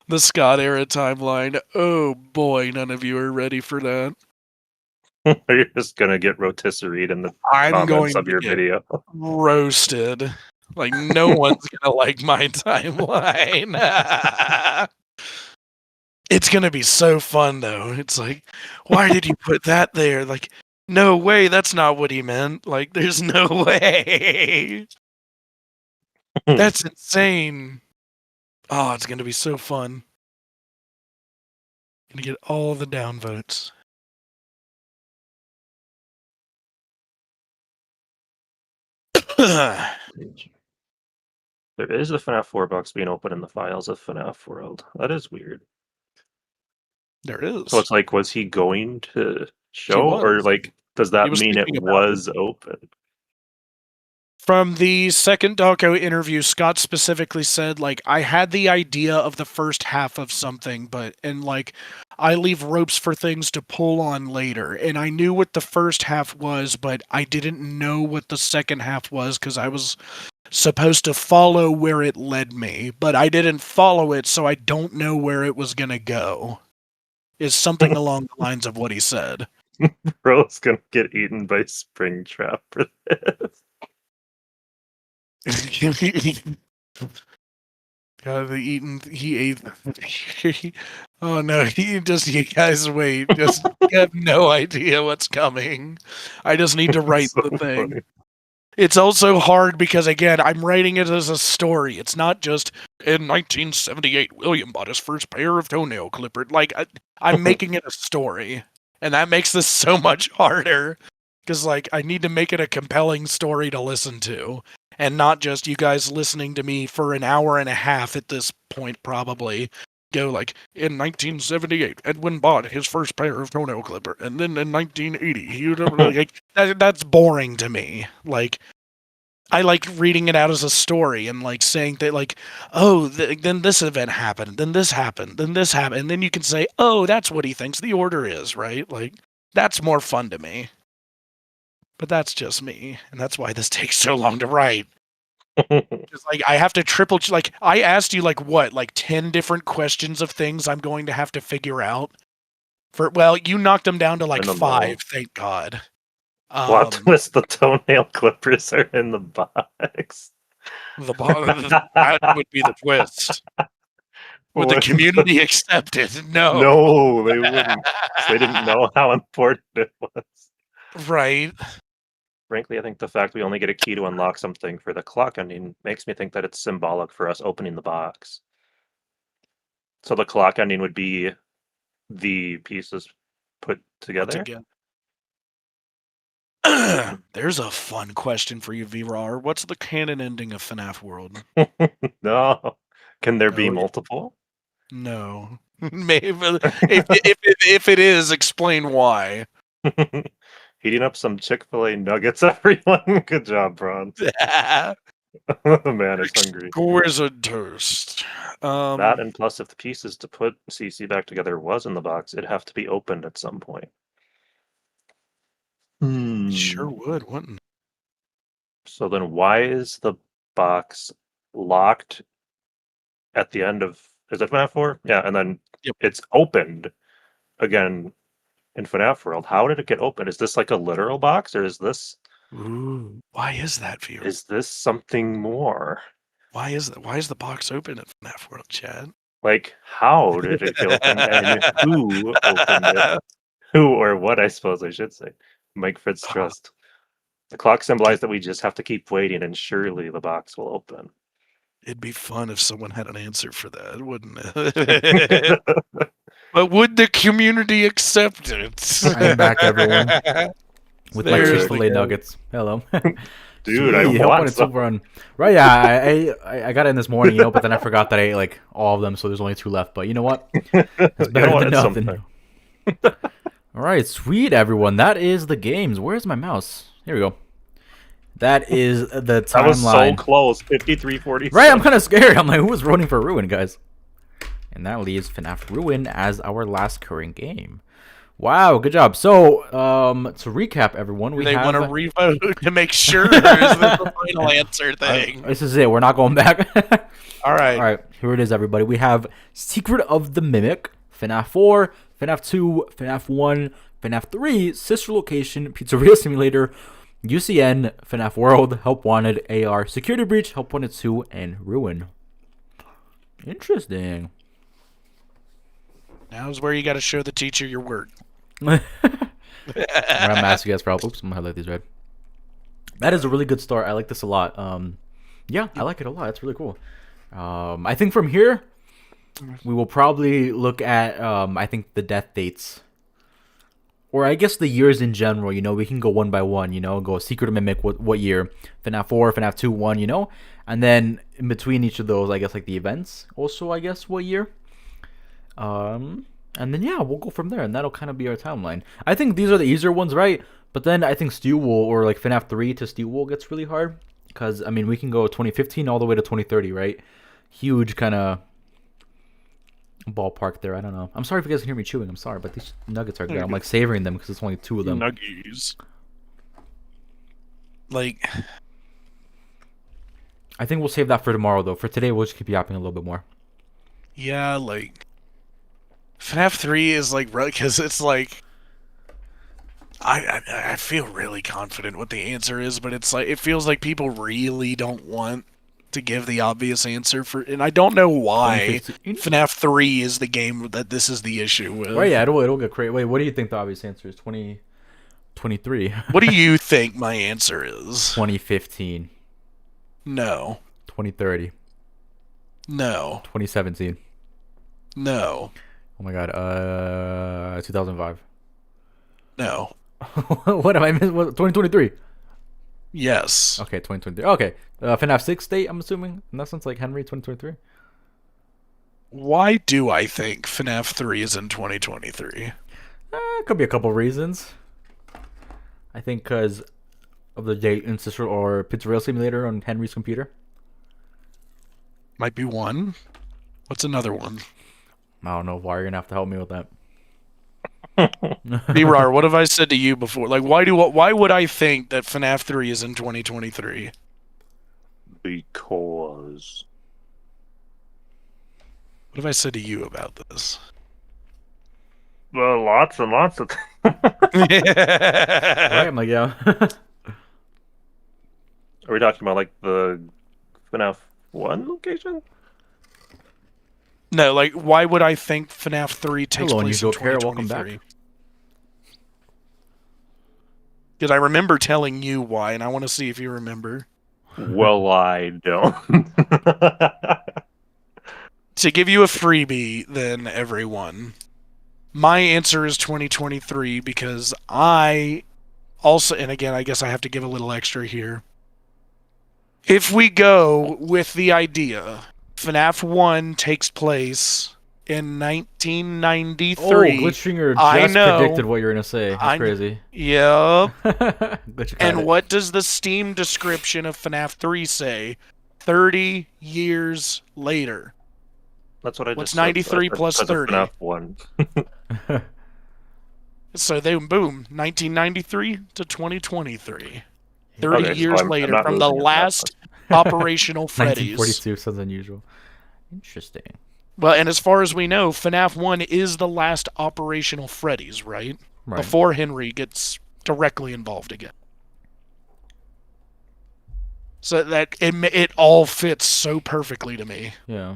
the Scott era timeline. Oh boy, none of you are ready for that. You're just gonna get rotisseried in the I'm comments going of to your get video. roasted. Like no one's gonna like my timeline. It's gonna be so fun though. It's like, why did you put that there? Like, no way, that's not what he meant. Like, there's no way. That's insane. Oh, it's gonna be so fun. Gonna get all the downvotes. There is a FNAF 4 box being open in the files of FNAF World. That is weird. There is. So it's like, was he going to show, or like, does that mean it was open? From the second Dawko interview, Scott specifically said, like, I had the idea of the first half of something, and like, I leave ropes for things to pull on later. And I knew what the first half was, but I didn't know what the second half was because I was supposed to follow where it led me. But I didn't follow it, so I don't know where it was going to go. Is something along the lines of what he said. Bro's gonna get eaten by Springtrap for this. God, he ate. Oh no, you guys wait. Just you have no idea what's coming. I just need to write So the thing. funny. It's also hard because, again, I'm writing it as a story. It's not just, in 1978, William bought his first pair of toenail clippers. Like, I'm making it a story. And that makes this so much harder. Because, like, I need to make it a compelling story to listen to. And not just you guys listening to me for an hour and a half at this point, probably. Go, like, in 1978, Edwin bought his first pair of toenail clippers. And then in 1980, he... like, that's boring to me. Like, I like reading it out as a story and, like, saying that, like, oh, then this event happened, then this happened, then this happened. And then you can say, oh, that's what he thinks the order is, right? Like, that's more fun to me. But that's just me. And that's why this takes so long to write. Just like I have to like I asked you like what, like 10 different questions of things I'm going to have to figure out. Well, you knocked them down to like 5, thank God. Plot twist: the toenail clippers are in the box. That would be the twist. Would the community accept it? No. No, they wouldn't. They didn't know how important it was. Right. Frankly, I think the fact we only get a key to unlock something for the clock ending makes me think that it's symbolic for us opening the box. So the clock ending would be the pieces put together? There's a fun question for you, VRAR. What's the canon ending of FNAF World? No. Can there be multiple? No. Maybe if it is, explain why. Heating up some Chick-fil-A nuggets, everyone. Good job, Bron. The man is hungry. Exquisite toast. That and plus, if the pieces to put CC back together was in the box, it'd have to be opened at some point. Sure would, wouldn't it? So then why is the box locked at the end of... Is it FNAF 4? Yeah, and then it's opened again in FNAF World. How did it get open? Is this like a literal box, or is this... Ooh, why is that, viewer? Is this something more? Why is the box open at FNAF World, Chad? Like, how did it get open, and who opened it? Who or what, I suppose I should say. Mike Fritz Trust. The clock symbolized that we just have to keep waiting, and surely the box will open. It'd be fun if someone had an answer for that, wouldn't it? But would the community accept it? I'm back, everyone. With my Chick-fil-A nuggets. Hello. Dude, I want some. Right, yeah, I got in this morning, but then I forgot that I ate like all of them, so there's only 2 left. But you know what? It's better than nothing. All right, sweet, everyone. That is the games. Where's my mouse? Here we go. That is the timeline. That was so close. 53-47. Right, I'm kind of scared. I'm like, who was voting for Ruin, guys? And that leaves FNAF Ruin as our last current game. Wow, good job. So, to recap, everyone, they want to revote to make sure there's the final answer thing. This is it. We're not going back. All right. All right, here it is, everybody. We have Secret of the Mimic, FNAF 4, FNAF 2, FNAF 1, FNAF 3, Sister Location, Pizzeria Simulator, UCN, FNAF World, Help Wanted, AR, Security Breach, Help Wanted 2, and Ruin. Interesting. Now's where you got to show the teacher your work. I'm asking you guys for help. Oops, I'm gonna highlight these red. That is a really good start. I like this a lot. Yeah, I like it a lot. It's really cool. I think from here, we will probably look at I think the death dates, or I guess the years in general. You know, we can go one by one. You know, go Secret of Mimic. What year? FNAF 4, FNAF 2, 1. You know, and then in between each of those, I guess like the events. Also, I guess what year. And then, yeah, we'll go from there, and that'll kind of be our timeline. I think these are the easier ones, right? But then I think Steel Wool, or like FNAF 3 to Steel Wool gets really hard. Because, I mean, we can go 2015 all the way to 2030, right? Huge kind of ballpark there. I don't know. I'm sorry if you guys can hear me chewing. I'm sorry, but these nuggets are good. I'm like savoring them because it's only 2 of them. Nuggies. Like, I think we'll save that for tomorrow, though. For today, we'll just keep yapping a little bit more. Yeah, like, FNAF 3 is like, because it's like, I feel really confident what the answer is, but it's like, it feels like people really don't want to give the obvious answer for, and I don't know why FNAF 3 is the game that this is the issue with. Oh yeah, it'll get crazy. Wait, what do you think the obvious answer is? 2023. What do you think my answer is? 2015. No. 2030. No. 2017. No. Oh my god, 2005. No. What am I missing? 2023. Yes. Okay, 2023. Okay, FNAF 6 date, I'm assuming. In that sense, like Henry, 2023. Why do I think FNAF 3 is in 2023? Could be a couple reasons. I think because of the date in Sister or Pizzeria Simulator on Henry's computer. Might be one. What's another one? I don't know. Why you're gonna have to help me with that? B-Rar, what have I said to you before? Like, why would I think that FNAF 3 is in 2023? Because. What have I said to you about this? Well, lots and lots of Right? I'm like, yeah. Are we talking about like the FNAF 1 location? No, like, why would I think FNAF 3 takes Hello, place in unusual pair. 2023? Welcome back. Because I remember telling you why, and I want to see if you remember. Well, I don't. To give you a freebie, then, everyone, my answer is 2023 because I also, and again, I guess I have to give a little extra here. If we go with the idea, FNAF 1 takes place in 1993. Oh, Glitchfinger just predicted what you're gonna say. That's crazy. Yep. And it. what does the Steam description of FNAF 3 say? 30 years later. That's what I What's just 93 said. plus That's 30? FNAF 1. So they boom, 1993 to 2023. 30 Okay, so years I'm later not from the losing at that last operational Freddy's. 1942 sounds unusual. Interesting. Well, and as far as we know, FNAF 1 is the last operational Freddy's, right? Right. Before Henry gets directly involved again. So that it all fits so perfectly to me. Yeah.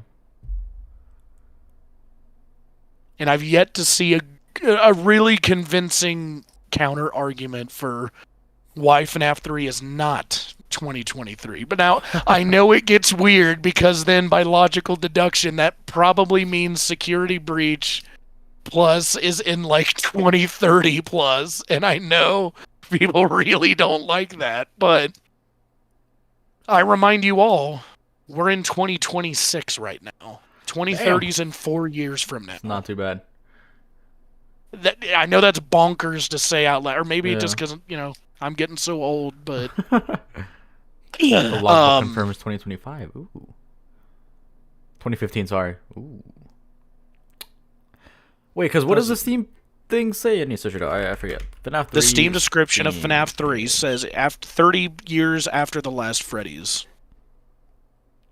And I've yet to see a really convincing counter argument for why FNAF 3 is not 2023. But now I know it gets weird because then by logical deduction that probably means Security Breach Plus is in like 2030 plus, and I know people really don't like that, but I remind you all, we're in 2026 right now. 2030's in 4 years from now. It's not too bad. I know that's bonkers to say out loud, or maybe Yeah. just because, I'm getting so old, but The logbook confirms 2025. Ooh. 2015, sorry. Ooh. Wait, because what does the Steam thing say? I need to search it out. I forget. FNAF 3. The Steam description of FNAF 3 says after 30 years after the last Freddy's.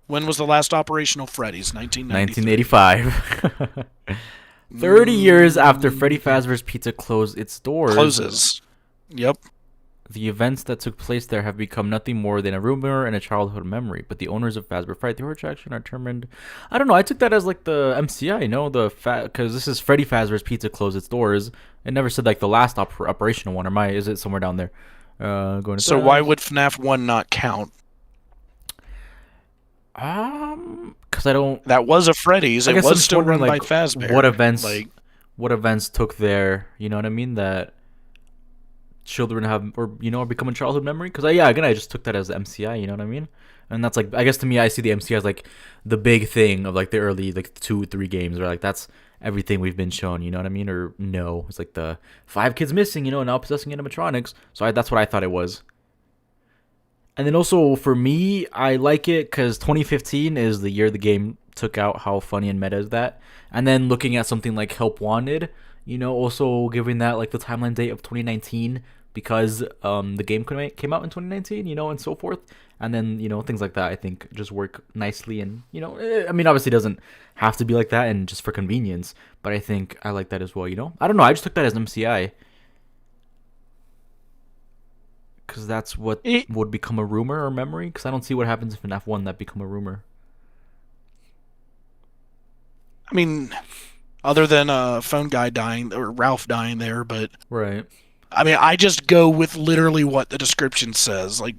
When was the last operational Freddy's? 1985. 30 years after Freddy Fazbear's Pizza closed its doors. Closes. Yep. The events that took place there have become nothing more than a rumor and a childhood memory, but the owners of Fazbear Fright the Horror Attraction are determined. I don't know, I took that as like the MCI, you know, because this is Freddy Fazbear's Pizza closed its doors. It never said like the last operational one, or is it somewhere down there? So why would FNAF 1 not count? Because I don't. That was a Freddy's. It was still run by Fazbear. What events took there? You know what I mean? That children have, or are becoming childhood memory. Because again, I just took that as the MCI. You know what I mean? And that's like, I guess to me, I see the MCI as like the big thing of like the early like 2-3 games, or like that's everything we've been shown. You know what I mean? Or no, it's like the 5 kids missing. Now possessing animatronics. So that's what I thought it was. And then also for me, I like it because 2015 is the year the game took out how funny and meta is that. And then looking at something like Help Wanted, also giving that like the timeline date of 2019 because the game came out in 2019, and so forth. And then, things like that I think just work nicely. And, I mean, obviously it doesn't have to be like that and just for convenience. But I think I like that as well, I don't know, I just took that as an MCI. Because that's what would become a rumor or memory. Because I don't see what happens if in FNAF 1 that become a rumor. I mean, other than phone guy dying or Ralph dying there, but right. I mean, I just go with literally what the description says. Like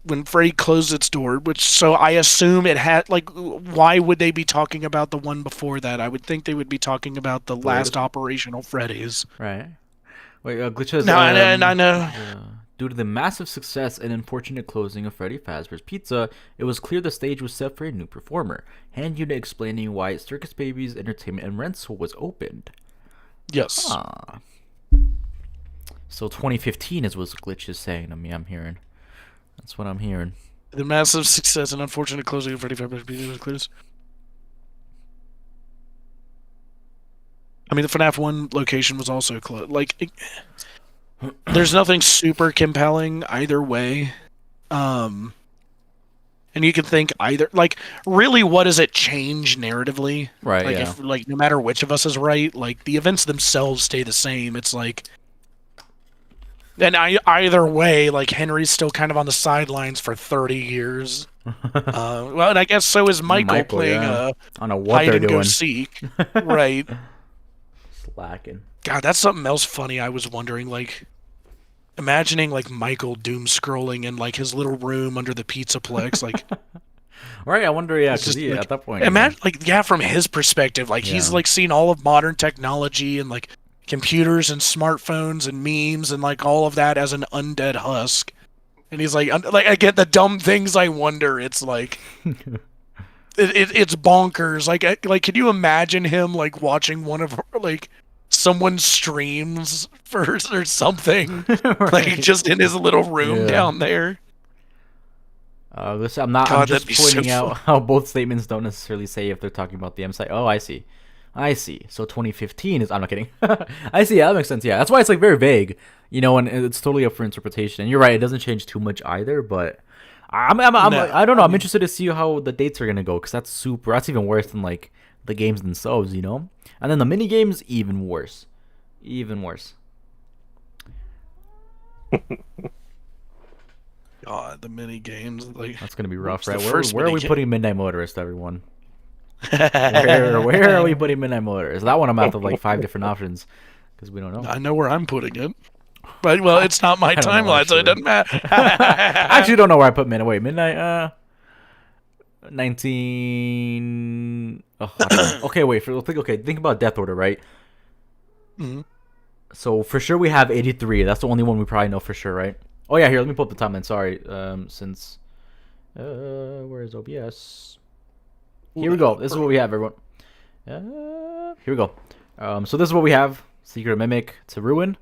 when Freddy closed its door, so I assume it had like. Why would they be talking about the one before that? I would think they would be talking about the last operational Freddy's. Right. Wait, Glitch has. No, and I know. Due to the massive success and unfortunate closing of Freddy Fazbear's Pizza, it was clear the stage was set for a new performer. Hand unit explaining why Circus Babies Entertainment and Rental was opened. Yes. So 2015 is what Glitch is saying to me. I'm hearing. That's what I'm hearing. The massive success and unfortunate closing of Freddy Fazbear's Pizza was clear. I mean, the FNAF 1 location was also closed. There's nothing super compelling either way. And you can think either, really what does it change narratively? Right, if, no matter which of us is right, the events themselves stay the same. It's and either way, Henry's still kind of on the sidelines for 30 years. Well, and I guess so is Michael playing I don't know what hide they're and doing. go seek. Right. Slacking. God, that's something else funny I was wondering, imagining, Michael doom scrolling in, his little room under the Pizzaplex, Right, I wonder, because at that point... Imagine, from his perspective, he's, seen all of modern technology and, computers and smartphones and memes and, all of that as an undead husk. And he's I get the dumb things I wonder, it's, it's bonkers. Can you imagine him, watching one of, someone's streams first or something, right. Just in his little room down there. Listen, I'm just pointing out how both statements don't necessarily say if they're talking about the M site. Oh, I see. So 2015 is. I'm not kidding. I see. Yeah, that makes sense. Yeah, that's why it's very vague, and it's totally up for interpretation. And you're right; it doesn't change too much either. But I don't know. I'm interested to see how the dates are gonna go because that's even worse than the games themselves, And then the mini games, even worse. God, the mini games, that's gonna be rough, right? Where are we putting Midnight Motorist, everyone? where are we putting Midnight Motorist? That one I'm out of 5 different options because we don't know. I know where I'm putting it, but it's not my timeline, so it doesn't matter. I actually don't know where I put Midnight. Wait, Midnight. 19. Oh, okay, wait. Think about Death Order, right? Mm-hmm. So for sure we have 83. That's the only one we probably know for sure, right? Oh yeah, here, let me pull up the timeline. Sorry, since where is OBS? Here we go. This is what we have, everyone. Here we go. So this is what we have: Secret Mimic to Ruin.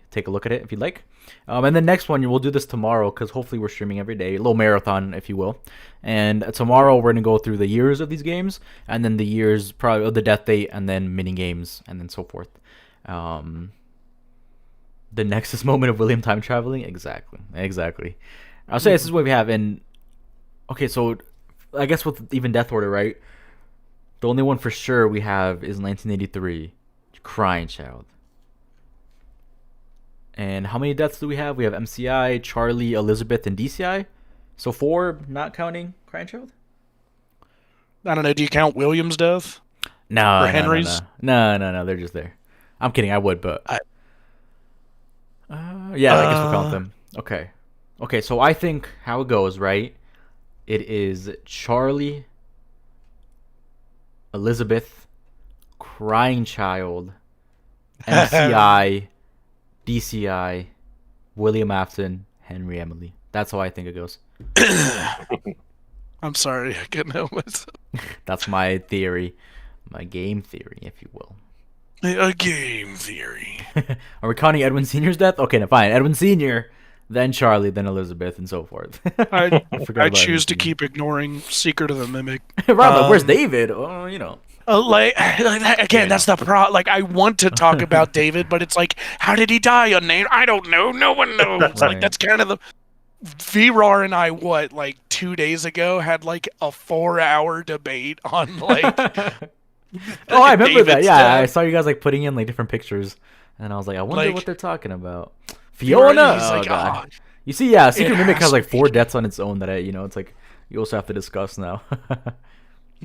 Take a look at it if you'd like. And then next one, we'll do this tomorrow because hopefully we're streaming every day, a little marathon, if you will. And tomorrow we're gonna go through the years of these games, and then the years, probably the death date, and then mini games, and then so forth. The Nexus moment of William time traveling, exactly. I'll say this is what we have. And okay, so I guess with even death order, right? The only one for sure we have is 1983, Crying Child. And how many deaths do we have? We have MCI, Charlie, Elizabeth, and DCI. So 4, not counting Crying Child? I don't know. Do you count William's death? No, Or Henry's? No. They're just there. I'm kidding. I would, but yeah, I guess we'll count them. Okay. So I think how it goes, right? It is Charlie, Elizabeth, Crying Child, MCI, DCI, William Afton, Henry Emily. That's how I think it goes. I'm sorry, I can't help myself. That's my theory, my game theory, if you will. A game theory. Are we counting Edwin Sr.'s death? Okay, fine. Edwin Sr., then Charlie, then Elizabeth, and so forth. I choose to keep ignoring Secret of the Mimic. Right, but where's David? Oh, you know. That's the pro. Like, I want to talk about David, but it's like, how did he die unnamed? I don't know. No one knows. Right. Like, that's kind of the. VRAR and I, 2 days ago, had like a 4-hour debate on like. Oh, I remember that. David's Yeah, death. I saw you guys like putting in like different pictures, and I was like, I wonder Like, what they're talking about. Fiona. He's Oh, like, God. oh, You see, yeah, Secret it Mimic has has like to 4 be. deaths on its own that it's like you also have to discuss now.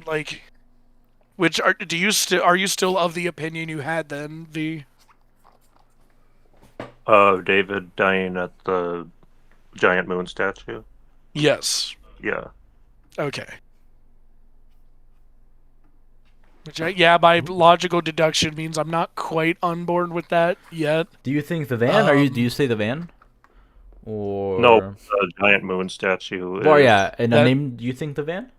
like, are you still of the opinion you had then, V? David dying at the giant moon statue. Yes. Yeah. Okay. Which, by logical deduction means I'm not quite on board with that yet. Do you think the van? Do you say the van? Or No, the giant moon statue. Well, is- yeah, and the that- name. Do you think the van?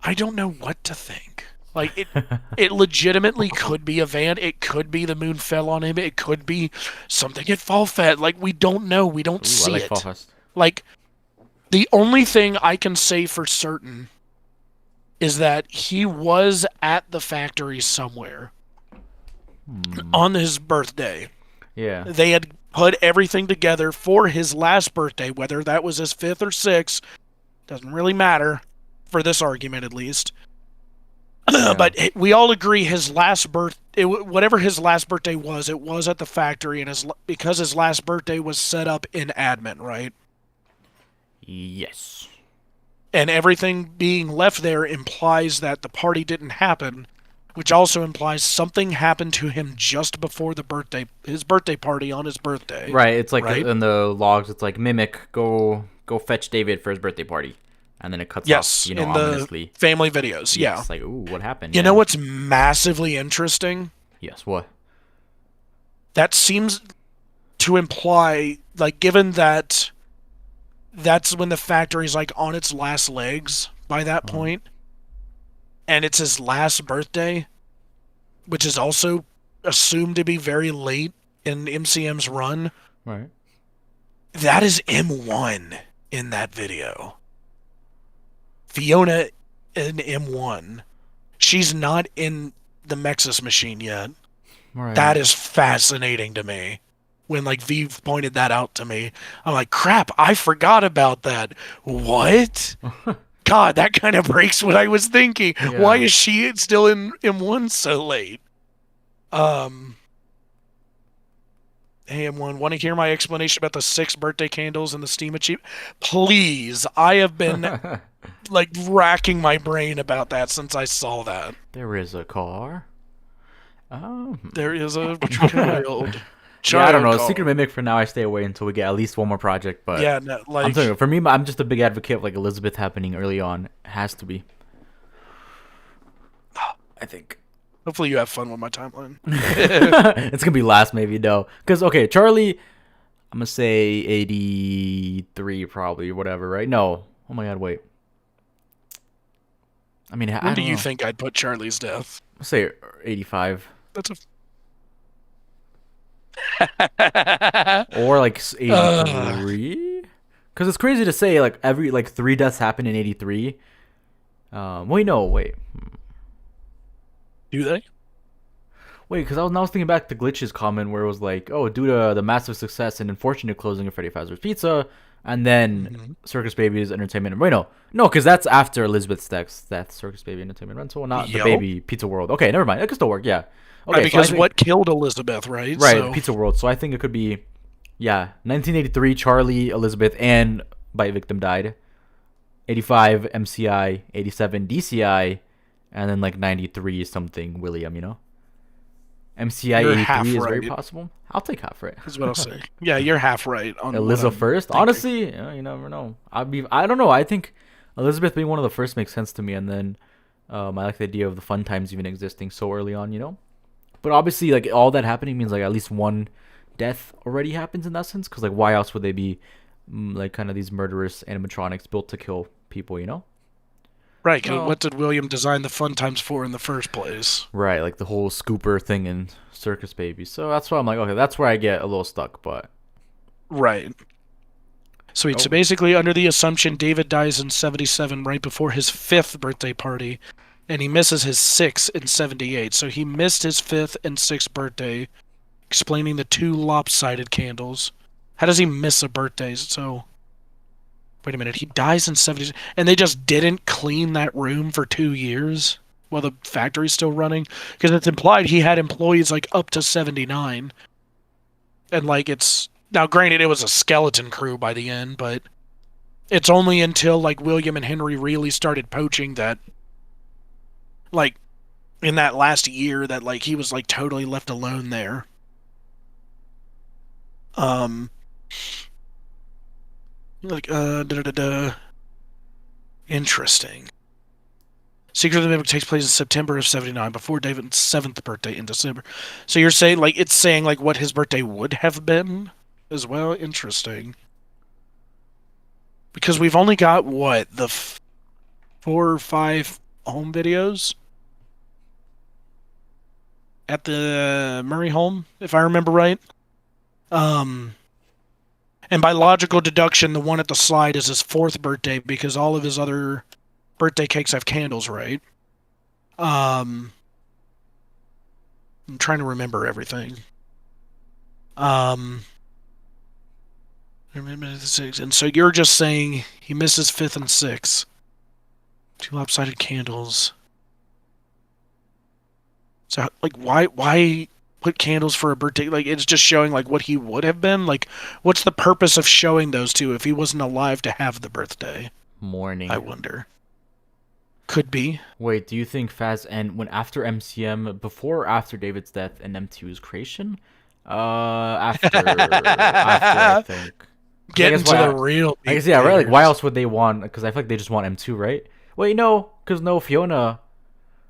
I don't know what to think. Like, it legitimately could be a van. It could be the moon fell on him. It could be something at Fall Fest. Like, we don't know. We don't Ooh, see I like it. Fall Fest. Like, the only thing I can say for certain is that he was at the factory somewhere on his birthday. Yeah. They had put everything together for his last birthday, whether that was his 5th or 6th. Doesn't really matter, for this argument at least. Yeah. But we all agree his last whatever his last birthday was, it was at the factory, and because his last birthday was set up in admin, right? Yes. And everything being left there implies that the party didn't happen, which also implies something happened to him just before his birthday party on his birthday. Right. It's like Right? in the logs. It's like Mimic, go fetch David for his birthday party, and then it cuts Yes, off. in Ominously. the family videos. Yeah. It's like, ooh, what happened? You know what's massively interesting? Yes. What? That seems to imply, like, given that that's when the factory's like on its last legs by that point, and it's his last birthday, which is also assumed to be very late in MCM's run. Right. That is M1 in that video. Fiona in M1. She's not in the Mexus machine yet. Right. That is fascinating to me. When like V pointed that out to me, I'm like, crap, I forgot about that. What? God, that kind of breaks what I was thinking. Yeah. Why is she still in M1 so late? Hey M1, want to hear my explanation about the 6 birthday candles and the Steam achievement? Please, I have been like racking my brain about that since I saw that. There is a car. Oh. There is a child. Yeah, I don't know. Child Secret car. Mimic for now. I stay away until we get at least one more project. But Yeah, no, like I'm telling you, for me, I'm just a big advocate of like Elizabeth happening early on. It has to be. I think. hopefully you have fun with my timeline. It's gonna be last, maybe no. Because okay, Charlie, I'm gonna say 83 probably, or whatever, right? No. Oh my God, wait. I mean, I When do don't you know. think I'd put Charlie's death? I'll say 85. That's a Or like 83. Because it's crazy to say like every like 3 deaths happened in 83. Wait, no, wait. Do they? Wait, because I was thinking back to Glitch's comment where it was like, oh, due to the massive success and unfortunate closing of Freddy Fazbear's Pizza, and then Circus Baby's Entertainment. Wait, no, because that's after Elizabeth's death. Circus Baby Entertainment Rental, not the Baby Pizza World. Okay, never mind. It could still work. Yeah. Okay, right, because so what killed Elizabeth, right? Right, So... Pizza World. So I think it could be, 1983, Charlie, Elizabeth, and Bite Victim died. 85, MCI. 87, DCI. And then like 93 something, William, MCI You're 83 is right. very possible. I'll take half right. Is what I'll say. Yeah, you're half right on Elizabeth first. thinking. Honestly, you never know. I don't know. I think Elizabeth being one of the first makes sense to me, and then I like the idea of the fun times even existing so early on. But obviously, like all that happening means like at least one death already happens in that sense. Because like why else would they be like kind of these murderous animatronics built to kill people? Right, because what did William design the fun times for in the first place? Right, like the whole scooper thing in Circus Baby. So that's why I'm like, okay, that's where I get a little stuck, but... Right. Sweet. So basically, under the assumption David dies in 77 right before his 5th birthday party, and he misses his 6th in 78. So he missed his 5th and 6th birthday, explaining the 2 lopsided candles. How does he miss a birthday? So... Wait a minute, he dies in 70s, and they just didn't clean that room for 2 years while the factory's still running? Because it's implied he had employees, like, up to 79. And, like, it's... Now, granted, it was a skeleton crew by the end, but it's only until, like, William and Henry really started poaching that, like, in that last year that, like, he was, like, totally left alone there. Interesting. Secret of the Mimic takes place in September of 79, before David's 7th birthday in December. So you're saying, like, it's saying, like, what his birthday would have been as well? Interesting. Because we've only got, what, the 4 or 5 home videos? At the Murray home, if I remember right. And by logical deduction, the one at the slide is his 4th birthday because all of his other birthday cakes have candles, right? I'm trying to remember everything. And so you're just saying he misses 5th and 6th. 2 lopsided candles. So, like, why put candles for a birthday? Like, it's just showing, like, what he would have been? Like, what's the purpose of showing those two if he wasn't alive to have the birthday? Mourning. I wonder. Could be. Wait, do you think Faz and when after MCM, before or after David's death and M2's creation? After, I think. Get into the real. I guess, yeah, right? Like, why else would they want? Because I feel like they just want M2, right? Wait, no, because no, Fiona.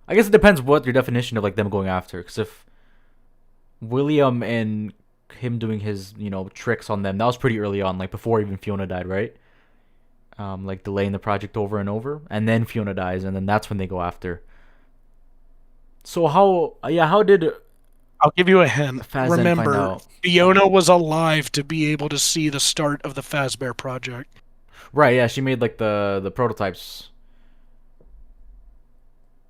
I guess it depends what your definition of, like, them going after. Because if William and him doing his, tricks on them, that was pretty early on, like, before even Fiona died, right? Like, delaying the project over and over. And then Fiona dies, and then that's when they go after. So how did... I'll give you a hint. Faz Remember, Fiona was alive to be able to see the start of the Fazbear project. Right, yeah, she made, like, the prototypes.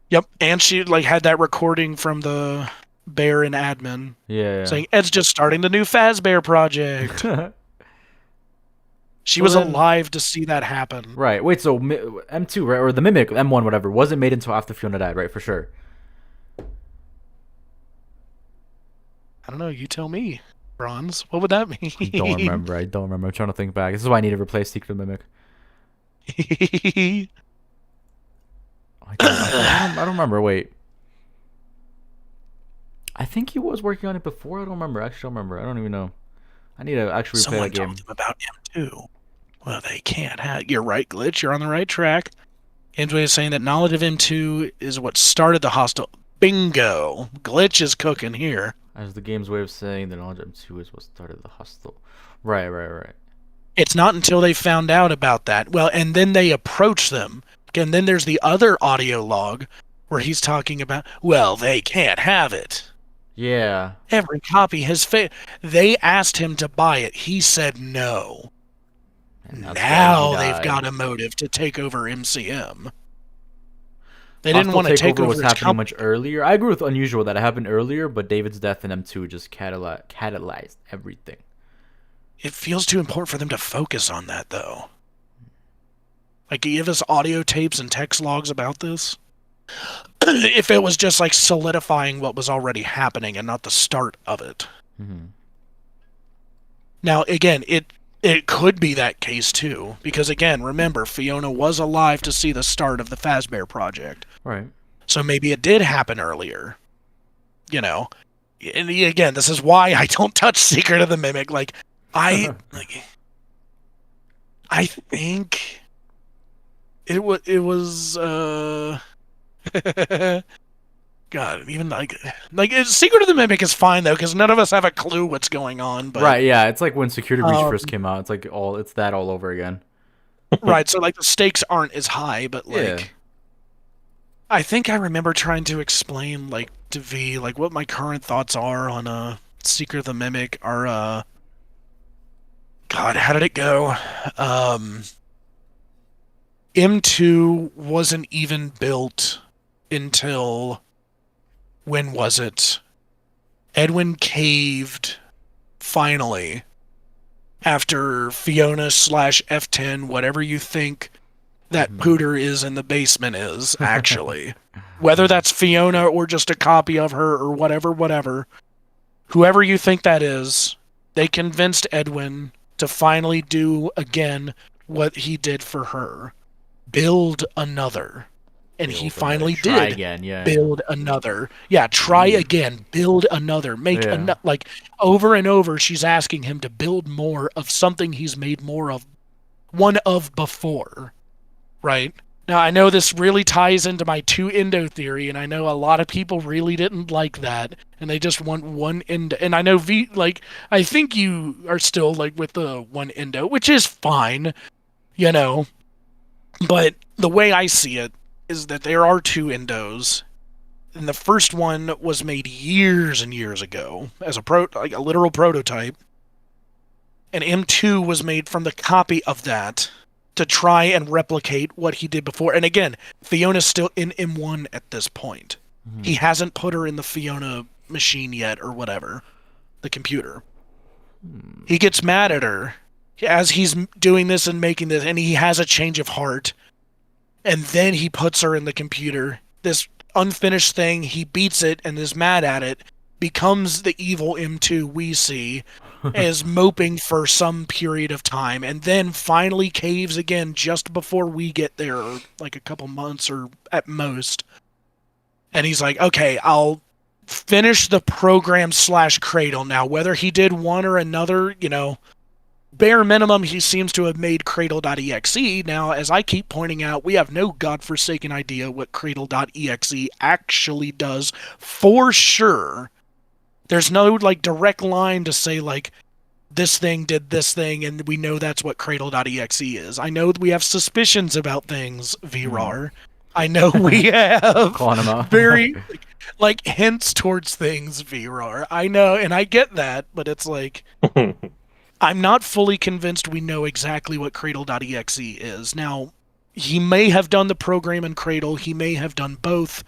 Yep, and she, like, had that recording from the bear and admin. Yeah. Saying, Ed's just starting the new Fazbear project. She was alive to see that happen. Right, wait, so M2, right, or the Mimic, M1, whatever, wasn't made until after Fiona died, right, for sure. I don't know, you tell me, Bronze. What would that mean? I don't remember. I'm trying to think back. This is why I need to replace Secret Mimic. I don't remember. Wait. I think he was working on it before. I don't remember. Actually, I don't remember. I don't even know. I need to actually replay that game. Someone told him about M2. Well, they can't have... You're right, Glitch. You're on the right track. Anyway is saying that knowledge of M2 is what started the hostile... Bingo! Glitch is cooking here. As the game's way of saying that knowledge of M2 is what started the hostile... Right. It's not until they found out about that. Well, and then they approached them. And then there's the other audio log where he's talking about, well, they can't have it. Yeah. Every copy has failed. They asked him to buy it. He said no. And that's why he Now they've died. got a motive to take over MCM. They didn't Hostile want to take takeover over was his happening company. much earlier. I agree with Unusual that it happened earlier, but David's death in M2 just catalyzed everything. It feels too important for them to focus on that, though. Like, give us audio tapes and text logs about this. If it was just like solidifying what was already happening and not the start of it. Mm-hmm. Now, again, it could be that case too, because again, remember, Fiona was alive to see the start of the Fazbear project. Right. So maybe it did happen earlier. You know, and again, this is why I don't touch Secret of the Mimic. Like, I think it was God, even like Secret of the Mimic is fine though, because none of us have a clue what's going on. But, right, yeah, it's like when Security Breach first came out. It's like it's that all over again. Right, so like the stakes aren't as high, but like, Yeah. I think I remember trying to explain like to V like what my current thoughts are on Secret of the Mimic. Are God, how did it go? M2 wasn't even built until, when was it? Edwin caved finally after Fiona / F10, whatever you think that pooter is in the basement is, actually. Whether that's Fiona or just a copy of her or whatever, whoever you think that is, they convinced Edwin to finally do again what he did for her. Build another. And he finally Try did again, yeah. build another. Yeah, try again. Build another. Make like over and over. She's asking him to build more of something he's made more of, one of before. Right? Now, I know this really ties into my 2 endo theory, and I know a lot of people really didn't like that, and they just want one endo. And I know V, like, I think you are still like with the one endo, which is fine, you know. But the way I see it is that there are 2 endos, and the first one was made years and years ago as a literal prototype, and M2 was made from the copy of that to try and replicate what he did before. And again, Fiona's still in M1 at this point. Mm-hmm. He hasn't put her in the Fiona machine yet or whatever, the computer. He gets mad at her as he's doing this and making this, and he has a change of heart. And then he puts her in the computer. This unfinished thing, he beats it and is mad at it, becomes the evil M2 we see, is moping for some period of time, and then finally caves again just before we get there, like a couple months or at most. And he's like, okay, I'll finish the program / Cradle. Now, whether he did one or another, you know, bare minimum, he seems to have made Cradle.exe. Now, as I keep pointing out, we have no godforsaken idea what Cradle.exe actually does for sure. There's no, like, direct line to say, like, this thing did this thing, and we know that's what Cradle.exe is. I know we have suspicions about things, VRAR. I know we have calling him out. very, like, hints towards things, VRAR. I know, and I get that, but it's like, I'm not fully convinced we know exactly what Cradle.exe is. Now, he may have done the program in Cradle, he may have done both.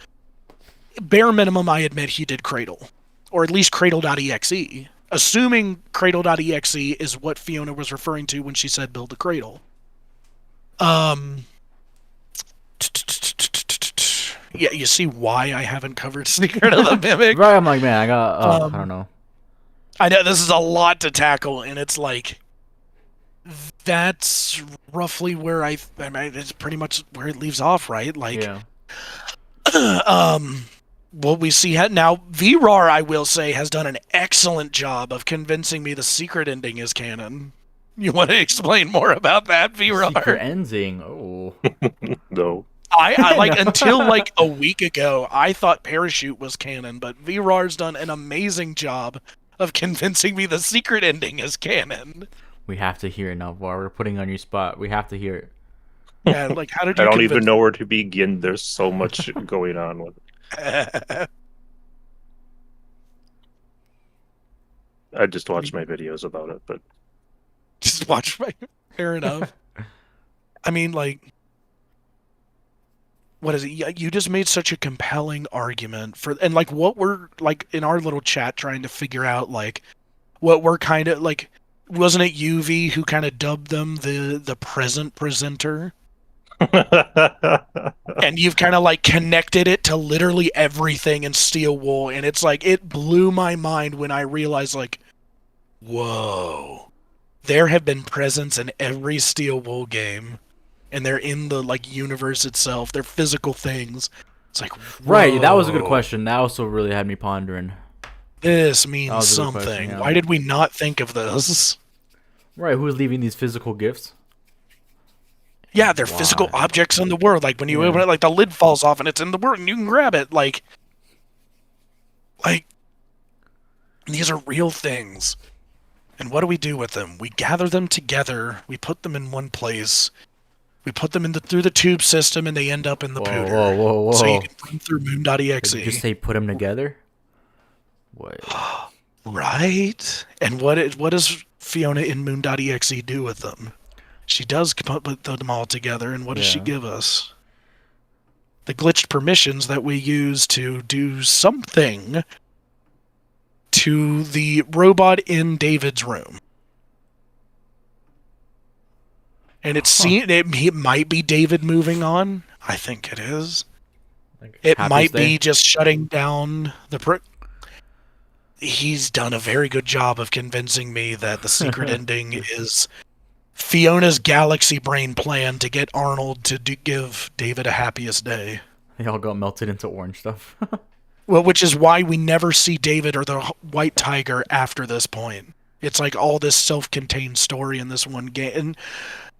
Bare minimum, I admit he did Cradle. Or at least Cradle.exe. Assuming Cradle.exe is what Fiona was referring to when she said build a Cradle. Yeah, you see why I haven't covered Secret of the Mimic? Right, I'm like, man, I got, I don't know. I know this is a lot to tackle, and it's like, that's roughly where I mean, it's pretty much where it leaves off, right? Like, yeah. What we see now, VRAR, I will say, has done an excellent job of convincing me the secret ending is canon. You want to explain more about that, VRAR? Secret ending, oh. No. I like, until like a week ago, I thought Parachute was canon, but VRAR's done an amazing job of convincing me the secret ending is canon. We have to hear it now, VAR. We're putting on your spot. We have to hear it. Yeah, like, how did you I don't even know where to begin. There's so much going on with it. I just watched my videos about it, but Just watch my. Fair enough. I mean, like, what is it? You just made such a compelling argument for, and like what we're like in our little chat trying to figure out, like what we're kind of like. Wasn't it UV who kind of dubbed them the present presenter? And you've kind of like connected it to literally everything in Steel Wool, and it's like it blew my mind when I realized, like, whoa, there have been presents in every Steel Wool game, and they're in the like universe itself. They're physical things. It's like, whoa, Right, that was a good question. That also really had me pondering. this means was a good something. question, yeah. Why did we not think of this? Right, who's leaving these physical gifts? Yeah, they're physical Why? objects in the world. Like when you Yeah. open it, like the lid falls off and it's in the world and you can grab it. Like these are real things. And what do we do with them? We gather them together. We put them in one place. We put them through the tube system and they end up in the pooter. Whoa. So you can put them through moon.exe. Did you just say put them together? What? Right? And what does Fiona in moon.exe do with them? She does put them all together, and what does she Yeah. give us? The glitched permissions that we use to do something to the robot in David's room. And it might be David moving on. I think it is. Like, It happy might stay? be just shutting down the... He's done a very good job of convincing me that the secret ending is Fiona's galaxy brain plan to get Arnold to give David a happiest day. They all got melted into orange stuff. Well, which is why we never see David or the White Tiger after this point. It's like all this self-contained story in this one game,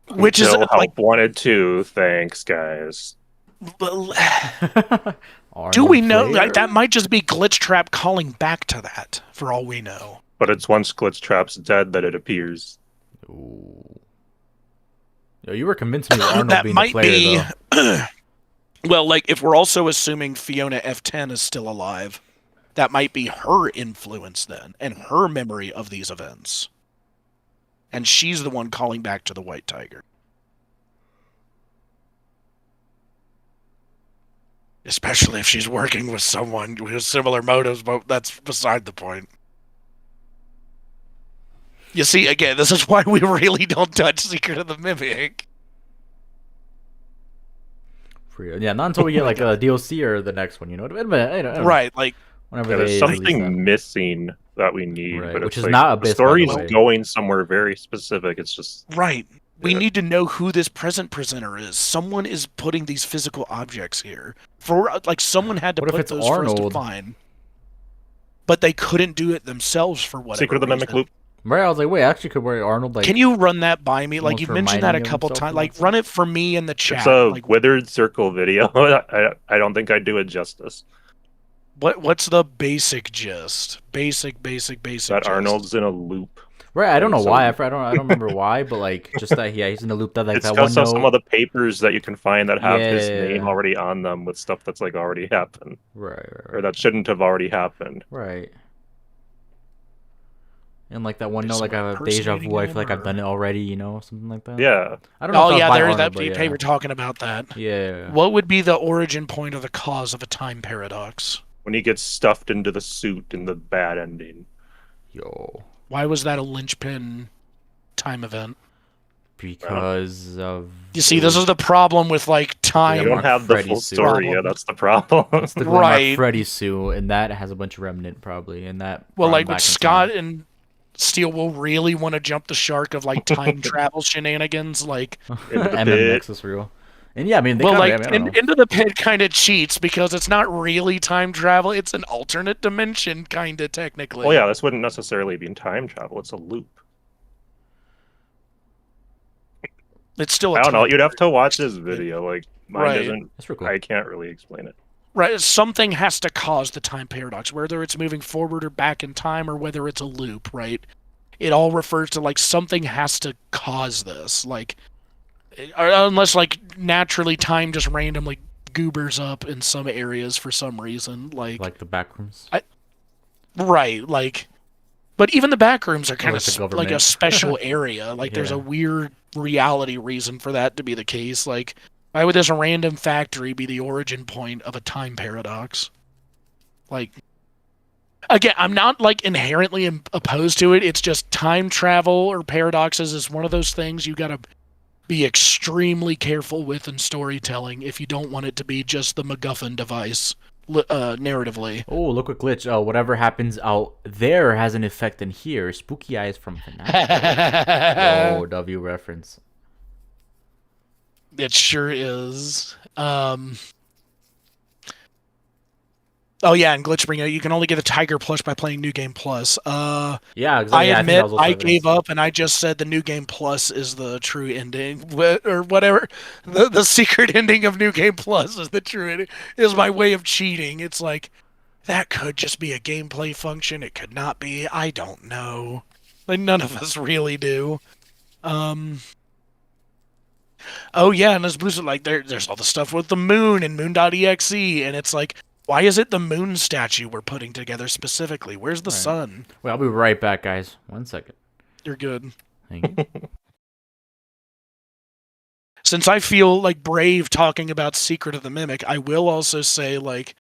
which is Until like, help wanted to. Thanks, guys. do we know? Arnold Like, that Flair? might just be Glitchtrap calling back to that, for all we know. But it's once Glitchtrap's dead that it appears. Ooh. Yo, you were convincing me of Arnold That being might the player, be. though. Well, like, if we're also assuming Fiona F10 is still alive, that might be her influence then, and her memory of these events. And she's the one calling back to the White Tiger. Especially if she's working with someone with similar motives, but that's beside the point. You see, again, this is why we really don't touch Secret of the Mimic. Yeah, not until we get like a DLC or the next one, you know. I don't know. Right, like, Whenever Yeah, there's they release that. something missing that we need, Right, but which it's is like, not the Abyss, by the story's way. going somewhere very specific. It's just right. We Yeah. need to know who this present presenter is. Someone is putting these physical objects here. For like, someone had to What if put it's those for us to Arnold? find. But they couldn't do it themselves for whatever Secret of the Mimic reason. Loop. Right, I was like, wait, actually, could wear Arnold like? Can you run that by me? Like, almost you've mentioned that a reminding couple himself times. of Like, that? run it for me in the chat. It's a Like, withered circle video. I don't think I'd do it justice. what's the basic gist? Basic That gist. Arnold's in a loop. Right, I don't know So- why. I don't remember why, but like just that, yeah, he's in the loop that like It's that one because of some note. of the papers that you can find that have his Yeah. name already on them with stuff that's like already happened Right, or that shouldn't have already happened. right. And like that one Is note, like I someone have deja vu. I feel like impersonating I've done it already, you know, something like that. Yeah. I don't know. Oh, if that yeah, was by there's Arnold, that but yeah. paper talking about that. Yeah. What would be the origin point or the cause of a time paradox? When he gets stuffed into the suit in the bad ending. Yo, Why was that a linchpin time event? because of You see, this is the problem with like You time. don't have the Freddy full suit. story yet. That's the problem. it's the Glimmer Right. Freddy suit, and that has a bunch of remnant probably, and that. Well, brought him like back with in Scott time. and Steel will really want to jump the shark of like time travel shenanigans. Like, Into the and then pit. Nexus real. And yeah, I mean, they well, kinda, like I mean, I don't know. Into the Pit kind of cheats because it's not really time travel; it's an alternate dimension, kind of technically. Well, yeah, this wouldn't necessarily be time travel. It's a loop. It's still. I don't know. time You'd have to paradox. watch this video. Like mine Right. isn't. That's real cool. I can't really explain it. Right, something has to cause the time paradox, whether it's moving forward or back in time, or whether it's a loop. Right? It all refers to like something has to cause this, like, unless like naturally time just randomly goobers up in some areas for some reason, like Like the backrooms. right, like But even the back rooms are kind like the of like a government. special area. Like there's a Yeah. weird reality reason for that to be the case. Like, why would this random factory be the origin point of a time paradox? Like, again, I'm not like inherently opposed to it. It's just time travel or paradoxes is one of those things you gotta be extremely careful with in storytelling if you don't want it to be just the MacGuffin device narratively. Oh, look what glitch. Oh, whatever happens out there has an effect in here. Spooky eyes from FNAF. Yo, W reference. It sure is. Oh yeah, and Glitchbringer, you can only get a Tiger plush by playing New Game Plus. Yeah, exactly. I Yeah, admit think that was also I evidence. gave up and I just said the New Game Plus is the true ending, or whatever. The secret ending of New Game Plus is the true ending. Is my way of cheating. It's like that could just be a gameplay function. It could not be. I don't know. Like none of us really do. Oh yeah, and as Blue's like there's all the stuff with the moon and moon.exe, and it's like, why is it the moon statue we're putting together specifically? Where's the Right. sun? Wait, I'll be right back, guys. 1 second. You're good. Thank you. Since I feel like brave talking about Secret of the Mimic, I will also say like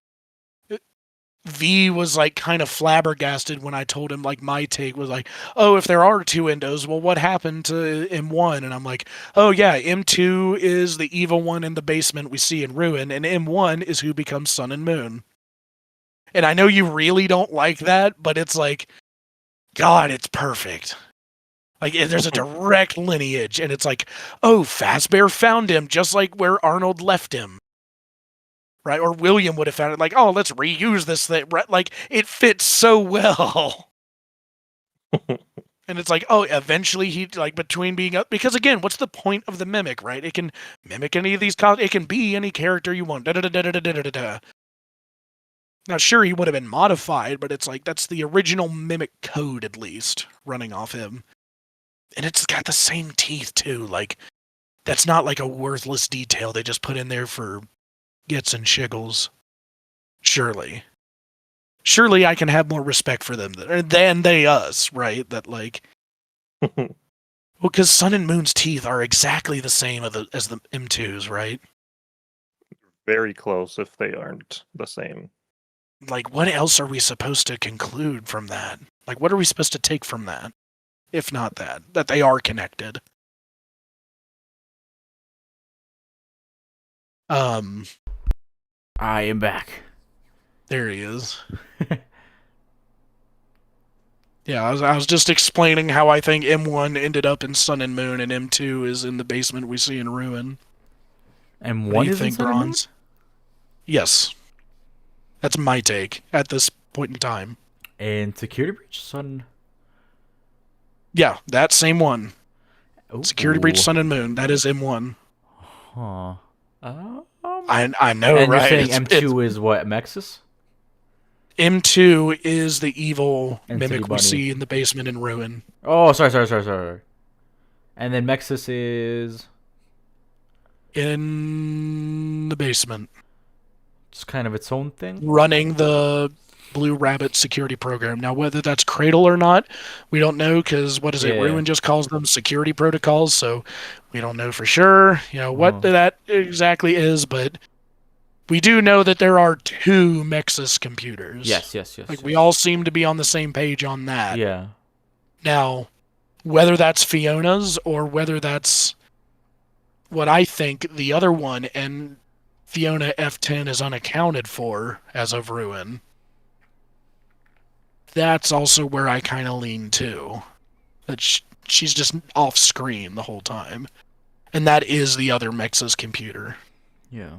V was like kind of flabbergasted when I told him like my take was like, oh, if there are two endos, well, what happened to M1? And I'm like, oh yeah, M2 is the evil one in the basement we see in Ruin, and M1 is who becomes Sun and Moon. And I know you really don't like that, but it's like, God, it's perfect. Like there's a direct lineage, and it's like, oh, Fazbear found him just like where Arnold left him. Right, or William would have found it like, oh, let's reuse this thing. Right, like it fits so well. And it's like, oh, eventually he like between being up because again, what's the point of the mimic, right? It can mimic any of these. It can be any character you want. Now, sure, he would have been modified, but it's like that's the original mimic code at least running off him, and it's got the same teeth too. Like that's not like a worthless detail they just put in there for gets and shiggles. Surely I can have more respect for them than they us, right? That like, well, because Sun and Moon's teeth are exactly the same as the M2's, right? Very close if they aren't the same. Like, what else are we supposed to conclude from that? Like, what are we supposed to take from that, if not that they are connected? I am back. There he is. Yeah, I was just explaining how I think M1 ended up in Sun and Moon, and M2 is in the basement we see in Ruin. And What do one you is in think, Sun and Moon? Bronze? Yes. That's my take at this point in time. And Security Breach, Sun. Yeah, that same one. Ooh. Security Breach, Sun and Moon. That is M1. Huh. I know, And right? you're saying M2 is what, Mexus? M2 is the evil And City mimic we Bunny. see in the basement in Ruin. Oh, sorry. And then Mexus is In the basement. just kind of its own thing. Running the Blue Rabbit security program. Now, whether that's Cradle or not, we don't know because, what is it? Yeah. Ruin just calls them security protocols, so we don't know for sure, what that exactly is, but we do know that there are two Mexus computers. Yes. Like, we all seem to be on the same page on that. Yeah. Now, whether that's Fiona's or whether that's what I think the other one and Fiona F10 is unaccounted for as of Ruin, that's also where I kind of lean to. That she's just off screen the whole time. And that is the other Mexa's computer. Yeah.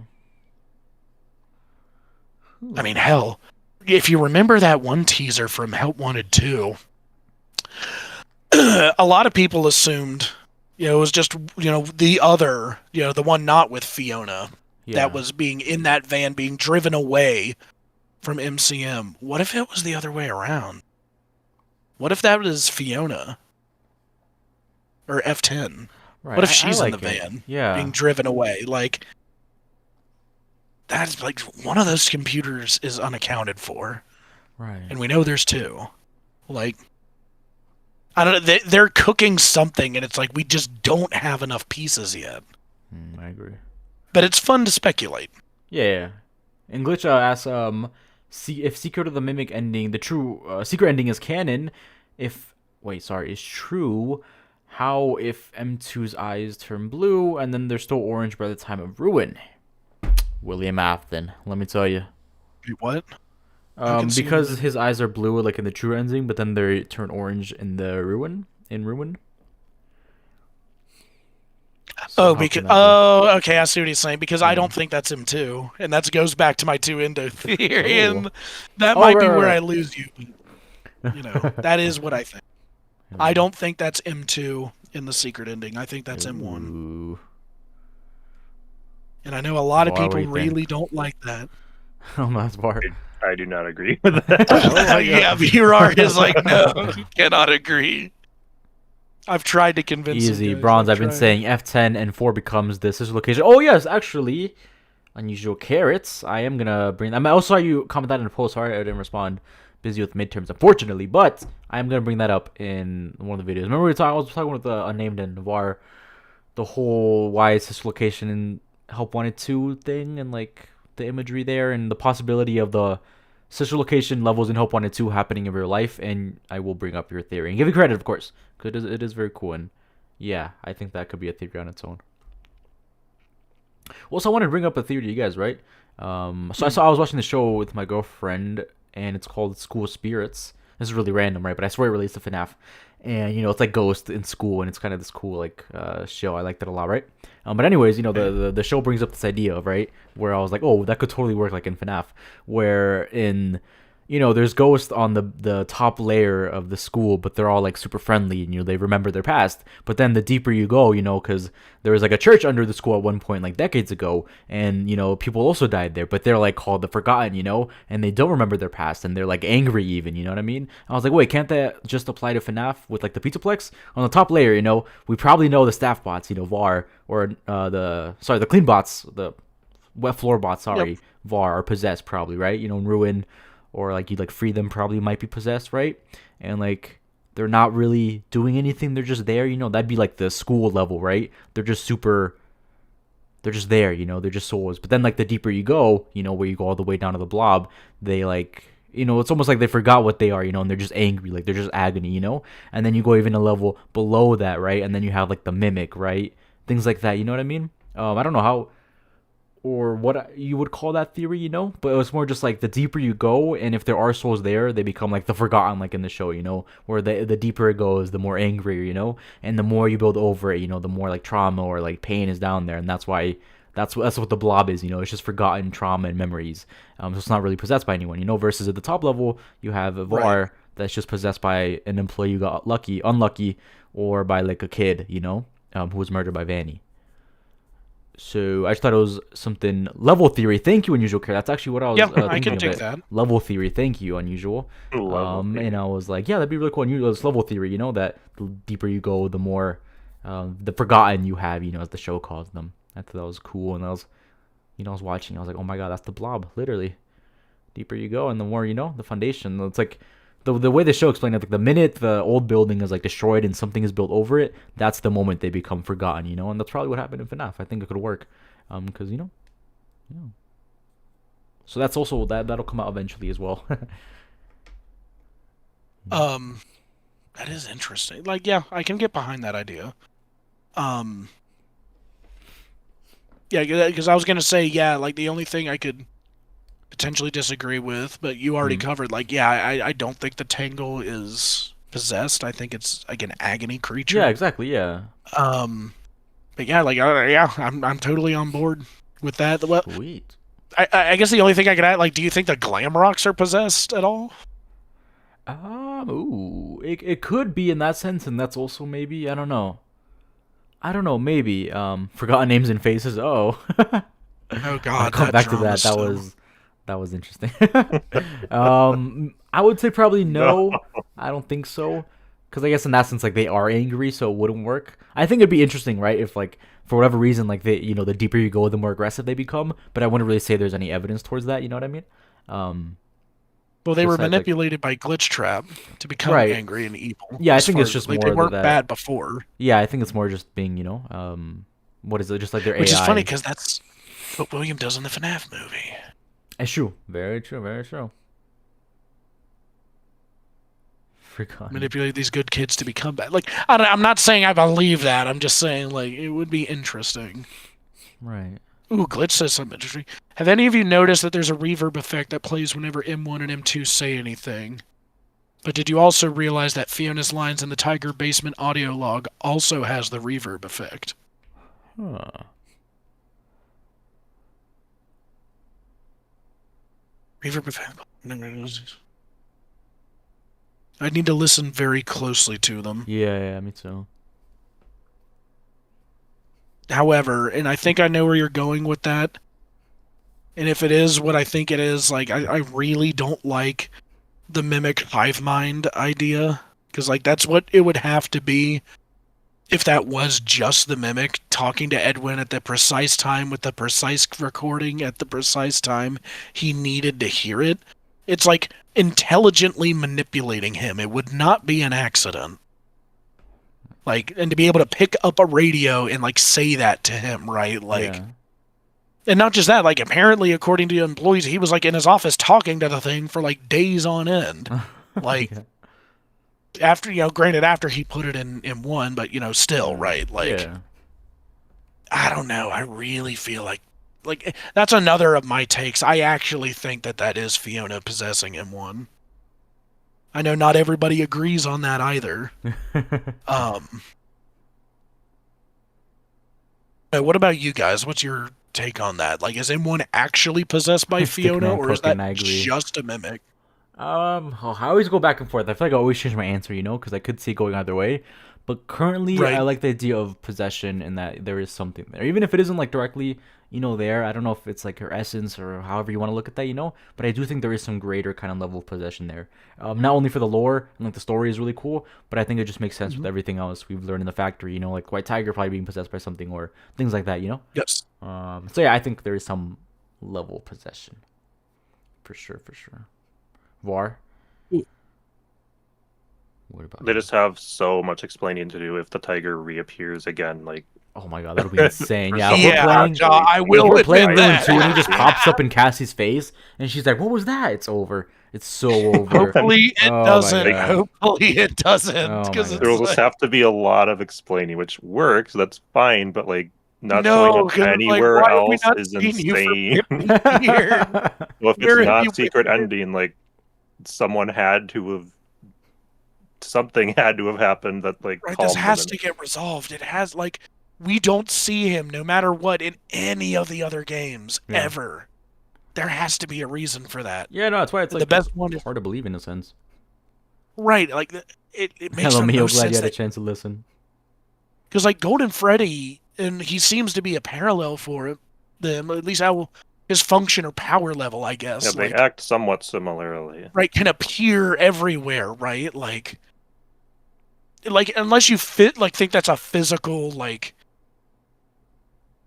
I mean, hell, if you remember that one teaser from Help Wanted 2, a lot of people assumed, it was just, the other, the one not with Fiona, that was being in that van, being driven away from MCM. What if it was the other way around? What if that was Fiona? Or F10? Right. What if she's like in the it. van, Yeah. being driven away? Like, that's like one of those computers is unaccounted for. Right. And we know there's two. Like, I don't know. They're cooking something, and it's like we just don't have enough pieces yet. I agree. But it's fun to speculate. Yeah. And Glitch asks, if Secret of the Mimic ending, the true secret ending is canon, is true, how if M2's eyes turn blue and then they're still orange by the time of ruin? William Afton, let me tell you. Wait, what? Because his eyes are blue like in the true ending, but then they turn orange in the ruin. Okay, I see what he's saying. Because I don't think that's M2, and that goes back to my 2 endo theory, and that might be where I lose you. You know, that is what I think. I don't think that's M2 in the secret ending. I think that's M1. And I know a lot of people really don't like that. Oh, that's far. I do not agree with that. Yeah, VRR is like, no, cannot agree. I've tried to convince Easy, Bronze. I've been saying F10 and 4 becomes this location. Oh, yes, actually. Unusual carrots. I am going to bring... I also saw you comment that in a post. Sorry, I didn't respond. Busy with midterms, unfortunately. But I am going to bring that up in one of the videos. Remember I was talking with Unnamed and Navarre. The whole why is this location in Help Wanted 2 thing. And, like, the imagery there. And the possibility of the sister location levels in Help Wanted 2 happening in real life. And I will bring up your theory. And give you credit, of course. Because it is very cool. And yeah, I think that could be a theory on its own. Also, I wanted to bring up a theory to you guys, right? I was watching the show with my girlfriend, and it's called School Spirits. This is really random, right? But I swear it relates to FNAF. And, you know, it's like Ghost in school, and it's kind of this cool, like, show. I liked it a lot, right? But anyways, you know, the show brings up this idea of, right, where I was like, oh, that could totally work like in FNAF, where in... You know, there's ghosts on the top layer of the school, but they're all, like, super friendly, and, you know, they remember their past. But then the deeper you go, you know, because there was, like, a church under the school at one point, like, decades ago, and, you know, people also died there, but they're, like, called the Forgotten, you know, and they don't remember their past, and they're, like, angry even, you know what I mean? I was like, wait, can't that just apply to FNAF with, like, the Pizzaplex? On the top layer, you know, we probably know the staff bots, you know, VAR, or, the clean bots, the wet floor bots, VAR, are possessed probably, right? You know, in Ruin... Or, like, you'd, like, free them probably might be possessed, right? And, like, they're not really doing anything. They're just there, you know? That'd be, like, the school level, right? They're just there, you know? They're just souls. But then, like, the deeper you go, you know, where you go all the way down to the blob, they, like... You know, it's almost like they forgot what they are, you know? And they're just angry. Like, they're just agony, you know? And then you go even a level below that, right? And then you have, like, the mimic, right? Things like that, you know what I mean? I don't know how... Or what you would call that theory, you know? But it was more just like the deeper you go, and if there are souls there, they become like the Forgotten, like in the show, you know? Where the deeper it goes, the more angrier, you know? And the more you build over it, you know, the more like trauma or like pain is down there. And that's why, that's what the blob is, you know? It's just forgotten trauma and memories. So it's not really possessed by anyone, you know? Versus at the top level, you have a VAR that's just possessed by an employee who got unlucky, or by like a kid, you know? Who was murdered by Vanny. So I just thought it was something level theory. Thank you, Unusual Care. That's actually what I was thinking I can of take it. that. Level theory. Thank you, Unusual. And I was like, yeah, that'd be really cool. Unusual, this level theory, you know, that the deeper you go, the more the Forgotten you have, you know, as the show calls them. I thought that was cool. And I was watching. I was like, oh my god, that's the blob. Literally, deeper you go, and the more, you know, the foundation. It's like the way the show explained it, like the minute the old building is like destroyed and something is built over it, that's the moment they become forgotten, you know. And that's probably what happened in FNAF. I think it could work, because you know, yeah. So that's also that'll come out eventually as well. That is interesting. Like, yeah, I can get behind that idea. Yeah, because I was gonna say, yeah, like the only thing I could potentially disagree with, but you already covered, like, yeah, I don't think the Tangle is possessed. I think it's like an agony creature. Yeah, exactly. Yeah. But yeah, like, yeah, I'm totally on board with that. Well, Sweet. I guess the only thing I could add, like, do you think the Glam Rocks are possessed at all? It could be in that sense, and that's also maybe, I don't know, maybe Forgotten Names and Faces. Oh. Oh god, I'll come back to that. That was interesting. I would say probably no. I don't think so. Because I guess in that sense, like, they are angry, so it wouldn't work. I think it'd be interesting, right? If, like, for whatever reason, like, they, you know, the deeper you go, the more aggressive they become. But I wouldn't really say there's any evidence towards that. You know what I mean? Well, they were Besides, like- manipulated by glitchtrap to become Right. angry and evil. Yeah, I as think far it's as- just like, more they weren't that- bad before. Yeah, I think it's more just being, what is it? Just like their Which AI. is funny because that's what William does in the FNAF movie. It's true. Very true. Very true. Forgot. Manipulate these good kids to become bad. Like, I'm not saying I believe that. I'm just saying, like, it would be interesting. Right. Ooh, Glitch says something interesting. Have any of you noticed that there's a reverb effect that plays whenever M1 and M2 say anything? But did you also realize that Fiona's lines in the Tiger Basement audio log also has the reverb effect? Huh. Reverb effect. I need to listen very closely to them. Yeah, me too. However, and I think I know where you're going with that. And if it is what I think it is, like, I really don't like the mimic hive mind idea. Because, like, that's what it would have to be if that was just the mimic talking to Edwin at the precise time with the precise recording at the precise time he needed to hear it. It's like intelligently manipulating him. It would not be an accident. Like, and to be able to pick up a radio and, like, say that to him, right? Like, Yeah. and not just that, like, apparently, according to employees, he was, like, in his office talking to the thing for, like, days on end. Like, Yeah. after, granted, after he put it in M1, but, still, right? Like, Yeah. I don't know. I really feel like, that's another of my takes. I actually think that is Fiona possessing M1. I know not everybody agrees on that either. What about you guys? What's your take on that? Like, is M1 actually possessed by Fiona, Stickman or is that cooking, I agree. just a mimic? I always go back and forth. I feel like I always change my answer, because I could see it going either way. But currently, Right. I like the idea of possession and that there is something there, even if it isn't like directly, there. I don't know if it's like her essence or however you want to look at that, But I do think there is some greater kind of level of possession there. Not only for the lore and like the story is really cool, but I think it just makes sense with everything else we've learned in the factory. Like White Tiger probably being possessed by something or things like that. Yes. So yeah, I think there is some level of possession, for sure. Var. What about They you? just have so much explaining to do if the tiger reappears again. Like, Oh my god, that'll be insane. Yeah, Yeah, we're playing. John, I will We're admit playing Ruin that. 2 and he just pops up in Cassie's face and she's like, "What was that?" It's over. It's so over. Hopefully it Oh my doesn't. God. Hopefully it doesn't. Oh my Because God. there will it's just have to be a lot of explaining, which works. That's fine, but like not No, showing 'cause, up like, anywhere why have we else not is seen you for insane. 50 years? Well, if Where it's have you not secret been? ending, like something had to have happened that like Right, calmed this has them to get resolved. It has, like, we don't see him no matter what in any of the other games, Yeah. ever. There has to be a reason for that. Yeah, no, that's why it's The like best one is- hard to believe in a sense. Right, like, it makes Hello, no Mio, glad sense you had a that... chance to listen. Because, like, Golden Freddy, and he seems to be a parallel for them, at least how his function or power level, I guess. Yeah, they like, act somewhat similarly. right, can appear everywhere, right? Like unless you think that's a physical, like,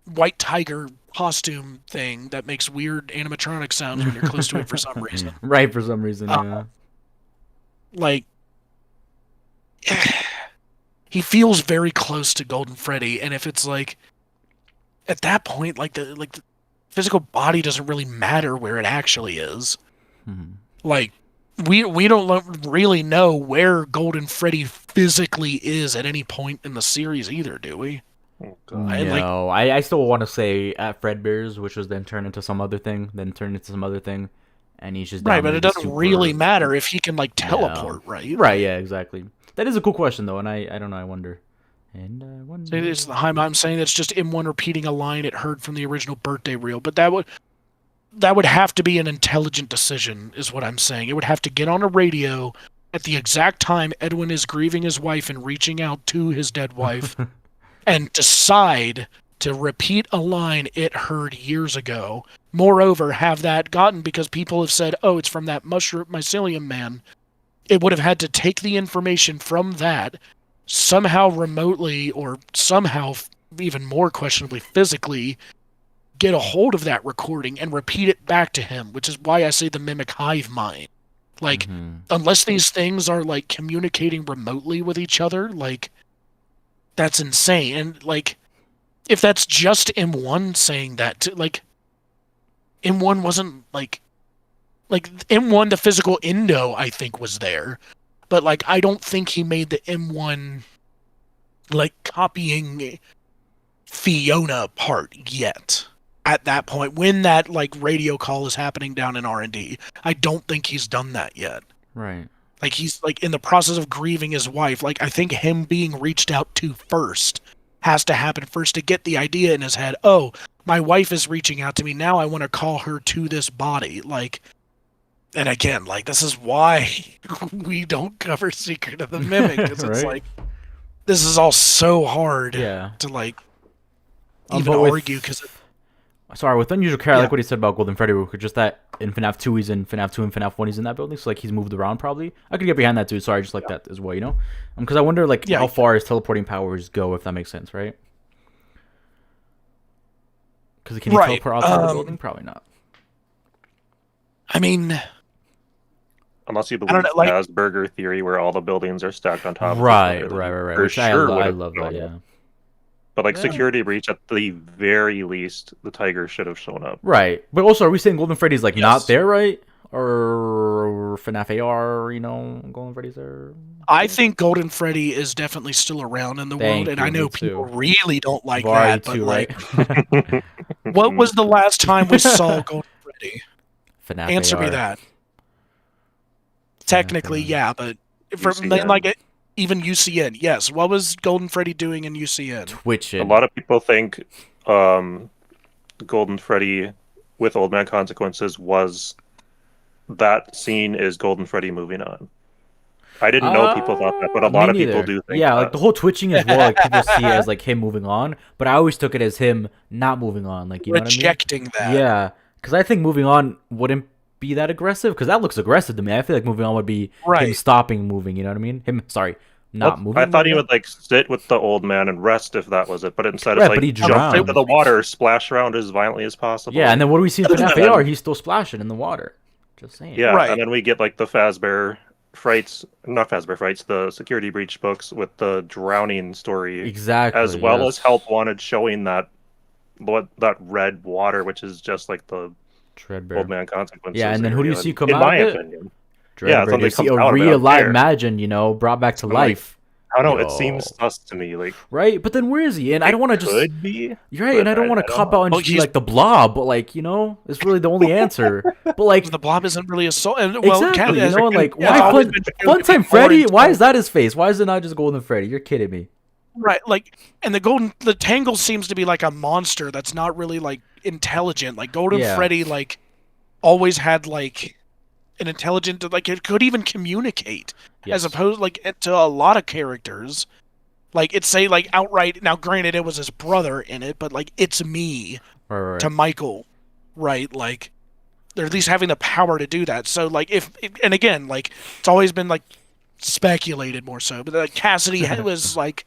white tiger costume thing that makes weird animatronic sounds when you're close to it for some reason. Right, for some reason, yeah. Like, he feels very close to Golden Freddy, and if it's like, at that point, the physical body doesn't really matter where it actually is. Mhm. Like, we don't really know where Golden Freddy physically is at any point in the series either, do we? Oh, God. And, like- No, I still want to say at Fredbear's, which was then turned into some other thing, and he's just Right, down but there it just doesn't super- really matter if he can, like, teleport, right? Right, yeah, exactly. That is a cool question though, and I don't know, I wonder. And I wonder. So it's the I'm saying it's just M1 repeating a line it heard from the original birthday reel, but that would have to be an intelligent decision, is what I'm saying. It would have to get on a radio at the exact time Edwin is grieving his wife and reaching out to his dead wife and decide to repeat a line it heard years ago. Moreover, have that gotten because people have said, "Oh, it's from that mycelium man." It would have had to take the information from that, somehow remotely or somehow even more questionably physically, get a hold of that recording and repeat it back to him, which is why I say the mimic hive mind. Like, unless these things are, like, communicating remotely with each other, like, that's insane. And, like, if that's just M1 saying that, like, M1 wasn't, like, M1, the physical endo, I think, was there. But, like, I don't think he made the M1, like, copying Fiona part yet. At that point, when that, like, radio call is happening down in R&D, I don't think he's done that yet. Right. Like, he's, like, in the process of grieving his wife. Like, I think him being reached out to first has to happen first to get the idea in his head. Oh, my wife is reaching out to me. Now I want to call her to this body. Like, and again, like, this is why we don't cover Secret of the Mimic. Because it's like, this is all so hard to, like, even argue. Because sorry, with Unusual Care, I like what he said about Golden Freddy, just that in FNAF 2 he's in FNAF 2 and FNAF 1 he's in that building, so like he's moved around probably. I could get behind that too, sorry, I just like that as well, you know? Because I wonder like how far his teleporting powers go, if that makes sense, right? Because can he teleport outside the building? Probably not. I mean... Unless you believe the Asperger theory where all the buildings are stacked on top of each other. Right. For sure I love that, yeah. But like security breach, at the very least, the tiger should have shown up. Right. But also, are we saying Golden Freddy's like not there, right? Or FNAF AR, you know, Golden Freddy's there? I think Golden Freddy is definitely still around in the world, and I know people really don't like that. But like, what was the last time we saw Golden Freddy? FNAF Answer AR. me that. Technically, yeah, but for like even UCN, yes. What was Golden Freddy doing in UCN? Twitching. A lot of people think Golden Freddy with Old Man Consequences was that scene is Golden Freddy moving on. I didn't know people thought that, but a lot of people do think that. Like the whole twitching is more like people see it as like him moving on, but I always took it as him not moving on, like you know what I mean? Rejecting that. Yeah, because I think moving on wouldn't be that aggressive, because that looks aggressive to me. I feel like moving on would be him stopping moving, you know what I mean? Not moving. I thought he would like sit with the old man and rest if that was it, but instead it's like jump into the water, splash around as violently as possible. Yeah, and then what do we see in FNAF AR? He's still splashing in the water. Just saying. Yeah, and then we get like the the security breach books with the drowning story. Exactly. As well as Help Wanted showing that red water, which is just like the Old Man Consequences. Yeah, and then who do you see come out? In my opinion. Yeah, you see a reimagined, you know, brought back to life. I don't know, it seems sus to me, like right, but then where is he? And I don't want to just could be. You're right, and I don't want to cop out and just be like the Blob, but like you know, it's really the only answer. But like the Blob isn't really a soul. Exactly, you know, and like why Funtime Freddy? Why is that his face? Why is it not just Golden Freddy? You're kidding me. Right, like, and the Tangle seems to be like a monster that's not really like intelligent. Like Golden Freddy, like always had like an intelligent, like it could even communicate, as opposed like to a lot of characters. Like it's say like outright. Now, granted, it was his brother in it, but like it's me to Michael, right? Like they're at least having the power to do that. So like and again, like it's always been like speculated more so, but like Cassidy was like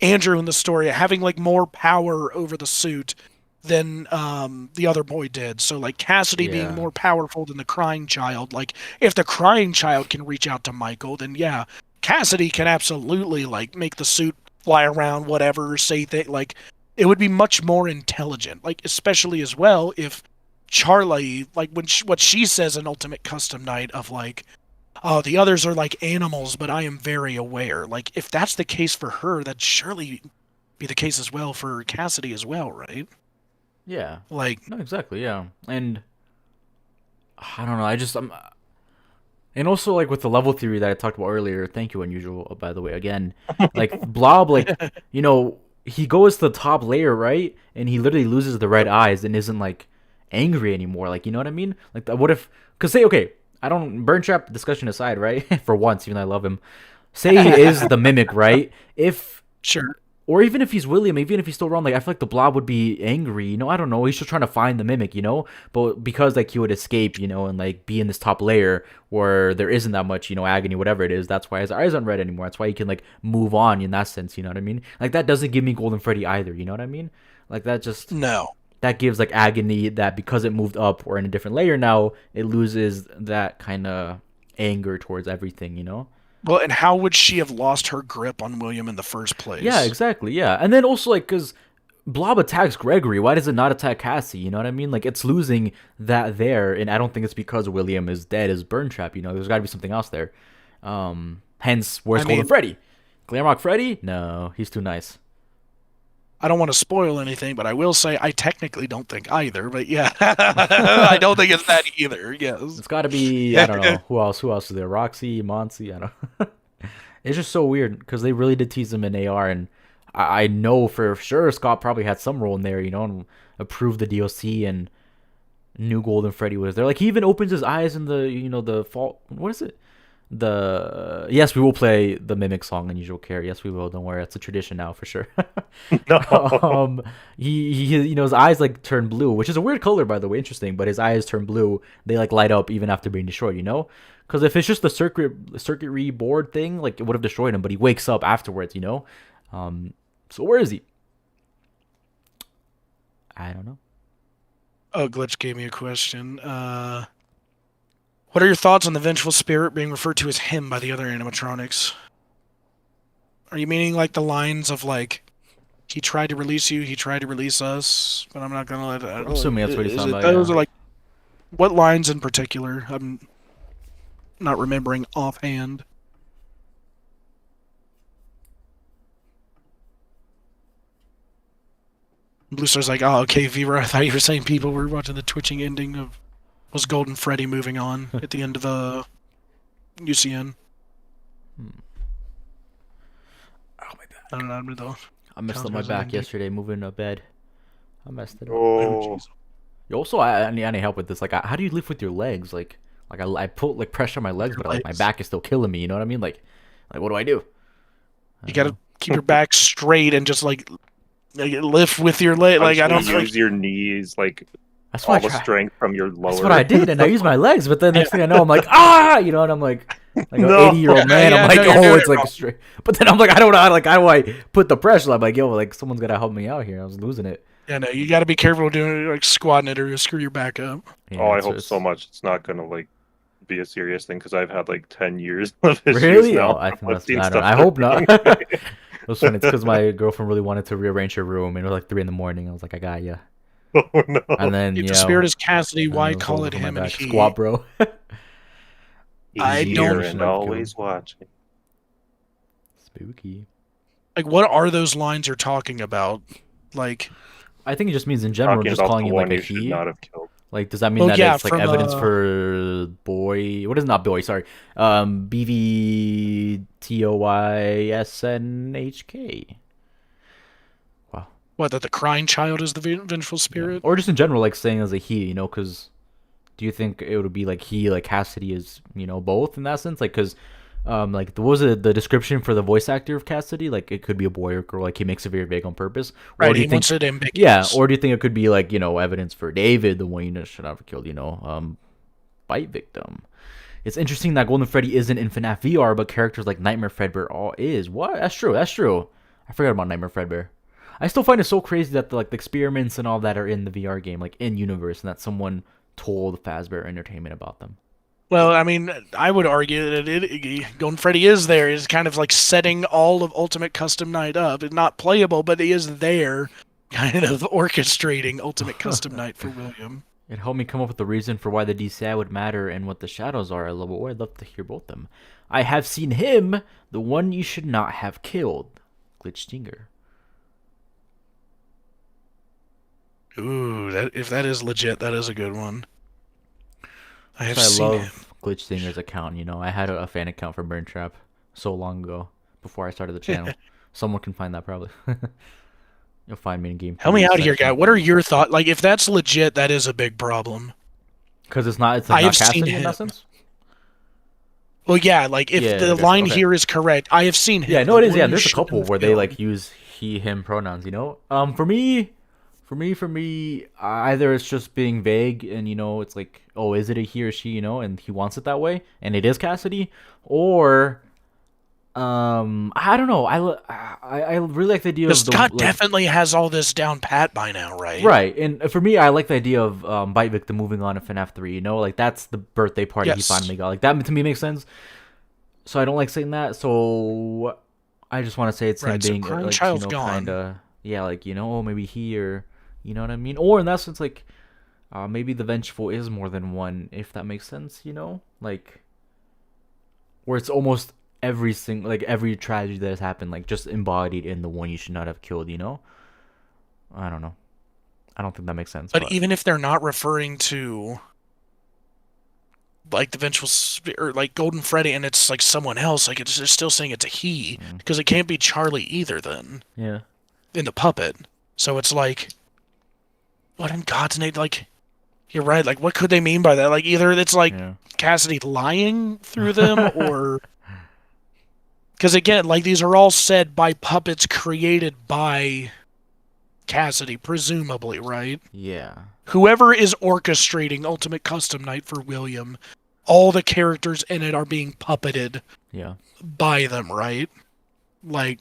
Andrew in the story having like more power over the suit than the other boy did. So like Cassidy being more powerful than the crying child. Like if the crying child can reach out to Michael, then yeah, Cassidy can absolutely like make the suit fly around, whatever, say things. Like it would be much more intelligent. Like especially as well if Charlie, like when what she says in Ultimate Custom Night of like, oh, the others are like animals, but I am very aware. Like if that's the case for her, that'd surely be the case as well for Cassidy as well, right? Yeah. Like no, exactly, yeah. And I don't know, and also like with the level theory that I talked about earlier, thank you Unusual, by the way, again. Like Blob, like you know, he goes to the top layer, right? And he literally loses the red eyes and isn't like angry anymore. Like, you know what I mean? Like what if cuz say okay, I don't burn trap discussion aside, right? For once, even though I love him. Say he is the mimic, right? Or even if he's William, even if he's still around, like I feel like the Blob would be angry, you know. I don't know. He's just trying to find the mimic, you know. But because like he would escape, you know, and like be in this top layer where there isn't that much, you know, agony, whatever it is. That's why his eyes aren't red anymore. That's why he can like move on in that sense. You know what I mean? Like that doesn't give me Golden Freddy either. You know what I mean? Like that just that gives like agony that because it moved up or in a different layer now, it loses that kind of anger towards everything, you know? Well, and how would she have lost her grip on William in the first place? Yeah, exactly. Yeah, and then also like because Blob attacks Gregory, why does it not attack Cassie? You know what I mean? Like it's losing that there, and I don't think it's because William is dead as Burn Trap. You know, there's got to be something else there. Hence, where's Golden Freddy? Glamrock Freddy? No, he's too nice. I don't want to spoil anything, but I will say I technically don't think either. But yeah, I don't think it's that either. Yes, it's got to be. I don't know who else. Who else is there? Roxy, Monty. I don't. It's just so weird because they really did tease him in AR, and I know for sure Scott probably had some role in there, you know, and approved the DLC and knew Golden Freddy was there. Like he even opens his eyes in the, you know, the fall. What is it? Yes, we will play the Mimic song Unusual Care. Yes, we will. Don't worry, that's a tradition now for sure. No. He you know, his eyes like turn blue, which is a weird color by the way, interesting. But his eyes turn blue. They like light up even after being destroyed. You know, because if it's just the circuitry board thing, like it would have destroyed him. But he wakes up afterwards. You know, so where is he? I don't know. Oh, Glitch gave me a question. What are your thoughts on the vengeful spirit being referred to as him by the other animatronics? Are you meaning like the lines of like, he tried to release you, he tried to release us, but I'm not gonna let it. I'm assuming that's what he's talking about. Those are like, what lines in particular? I'm not remembering offhand. Blue Star's like, oh, okay, Vera, I thought you were saying people were watching the twitching ending of was Golden Freddy moving on at the end of UCN. Oh, my back. I don't know, though. I messed up my back yesterday moving to bed. I messed it up. Oh. Also, I need help with this. Like, how do you lift with your legs? Like I put like pressure on my legs, but like my back is still killing me. You know what I mean? Like what do I do? You gotta keep your back straight and just like lift with your leg. Like I don't use your knees like. That's all the strength from your lower. That's what I did, and I used my legs. But then next thing I know, I'm like, you know, and I'm like an 80-year-old man. I'm like, it's like straight. But then I'm like, I don't know, like, how do I put the pressure? I'm like, yo, like someone's gotta help me out here. I was losing it. Yeah, no, you gotta be careful doing it, like squatting it, or you'll screw your back up. Yeah, I hope so much it's not gonna like be a serious thing because I've had like 10 years of issues really. now. I think that's. I hope not. It was funny. It's because my girlfriend really wanted to rearrange her room, and it was like 3 a.m. I was like, I got you. Oh no! And then if the spirit is Cassidy, why call it him and he? Squat, bro. I don't. And always watching. Spooky. Like, what are those lines you're talking about? Like, I think it just means in general, just calling him like a he. Not have killed. Like, does that mean that it's like evidence for boy? What is not boy? Sorry, BVTOYSNHK. What, that the crying child is the vengeful spirit? Yeah. Or just in general, like saying as a he, you know, because do you think it would be like he, like Cassidy is, you know, both in that sense? Like, because, like, what was it, the description for the voice actor of Cassidy? Like, it could be a boy or girl, like, he makes it very vague on purpose. Right, or do you he wants it ambiguous. Yeah, or do you think it could be, like, you know, evidence for David, the one you should have killed, you know, bite victim? It's interesting that Golden Freddy isn't in FNAF VR, but characters like Nightmare Fredbear all is. What? That's true. I forgot about Nightmare Fredbear. I still find it so crazy that the experiments and all that are in the VR game, like in universe, and that someone told Fazbear Entertainment about them. Well, I mean, I would argue that Golden Freddy is there, is kind of like setting all of Ultimate Custom Night up. It's not playable, but he is there, kind of orchestrating Ultimate Custom Night for William. It helped me come up with the reason for why the DCI would matter and what the shadows are. I'd love to hear both of them. I have seen him, the one you should not have killed. Glitch Stinger. Ooh, if that is legit, that is a good one. I love Glitch Stinger's account. You know, I had a fan account for Burn Trap so long ago before I started the channel. Someone can find that probably. You'll find me in game. Help me out here, guy. What are your thoughts? Like, if that's legit, that is a big problem. Because it's like not Cassidy in essence. Well, yeah, like if the line here is correct, I have seen him. Yeah, no, it is. Yeah, there's a couple where they like use he/him pronouns. You know, for me, either it's just being vague and, you know, it's like, oh, is it a he or she, you know, and he wants it that way, and it is Cassidy, or I don't know. I really like the idea of Because the Scott like, definitely has all this down pat by now, right? right, and for me, I like the idea of Bite Victim moving on to FNAF 3. You know, like that's the birthday party he Yes. finally got. Like that to me makes sense. So I don't like saying that. So I just want to say it's him Right, so being Crying like Child's gone. kind of yeah, like oh maybe he or you know what I mean. Or in that sense, like maybe the vengeful is more than one, if that makes sense. You know, like where it's almost every tragedy that has happened, like just embodied in the one you should not have killed. You know, I don't know. I don't think that makes sense. But even if they're not referring to like the vengeful or like Golden Freddy, and it's like someone else, like they're still saying it's a he, because it can't be Charlie either. Then yeah, in the puppet, so it's like, what in God's name? Like, you're right. Like, what could they mean by that? Like, either it's like yeah. Cassidy lying through them, or because again, like these are all said by puppets created by Cassidy, presumably, right? Yeah. Whoever is orchestrating Ultimate Custom Night for William, all the characters in it are being puppeted Yeah. by them, right? Like,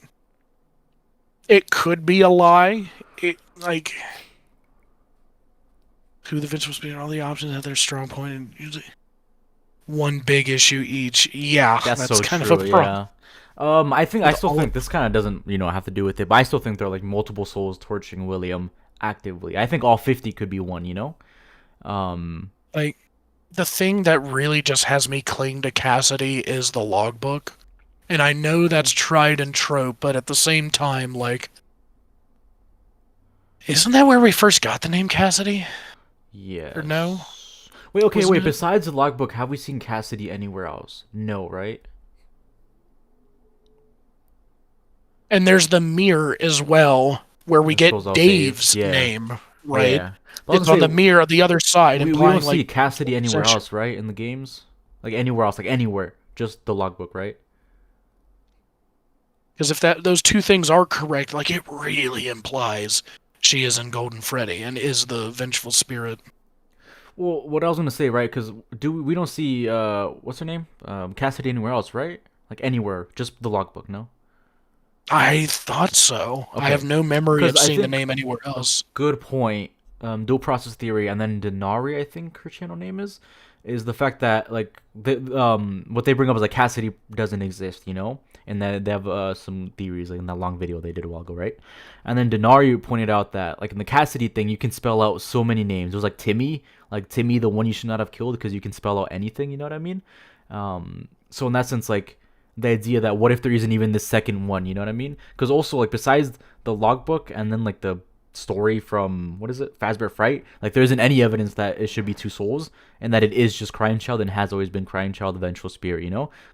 it could be a lie. It, like, who the vengeful spirit, all the options have their strong point, and usually one big issue each. Yeah, That's that's so kind true, of a problem. yeah. I still think this kind of doesn't, have to do with it, but I still think there are like multiple souls torturing William actively. I think all 50 could be one, Like, the thing that really just has me cling to Cassidy is the logbook. And I know that's tried and trope, but at the same time, like, isn't that where we first got the name Cassidy? Yeah. Or no? Wait, okay, Wasn't wait, it? besides the logbook, have we seen Cassidy anywhere else? No, right? And there's the mirror as well, where we It get shows all Dave's Dave, yeah. name, right? Yeah. But I was It's gonna on the say, mirror the other side, we implying don't like see Cassidy anywhere search- else, right? In the games? Like anywhere else, like anywhere. Just the logbook, right? Because if those two things are correct, like it really implies she is in Golden Freddy and is the vengeful spirit. Well, what I was gonna say, right? Because we don't see what's her name, Cassidy anywhere else, right? Like anywhere, just the logbook, no? I thought so. Okay. I have no memory of 'Cause I seeing the think- name anywhere else. Good point. Dual process theory, and then Denari, I think her channel name is the fact that like what they bring up is like Cassidy doesn't exist, and that they have some theories like in that long video they did a while ago, right? And then Denari pointed out that like in the Cassidy thing, you can spell out so many names. There's like Timmy, the one you should not have killed, because you can spell out anything. You know what I mean? So in that sense, like the idea that what if there isn't even the second one? You know what I mean? Because also like besides the logbook and then like the story from what is it, Fazbear Fright, like there isn't any evidence that it should be two souls and that it is just Crying Child and has always been Crying Child, the vengeful spirit,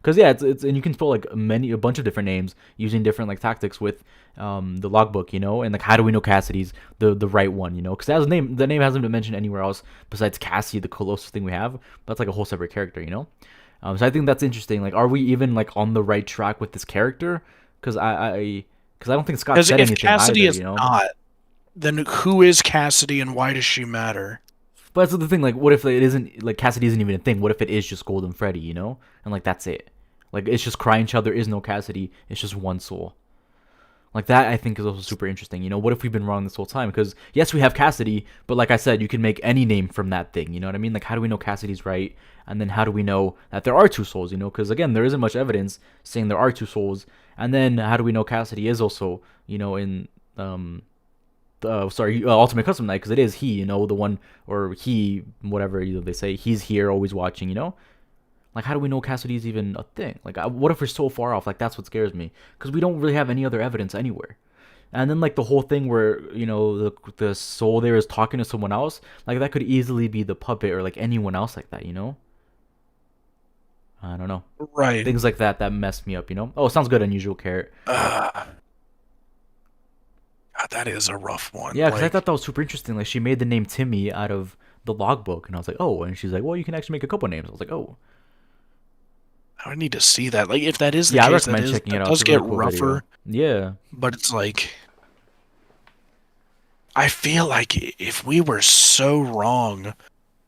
because yeah, it's and you can spell like a bunch of different names using different like tactics with the logbook, and like how do we know Cassidy's the right one, because the name hasn't been mentioned anywhere else besides Cassie, the closest thing we have. That's like a whole separate character, so I think that's interesting. Like, are we even like on the right track with this character? Because I don't think Scott said If anything Cassidy either, is not, then who is Cassidy and why does she matter? But that's the thing. Like, what if it isn't like Cassidy isn't even a thing? What if it is just Golden Freddy, and like that's it? Like it's just Crying Child. There is no Cassidy. It's just one soul. Like that, I think is also super interesting. What if we've been wrong this whole time? Because yes, we have Cassidy, but like I said, you can make any name from that thing. You know what I mean? Like, how do we know Cassidy's right? And then how do we know that there are two souls? Because again, there isn't much evidence saying there are two souls. And then how do we know Cassidy is also, in Ultimate Custom Night? Because it is he, the one, or he, whatever they say, he's here, always watching. Like, how do we know Cassidy's even a thing? Like, what if we're so far off? Like, that's what scares me. Because we don't really have any other evidence anywhere. And then, like, the whole thing where, the soul there is talking to someone else, like, that could easily be the puppet or, like, anyone else like that, I don't know. Right. Things like that mess me up, Oh, sounds good, Unusual Carrot. God, that is a rough one. Yeah, because I thought that was super interesting. Like, she made the name Timmy out of the logbook. And I was like, oh. And she's like, well, you can actually make a couple names. I was like, oh. I would need to see that. Like, if that is the Yeah, I case, recommend checking it out. does It's a really get cool rougher. video. Yeah. But it's like, I feel like if we were so wrong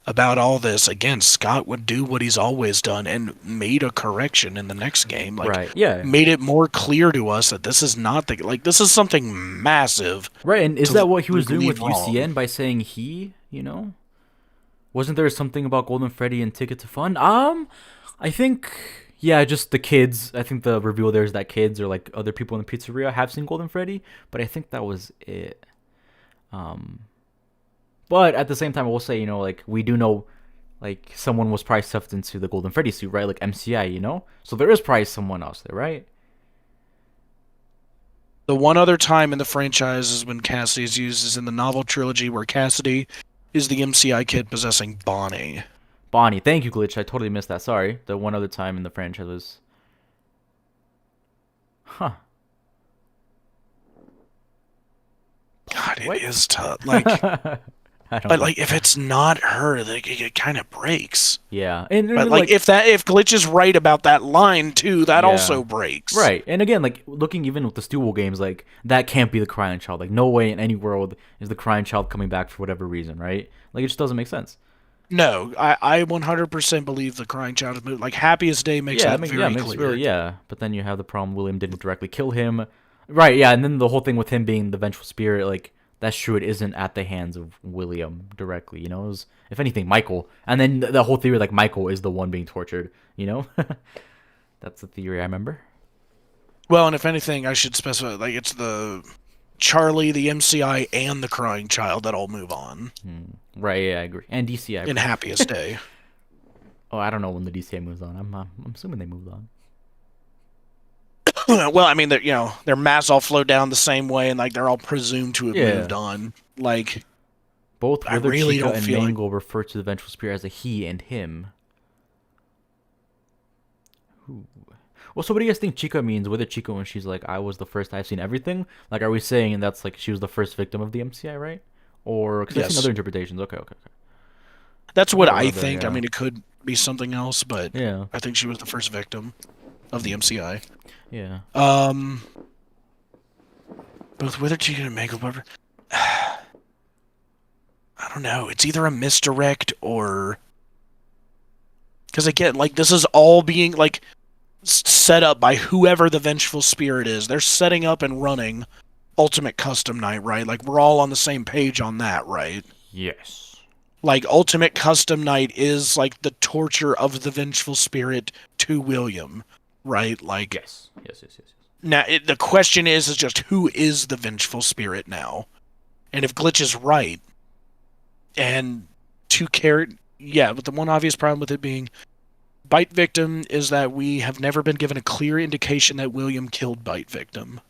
about all this, again, Scott would do what he's always done and made a correction in the next game. Like, Right. Yeah. made it more clear to us that this is not the like this is something massive. Right. And is that what he was doing with leave wrong. UCN by saying he? You know, wasn't there something about Golden Freddy and Ticket to Fun? I think. Yeah, just the kids. I think the reveal there is that kids or like other people in the pizzeria have seen Golden Freddy, but I think that was it. But at the same time, I will say, you know, like we do know, like someone was probably stuffed into the Golden Freddy suit, right? Like MCI, you know. So there is probably someone else there, right? The one other time in the franchise is when Cassidy is used is in the novel trilogy where Cassidy is the MCI kid possessing Bonnie. Bonnie, thank you, Glitch. I totally missed that. Sorry. The one other time in the franchise was, huh? God, What? it is tough. Like, I don't but know. like if it's not her, like it kind of breaks. Yeah, and But like if Glitch is right about that line too, that Yeah. also breaks. right, and again, like looking even with the Stewell games, like that can't be the crying child. Like no way in any world is the crying child coming back for whatever reason, right? Like it just doesn't make sense. No, I 100% believe the crying child is moved. Like Happiest Day makes Yeah, that I mean, very yeah, it makes clear. really, yeah. But then you have the problem William didn't directly kill him, right? Yeah, and then the whole thing with him being the vengeful spirit, like that's true. It isn't at the hands of William directly, you know. It was, if anything, Michael, and then the whole theory like Michael is the one being tortured, you know. That's the theory I remember. Well, and if anything, I should specify like it's the Charlie, the MCI, and the crying child that all move on Right? Yeah, I agree. And DCI. in Happiest Day. Oh, I don't know when the DCI moves on. I'm assuming they moved on. Well, I mean, their masks all flow down the same way, and like they're all presumed to have Yeah. moved on. Like, Both I Wither, really Chica, don't and feel like- Mangle refer to the vengeful spirit as a he and him. Ooh. Well, so what do you guys think Chica means? Wither Chica when she's like, I was the first, I've seen everything? Like, are we saying that's like she was the first victim of the MCI, right? Or, because I've Yes. seen other interpretations. Okay. that's what Or I other, think. yeah. I mean, it could be something else, but Yeah, I think she was the first victim of the MCI. yeah. Both Wither Chica and Mangle Barber. I don't know. It's either a misdirect or because again, like this is all being like set up by whoever the vengeful spirit is. They're setting up and running Ultimate Custom Night, right? Like we're all on the same page on that, right? Yes. Like Ultimate Custom Night is like the torture of the vengeful spirit to William, right? Like Yes. now the question is just who is the vengeful spirit now? And if Glitch is right, and but the one obvious problem with it being Bite Victim is that we have never been given a clear indication that William killed Bite Victim.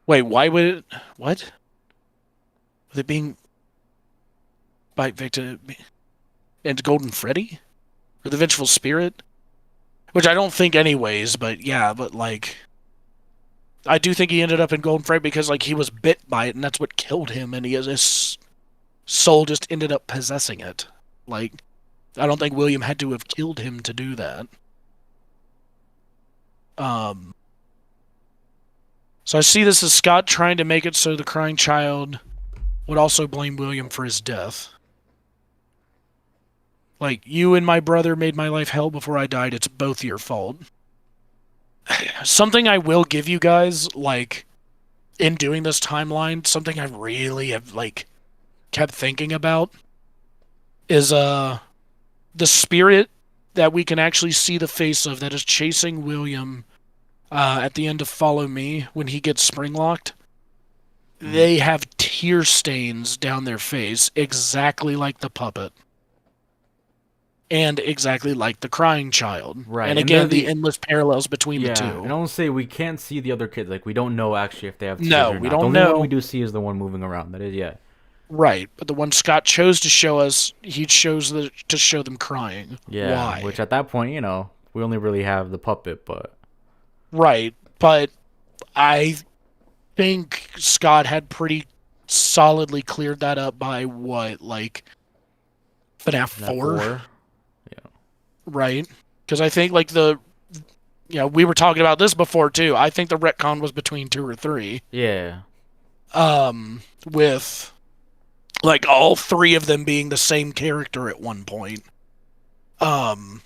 Wait, why would it... What? With it being Bite Victim and Golden Freddy? Or the Vengeful Spirit? Which I don't think anyways, but yeah, but like... I do think he ended up in Golden Freddy because like he was bit by it and that's what killed him and his soul just ended up possessing it. Like, I don't think William had to have killed him to do that. So I see this as Scott trying to make it so the crying child would also blame William for his death. Like, you and my brother made my life hell before I died. It's both your fault. Something I will give you guys, like, in doing this timeline, something I really have, like, kept thinking about is, the spirit that we can actually see the face of that is chasing William at the end of Follow Me when he gets spring-locked. They have tear stains down their face exactly like the puppet. And exactly like the crying child. Right. And And again, they're the the- endless parallels between the two. And I want to say we can't see the other kids. Like we don't know actually if they have tears No, or we not. don't The only know. one we do see is the one moving around. That is, yeah. Right, but the one Scott chose to show us, he chose to show them crying. Yeah. Why? Which at that point, you know, we only really have the puppet, but Right, but I think Scott had pretty solidly cleared that up by what, like FNAF that 4? Right? Because I think like we were talking about this before too. I think the retcon was between 2 or 3. Yeah. with like all three of them being the same character at one point. And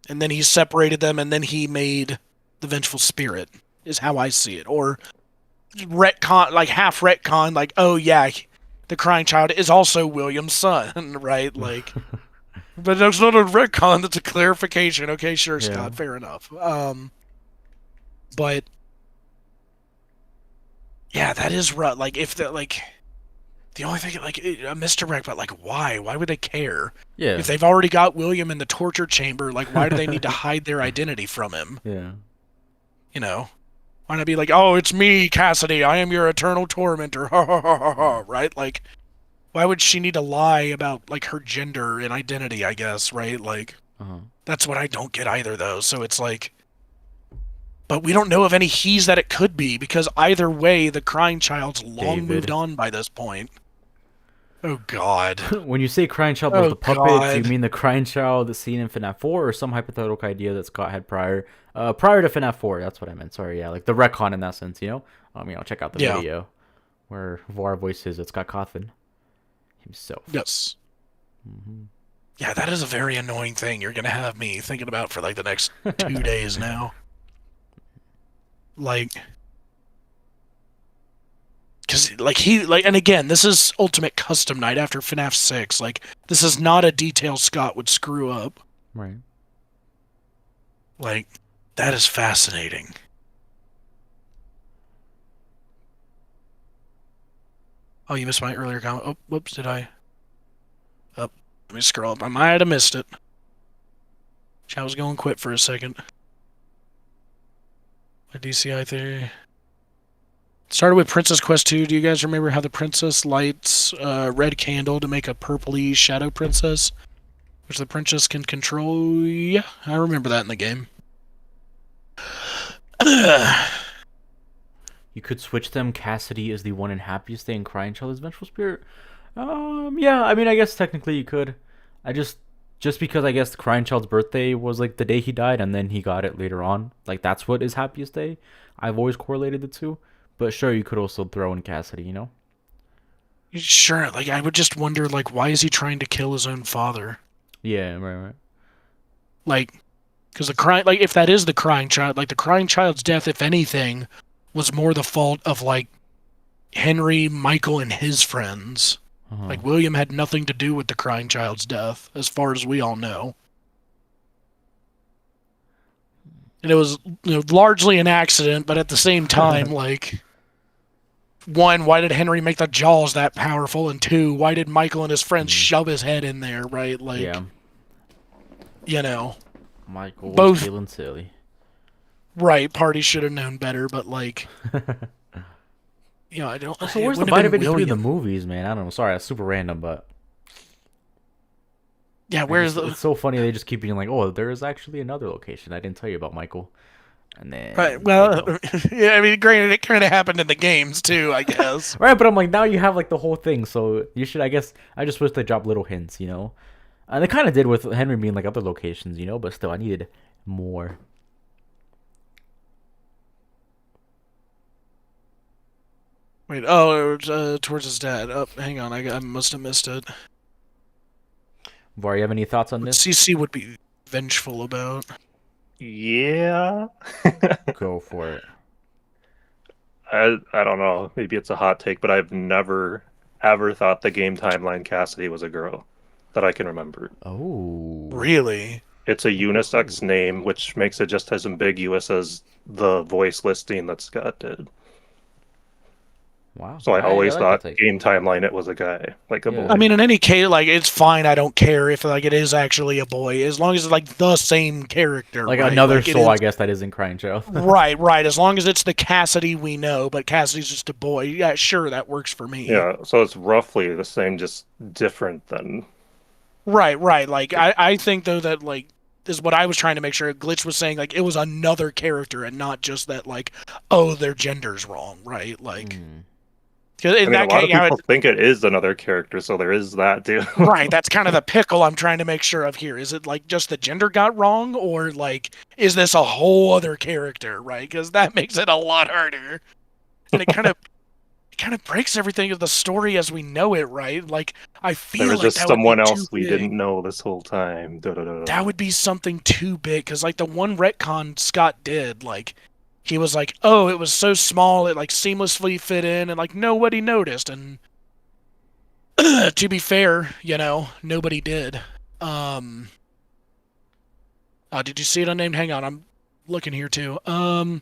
then he separated them, and then he made the Vengeful Spirit, is how I see it. Or retcon, like half retcon, like, oh yeah, the crying child is also William's son, right? Like, but that's not a retcon, that's a clarification. Okay, sure, Scott, fair enough. But yeah, that is rough. Like, if the only thing, like, a misdirect, but like, why? Why would they care? Yeah. If they've already got William in the torture chamber, like, why do they need to hide their identity from him? Yeah. You know? Why not be like, oh, it's me, Cassidy, I am your eternal tormentor, ha ha ha ha ha, right? Like, why would she need to lie about, like, her gender and identity, I guess, right? Like, that's what I don't get either, though, so it's like, but we don't know of any he's that it could be, because either way, the crying child's long moved on by this point. Oh, God. When you say crying child was the puppet, you mean the crying child that's seen in FNAF 4 or some hypothetical idea that Scott had prior to FNAF 4? That's what I meant. Sorry, yeah, like the retcon in that sense, you know? Check out the video where Var voices it's Scott Cawthon himself. Yes. Yeah, that is a very annoying thing you're going to have me thinking about for like the next 2 days now. Like... Because, like, and again, this is Ultimate Custom Night after FNAF 6. Like, this is not a detail Scott would screw up. Right. Like, that is fascinating. Oh, you missed my earlier comment. Oh, whoops, did I? Oh, let me scroll up. I might have missed it. I was going quit for a second. My DCI theory... Started with Princess Quest 2. Do you guys remember how the princess lights a red candle to make a purpley shadow princess? Which the princess can control? Yeah, I remember that in the game. You could switch them. Cassidy is the one in Happiest Day and Crying Child is Vengeful Spirit. Yeah, I mean, I guess technically you could. Just because I guess the Crying Child's birthday was like the day he died and then he got it later on. Like, that's what is Happiest Day. I've always correlated the two. But sure, you could also throw in Cassidy, you know? Sure, like, I would just wonder, like, why is he trying to kill his own father? Yeah, right. Like, because if that is the crying child, like, the crying child's death, if anything, was more the fault of, like, Henry, Michael, and his friends. Like, William had nothing to do with the crying child's death, as far as we all know. And it was, largely an accident, but at the same time, like... One, why did Henry make the jaws that powerful? And two, why did Michael and his friends shove his head in there, right? Like, Michael was both feeling silly. Right, party should have known better, but like... I don't... So where's the bite of it between the movies, man? I don't know. Sorry, that's super random, but... Yeah, where's the... It's so funny they just keep being like, oh, there is actually another location I didn't tell you about, Michael. And then... Right, well, yeah, I mean, granted, it kind of happened in the games, too, I guess. Right, but I'm like, now you have, like, the whole thing, so you should, I guess... I just wish they dropped little hints, you know? And they kind of did with Henry being, like, other locations, you know? But still, I needed more. Wait, oh, towards his dad. Oh, hang on, I must have missed it. Var, you have any thoughts on this? CC would be vengeful about. Yeah. Go for it. I don't know. Maybe it's a hot take, but I've never, ever thought the game timeline Cassidy was a girl that I can remember. Oh. Really? It's a unisex name, which makes it just as ambiguous as the voice listing that Scott did. Wow. So I always like thought that take. game timeline it was a guy, like a boy. I mean, in any case, like, it's fine. I don't care if, like, it is actually a boy, as long as it's, like, the same character. Like, right? another like, soul, I guess, that isn't Crying Child. right. As long as it's the Cassidy we know, but Cassidy's just a boy. Yeah, sure, that works for me. Yeah, so it's roughly the same, just different than... Right. Like, I think, though, that, like, is what I was trying to make sure Glitch was saying, like, it was another character and not just that, like, oh, their gender's wrong, right? Like... I mean, a lot of people think it is another character, so there is that too. Right, that's kind of the pickle I'm trying to make sure of here. Is it like just the gender got wrong, or like is this a whole other character? Right, because that makes it a lot harder. And it kind of kind of breaks everything of the story as we know it, right? Like, I feel There was like just that would be someone too else we big. didn't know this whole time. That would be something too big, because, like, the one retcon Scott did, like, he was like, oh, it was so small, it, like, seamlessly fit in, and, like, nobody noticed, and to be fair, you know, nobody did. Did you see it unnamed? Hang on, I'm looking here, too. I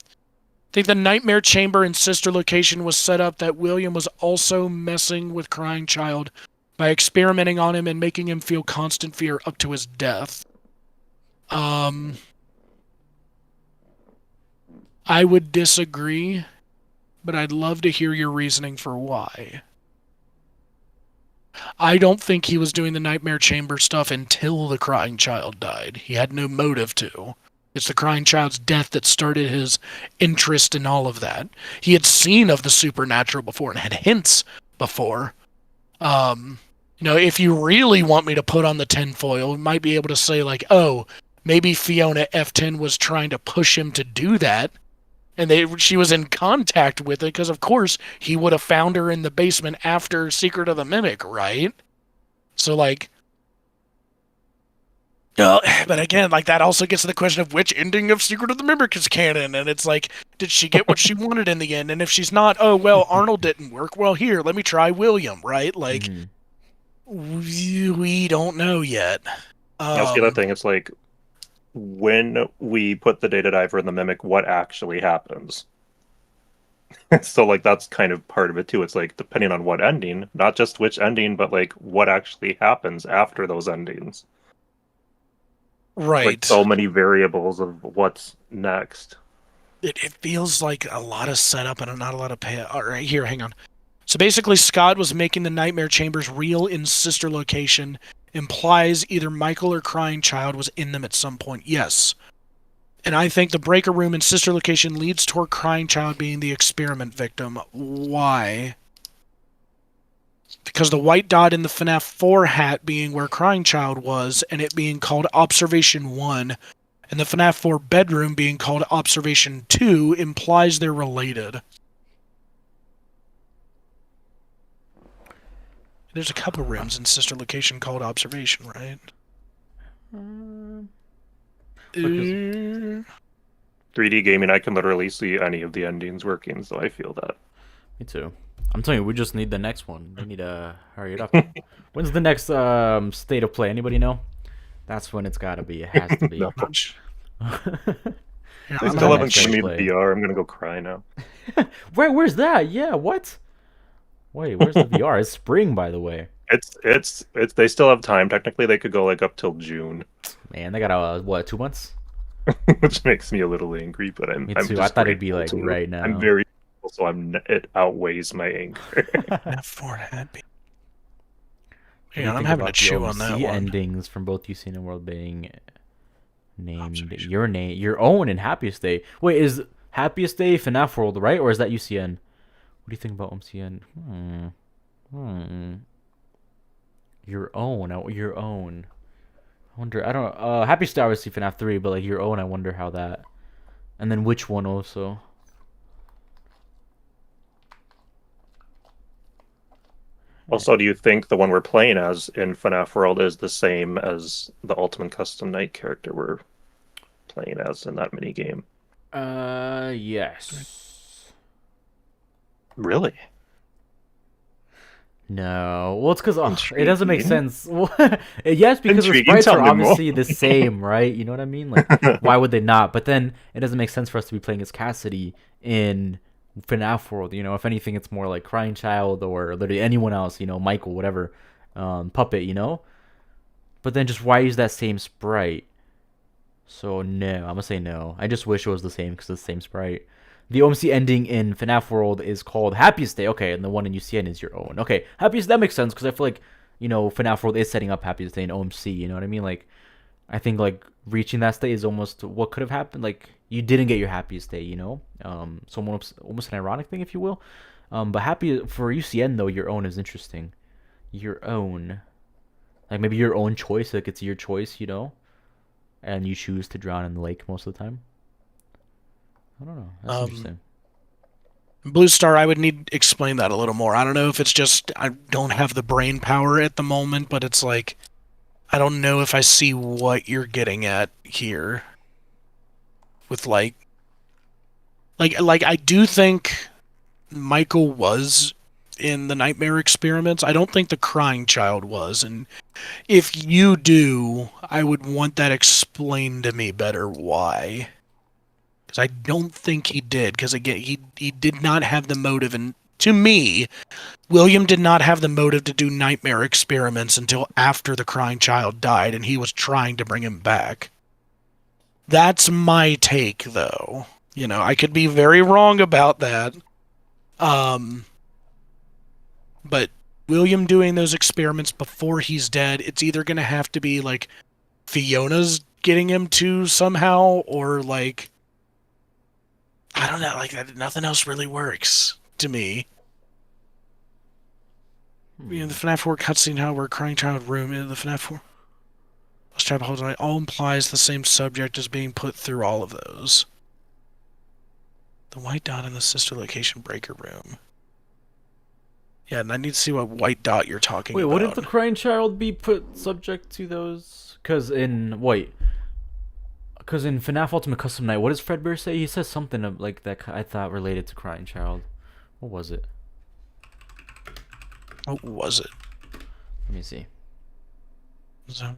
think the Nightmare Chamber in Sister Location was set up that William was also messing with Crying Child by experimenting on him and making him feel constant fear up to his death. I would disagree, but I'd love to hear your reasoning for why. I don't think he was doing the Nightmare Chamber stuff until the Crying Child died. He had no motive to. It's the Crying Child's death that started his interest in all of that. He had seen of the supernatural before and had hints before. You know, if you really want me to put on the tinfoil, we might be able to say, like, oh, maybe Fiona F10 was trying to push him to do that, and she was in contact with it, because, of course, he would have found her in the basement after Secret of the Mimic, right? So, like, but again, like, that also gets to the question of which ending of Secret of the Mimic is canon, and it's like, did she get what she wanted in the end? And if she's not, oh, well, Arnold didn't work, well, here, let me try William, right? Like, we don't know yet. That's the other thing. It's like, when we put the data diver in the Mimic, what actually happens? So, like, that's kind of part of it, too. It's like, depending on what ending, not just which ending, but, like, what actually happens after those endings. Right. Like, so many variables of what's next. It feels like a lot of setup and not a lot of pay. All right, here, hang on. So basically, Scott was making the Nightmare Chambers real in Sister Location. Implies either Michael or Crying Child was in them at some point. Yes. And I think the breaker room in Sister Location leads toward Crying Child being the experiment victim. Why? Because the white dot in the FNAF 4 hat being where Crying Child was, and it being called Observation 1, and the FNAF 4 bedroom being called Observation 2 implies they're related. There's a couple rooms in Sister Location called Observation, right? 3D gaming, I can literally see any of the endings working, so I feel that. Me too. I'm telling you, we just need the next one. We need to hurry it up. When's the next state of play? Anybody know? That's when it's got to be. It has to be. No. Yeah, They I'm still not haven't given me the play. VR. I'm gonna go cry now. Where's that? Yeah, what? Wait, where's the VR? It's spring, by the way. It's they still have time. Technically, they could go like up till June, Man, they got what, 2 months? which makes me a little angry. But I'm Me I'm too. just I thought it'd be grateful like to- right now. I'm very grateful, so it outweighs my anger. F4 had been. What do you Yeah, I'm think having to about the chew on that OMC one. endings from both UC and World being named your own in Happiest Day. Wait, is Happiest Day FNAF World, right? Or is that UCN? What do you think about OMCN? Your own. Your own. I wonder. I don't know. Happiest Day obviously FNAF 3, but like your own, I wonder how that. And then which one also? Also, do you think the one we're playing as in FNAF World is the same as the Ultimate Custom Night character we're playing as in that mini game? Yes. Really? No. Well, it's because it doesn't make Intriguing. sense. Yes, because the Intriguing. sprites Tell are me more. obviously the same, right? You know what I mean? Like, why would they not? But then it doesn't make sense for us to be playing as Cassidy in FNAF World. You know, if anything, it's more like Crying Child or literally anyone else. You know, Michael, whatever, Puppet. You know. But then just why use that same sprite? So no, I'm gonna say no. I just wish it was the same because it's the same sprite. The OMC ending in FNAF World is called Happiest Day. Okay, and the one in UCN is your own. Okay, Happiest, that makes sense because I feel like, you know, FNAF World is setting up Happiest Day in OMC. You know what I mean? Like, I think like reaching that state is almost what could have happened. Like, you didn't get your Happiest Day, you know? So almost an ironic thing, if you will. But happy for UCN though, your own is interesting. Your own, like maybe your own choice. Like it's your choice, you know, and you choose to drown in the lake most of the time. I don't know. That's interesting. Blue Star, I would need to explain that a little more. I don't know if it's just I don't have the brain power at the moment, but it's like I don't know if I see what you're getting at here. With like I do think Michael was in the nightmare experiments. I don't think the crying child was, and if you do, I would want that explained to me better why. Because I don't think he did, because again, he did not have the motive, and to me, William did not have the motive to do nightmare experiments until after the crying child died, and he was trying to bring him back. That's my take, though. You know, I could be very wrong about that. But William doing those experiments before he's dead, it's either going to have to be, like, Fiona's getting him to somehow, or, like, I don't know, like, nothing else really works to me. You know, the FNAF 4 cutscene, how we're crying child room in the FNAF 4. Let's try to hold on. All implies the same subject is being put through all of those. The white dot in the sister location breaker room. Yeah, and I need to see what white dot you're talking about. Wait, wouldn't the crying child be put subject to those? Because in FNAF Ultimate Custom Night, what does Fredbear say? He says something of, like that I thought related to crying child. What was it? What was it? Let me see. So,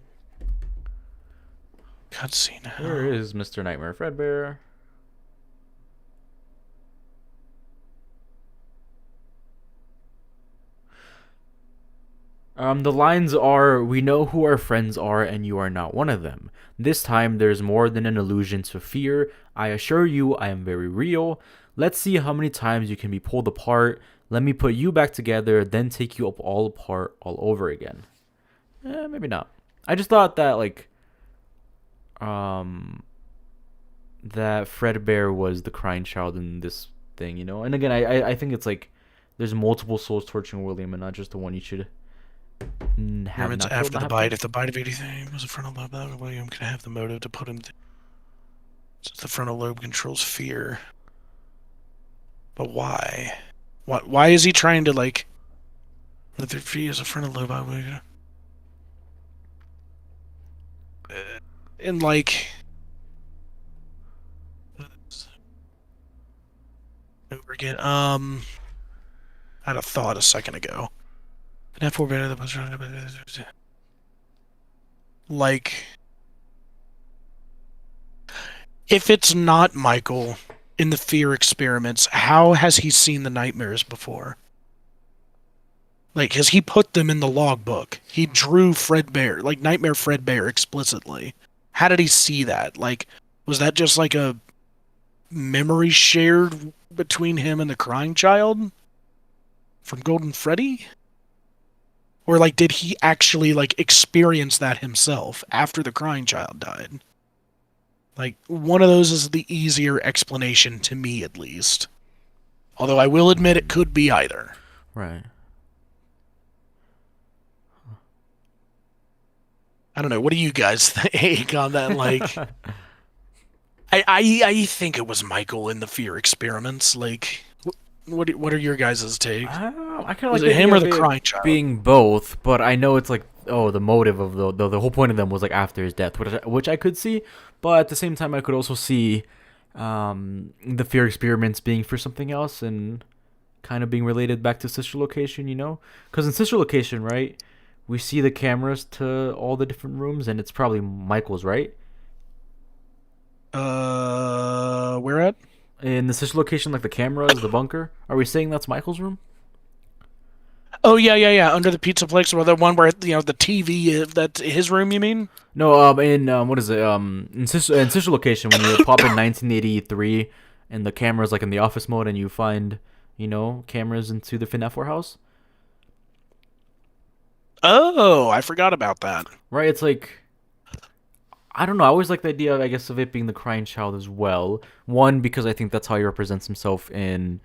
cutscene. Where is Mr. Nightmare Fredbear? The lines are, we know who our friends are and you are not one of them. This time there's more than an allusion to fear. I assure you I am very real. Let's see how many times you can be pulled apart. Let me put you back together, then take you up all apart all over again. Maybe not. I just thought that, like, that Fredbear was the crying child in this thing, you know? And again, I think it's like, there's multiple souls torturing William and not just the one you should have. It's after the bite. If the bite of anything was a frontal lobe, William can have the motive to put him. Since the frontal lobe controls fear. But why? Why is he trying to, like? If their fear is a frontal lobe, and like. Over again. I had a thought a second ago. Like, if it's not Michael in the fear experiments, how has he seen the nightmares before? Like, has he put them in the logbook? He drew Fredbear, like Nightmare Fredbear explicitly. How did he see that? Like, was that just like a memory shared between him and the crying child from Golden Freddy? Or, like, did he actually, like, experience that himself after the crying child died? Like, one of those is the easier explanation to me, at least. Although I will admit it could be either. Right. I don't know. What do you guys think on that? Like, I think it was Michael in the fear experiments. Like, what are your guys' take? I kind of Was like it him or the crying child? Being both, but I know it's like, oh, the motive of the whole point of them was like after his death, which I could see, but at the same time I could also see the fear experiments being for something else and kind of being related back to sister location, you know? Because in sister location, right, we see the cameras to all the different rooms, and it's probably Michael's, right? Where at? In the sister location, like the cameras, the bunker. Are we saying that's Michael's room? Oh yeah. Under the pizza place, or the one where the TV. That's his room, you mean? No, in what is it? In sister location, when you pop in 1983, and the camera's like in the office mode, and you find, cameras into the FNAF warehouse. Oh, I forgot about that. Right, it's like, I don't know. I always like the idea, I guess, of it being the crying child as well. One, because I think that's how he represents himself in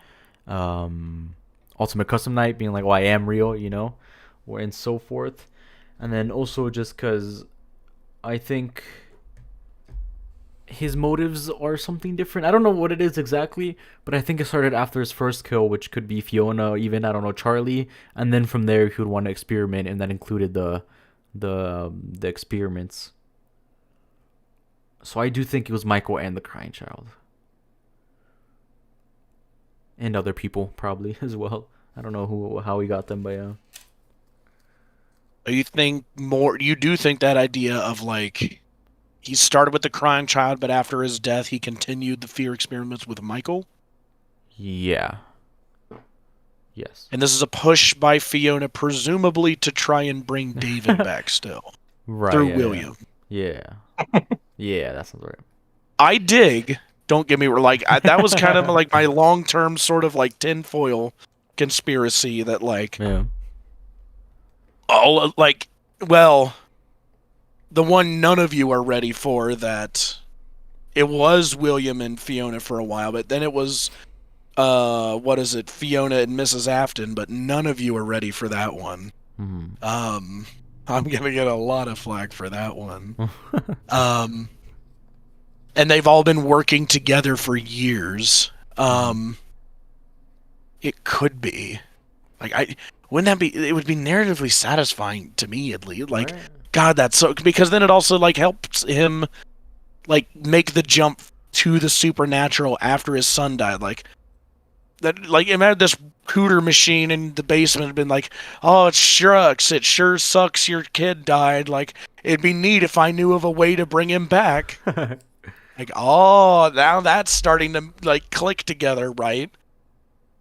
Ultimate Custom Night, being like, "Oh, I am real," and so forth. And then also just because I think his motives are something different. I don't know what it is exactly, but I think it started after his first kill, which could be Fiona, even I don't know, Charlie, and then from there he would want to experiment, and that included the experiments. So I do think it was Michael and the crying child, and other people probably as well. I don't know how he got them, but yeah. You think more? You do think that idea of like he started with the crying child, but after his death, he continued the fear experiments with Michael? Yeah. Yes. And this is a push by Fiona, presumably to try and bring David back still. Right. Through yeah, William. Yeah. Yeah, that sounds right. I dig. Don't get me wrong. Like, that was kind of like my long-term sort of like tinfoil conspiracy that like... Yeah. all like, well... the one none of you are ready for, that it was William and Fiona for a while, but then it was, what is it, Fiona and Mrs. Afton, but none of you are ready for that one. Mm-hmm. I'm gonna get a lot of flack for that one. And they've all been working together for years. It could be. Like, wouldn't that be, it would be narratively satisfying to me, at least. Like, Right. God, that's so, because then it also like helps him like make the jump to the supernatural after his son died. Like that, like imagine this cooter machine in the basement had been like, oh, it shucks, it sure sucks your kid died. Like, it'd be neat if I knew of a way to bring him back. Like, oh, now that's starting to like click together, right?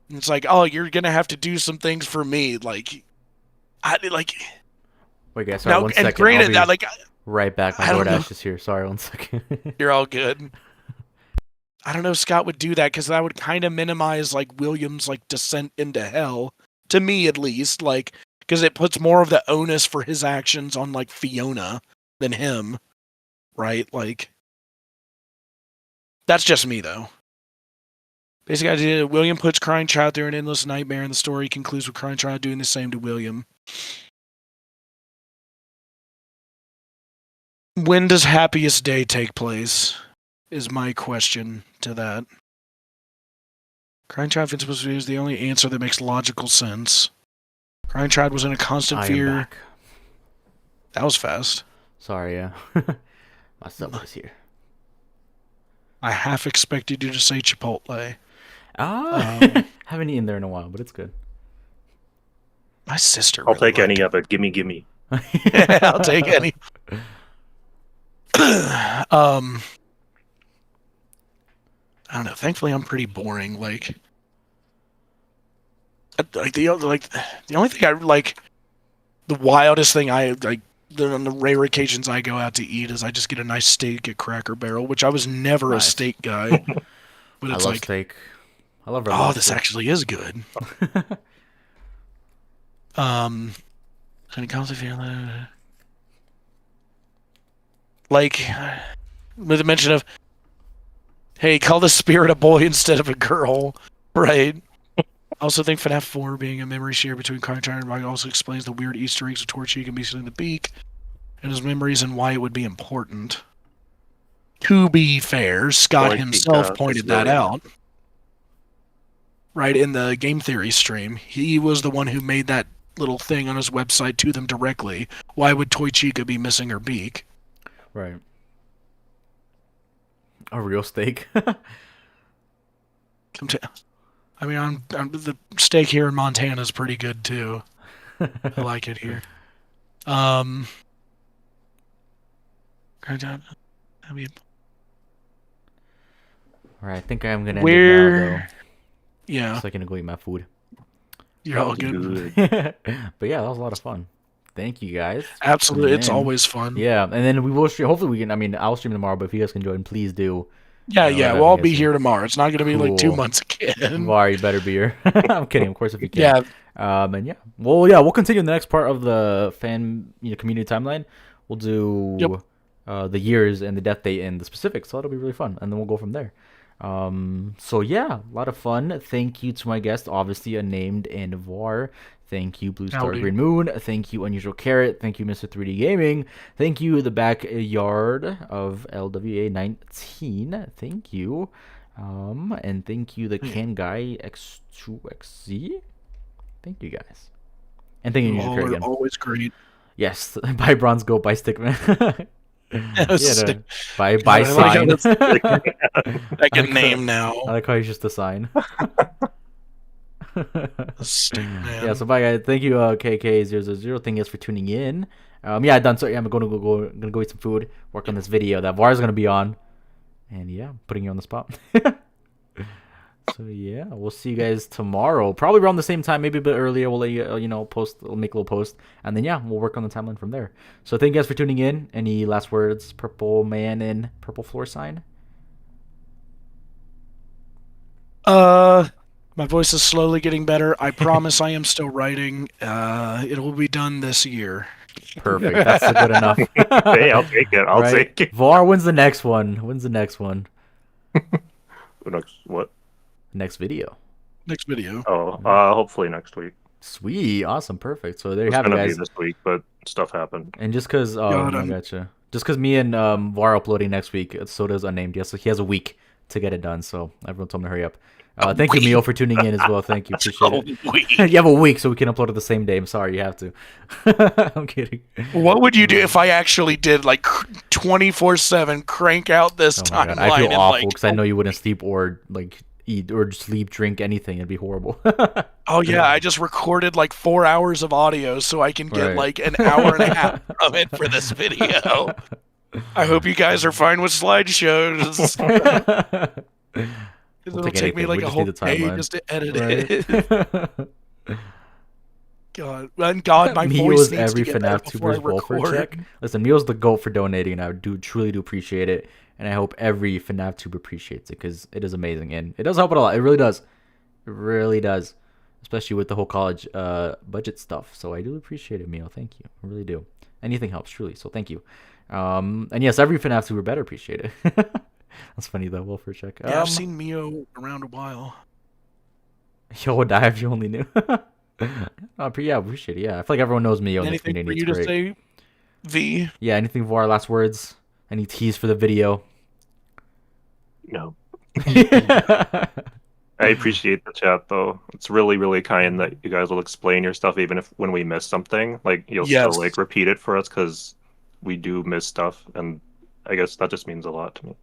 And it's like, oh, you're gonna have to do some things for me, like, Wait, guys, sorry, now, one and second. granted, I'll be that like right back. My I don't know. DoorDash is here. Sorry, 1 second. You're all good. I don't know if Scott would do that, because that would kind of minimize like William's like descent into hell, to me at least, like, because it puts more of the onus for his actions on like Fiona than him, right? Like, that's just me though. Basic idea: William puts Crying Child through an endless nightmare, and the story concludes with Crying Child doing the same to William. When does Happiest Day take place? Is my question to that. Crying Child is the only answer that makes logical sense. Crying Child was in a constant I am fear. back. That was fast. Sorry, yeah. My sub is here. I half expected you to say Chipotle. Haven't eaten there in a while, but it's good. My sister. I'll really take any liked of it. Gimme. it. I'll take any. I don't know. Thankfully, I'm pretty boring. Like the only thing I like, the wildest thing I like, on the rare occasions I go out to eat, is I just get a nice steak at Cracker Barrel, which I was never Nice. a steak guy. But I it's love like, steak. I love red oh, lobster. this actually is good. When it comes to feeling, like, with the mention of, hey, call the spirit a boy instead of a girl, right? I also think FNAF 4 being a memory share between Crying Child and Michael also explains the weird Easter eggs of Torchy and missing the beak, and his memories and why it would be important. To be fair, Scott himself pointed that out. Right, in the game theory stream. He was the one who made that little thing on his website to them directly. Why would Toy Chica be missing her beak? Right. A real steak. I mean, the steak here in Montana is pretty good too. I like it here. I mean, Alright, I think I'm gonna end it now, though. Yeah, So I can go eat my food. you're all good. But yeah, that was a lot of fun. Thank you guys. Absolutely, it's Man. always fun. Yeah, and then we will stream. Hopefully, we can. I mean, I'll stream tomorrow, but if you guys can join, please do. Yeah, Yeah, we'll all yes, be yes. here tomorrow. It's not going to be like 2 Cool. months again. Vari, you better be here. I'm kidding, of course, if you can. Yeah, And yeah, well, yeah, we'll continue in the next part of the fan, community timeline. We'll do the years and the death date and the specifics, so that'll be really fun, and then we'll go from there. So yeah, a lot of fun. Thank you to my guest, obviously unnamed, and Var. Thank you, Blue Star Howdy. Green Moon. Thank you, Unusual Carrot. Thank you, Mr. 3D Gaming. Thank you, the Backyard of LWA19. Thank you. And thank you, the Can Guy X2XZ. Thank you, guys. And thank you, Unusual All Carrot are again. always great. Yes, buy Bronze Goat, buy Stickman. Stick- buy I like how sign. Like a name now. I like how he's just a sign. Stickman. Yeah, so bye guys. Thank you, KK000. Thank you guys for tuning in. Yeah, done. So yeah, I'm gonna go eat some food, work on this video that Var's gonna be on, and yeah, I'm putting you on the spot. So yeah, we'll see you guys tomorrow, probably around the same time, maybe a bit earlier. We'll let you post. We'll make a little post, and then yeah, we'll work on the timeline from there. So thank you guys for tuning in. Any last words, Purple Man in Purple Floor Sign? My voice is slowly getting better. I promise I am still writing. It will be done this year. Perfect. That's good enough. Hey, I'll take it. I'll Right? take it. Var wins the next one. Wins the next one. What? Next video. Next video. Oh, hopefully next week. Sweet. Awesome. Perfect. So there you It's have it, gonna be guys. this week, but stuff happened. And just because, God, I gotcha. Just because me and Var are uploading next week, so does Unnamed. Yes, so he has a week to get it done. So everyone told me to hurry up. Thank you, Mio, for tuning in as well. Thank you. Appreciate it. You have a week, so we can upload it the same day. I'm sorry, you have to. I'm kidding. What would you do if I actually did like 24/7 crank out this Oh my timeline? God. I feel and, awful like, because I know you wouldn't sleep or like eat or sleep, drink anything. It'd be horrible. oh yeah, I just recorded like 4 hours of audio so I can get Right. like an hour and a half from it for this video. I hope you guys are fine with slideshows. We'll It'll take take me anything. like We a just whole need the day timeline. just to edit Right? it. God, and God, my Mio voice is needs every to get better FNAF before I tuber's welfare record. check. Listen, Mio's the GOAT for donating, and I truly do appreciate it. And I hope every FNAF tuber appreciates it because it is amazing and it does help it a lot. It really does. It really does, especially with the whole college budget stuff. So I do appreciate it, Mio. Thank you. I really do. Anything helps, truly. So thank you. And yes, every FNAF tuber better appreciate it. That's funny though. Welfare check. Yeah, I've seen Mio around a while. Yo would die if you only knew. Yeah, appreciate it. Yeah, I feel like everyone knows Mio in the Anything for community. you It's to great. say, V? Yeah, anything for our last words? Any tease for the video? No. Yeah, I appreciate the chat though. It's really, really kind that you guys will explain your stuff even if when we miss something, like you'll Yes. still like repeat it for us because we do miss stuff, and I guess that just means a lot to me.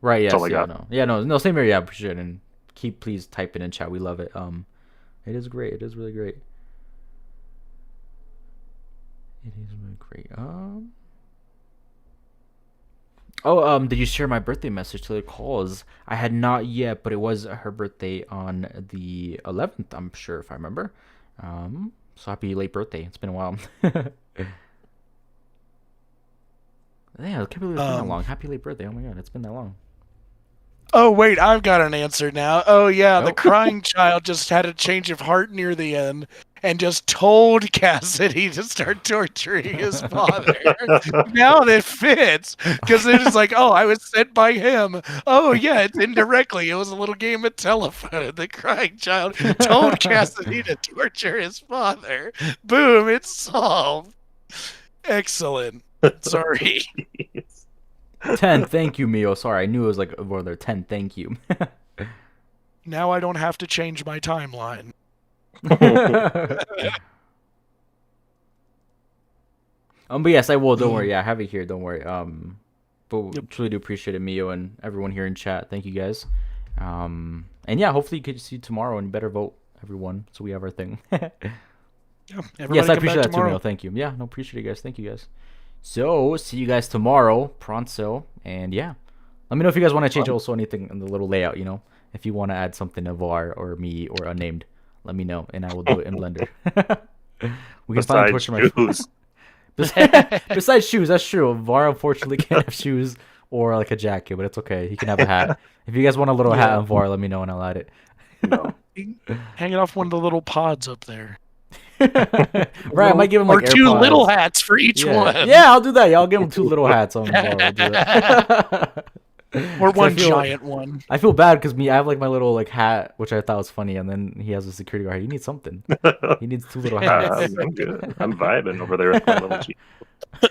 right. Yes. all I Yeah. got. No. Yeah. No. Same here. Yeah. Appreciate it. And please type it in chat. We love it. It is great. It is really great. It is really great. Did you share my birthday message to the calls? I had not yet, but it was her birthday on the 11th, I'm sure, if I remember. So happy late birthday. It's been a while. Yeah, I can't believe it's been that long. Happy late birthday. Oh my god, it's been that long. Oh wait, I've got an answer now. Oh yeah, the Nope. crying child just had a change of heart near the end and just told Cassidy to start torturing his father. Now that fits because they're just like, oh, I was sent by him. Oh yeah, it's indirectly. It was a little game of telephone. The crying child told Cassidy to torture his father. Boom, it's solved. Excellent. Sorry. 10, thank you, Mio. Sorry, I knew it was like over there. 10, thank you. Now I don't have to change my timeline. But yes, I will. Don't worry. Yeah, I have it here. Don't worry. But Yep. truly do appreciate it, Mio, and everyone here in chat. Thank you guys. And yeah, hopefully you could see you tomorrow and better vote, everyone, so we have our thing. Yeah, everybody Yes, I come appreciate back that too, tomorrow. Mio. Thank you. Yeah, no, appreciate it, guys. Thank you, guys. So, see you guys tomorrow, pronto. And yeah, let me know if you guys want to change also anything in the little layout, you know? If you want to add something to VAR or me or Unnamed, let me know, and I will do it in Blender. We can finally Besides torture my shoes. Besides shoes, that's true. VAR unfortunately can't have shoes or like a jacket, but it's okay. He can have a hat. If you guys want a little hat on VAR, let me know and I'll add it. No. Hang it off one of the little pods up there. Right, I might give him like or two AirPods. little hats for each Yeah. one. Yeah, I'll do that. Yeah, I'll give him 2 little hats on VAR. I'll do that. Or 'Cause I one feel- giant one. I feel bad because I have like my little like hat, which I thought was funny, and then he has a security guard. He needs something. He needs 2 little hats. I'm good. I'm vibing over there with my little Jeep. The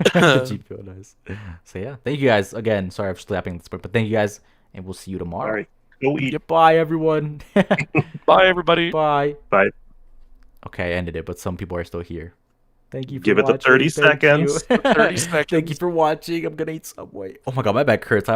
GPO, nice. So yeah, thank you guys again. Sorry for slapping this point, but thank you guys, and we'll see you tomorrow. All right, go eat. Goodbye, everyone. Bye, everybody. Bye. Bye. Okay, I ended it, but some people are still here. Thank you for Give it the watching. 30 Thank you. seconds. 30 seconds. Thank you for watching. I'm gonna eat Subway. Oh my god, my back hurts.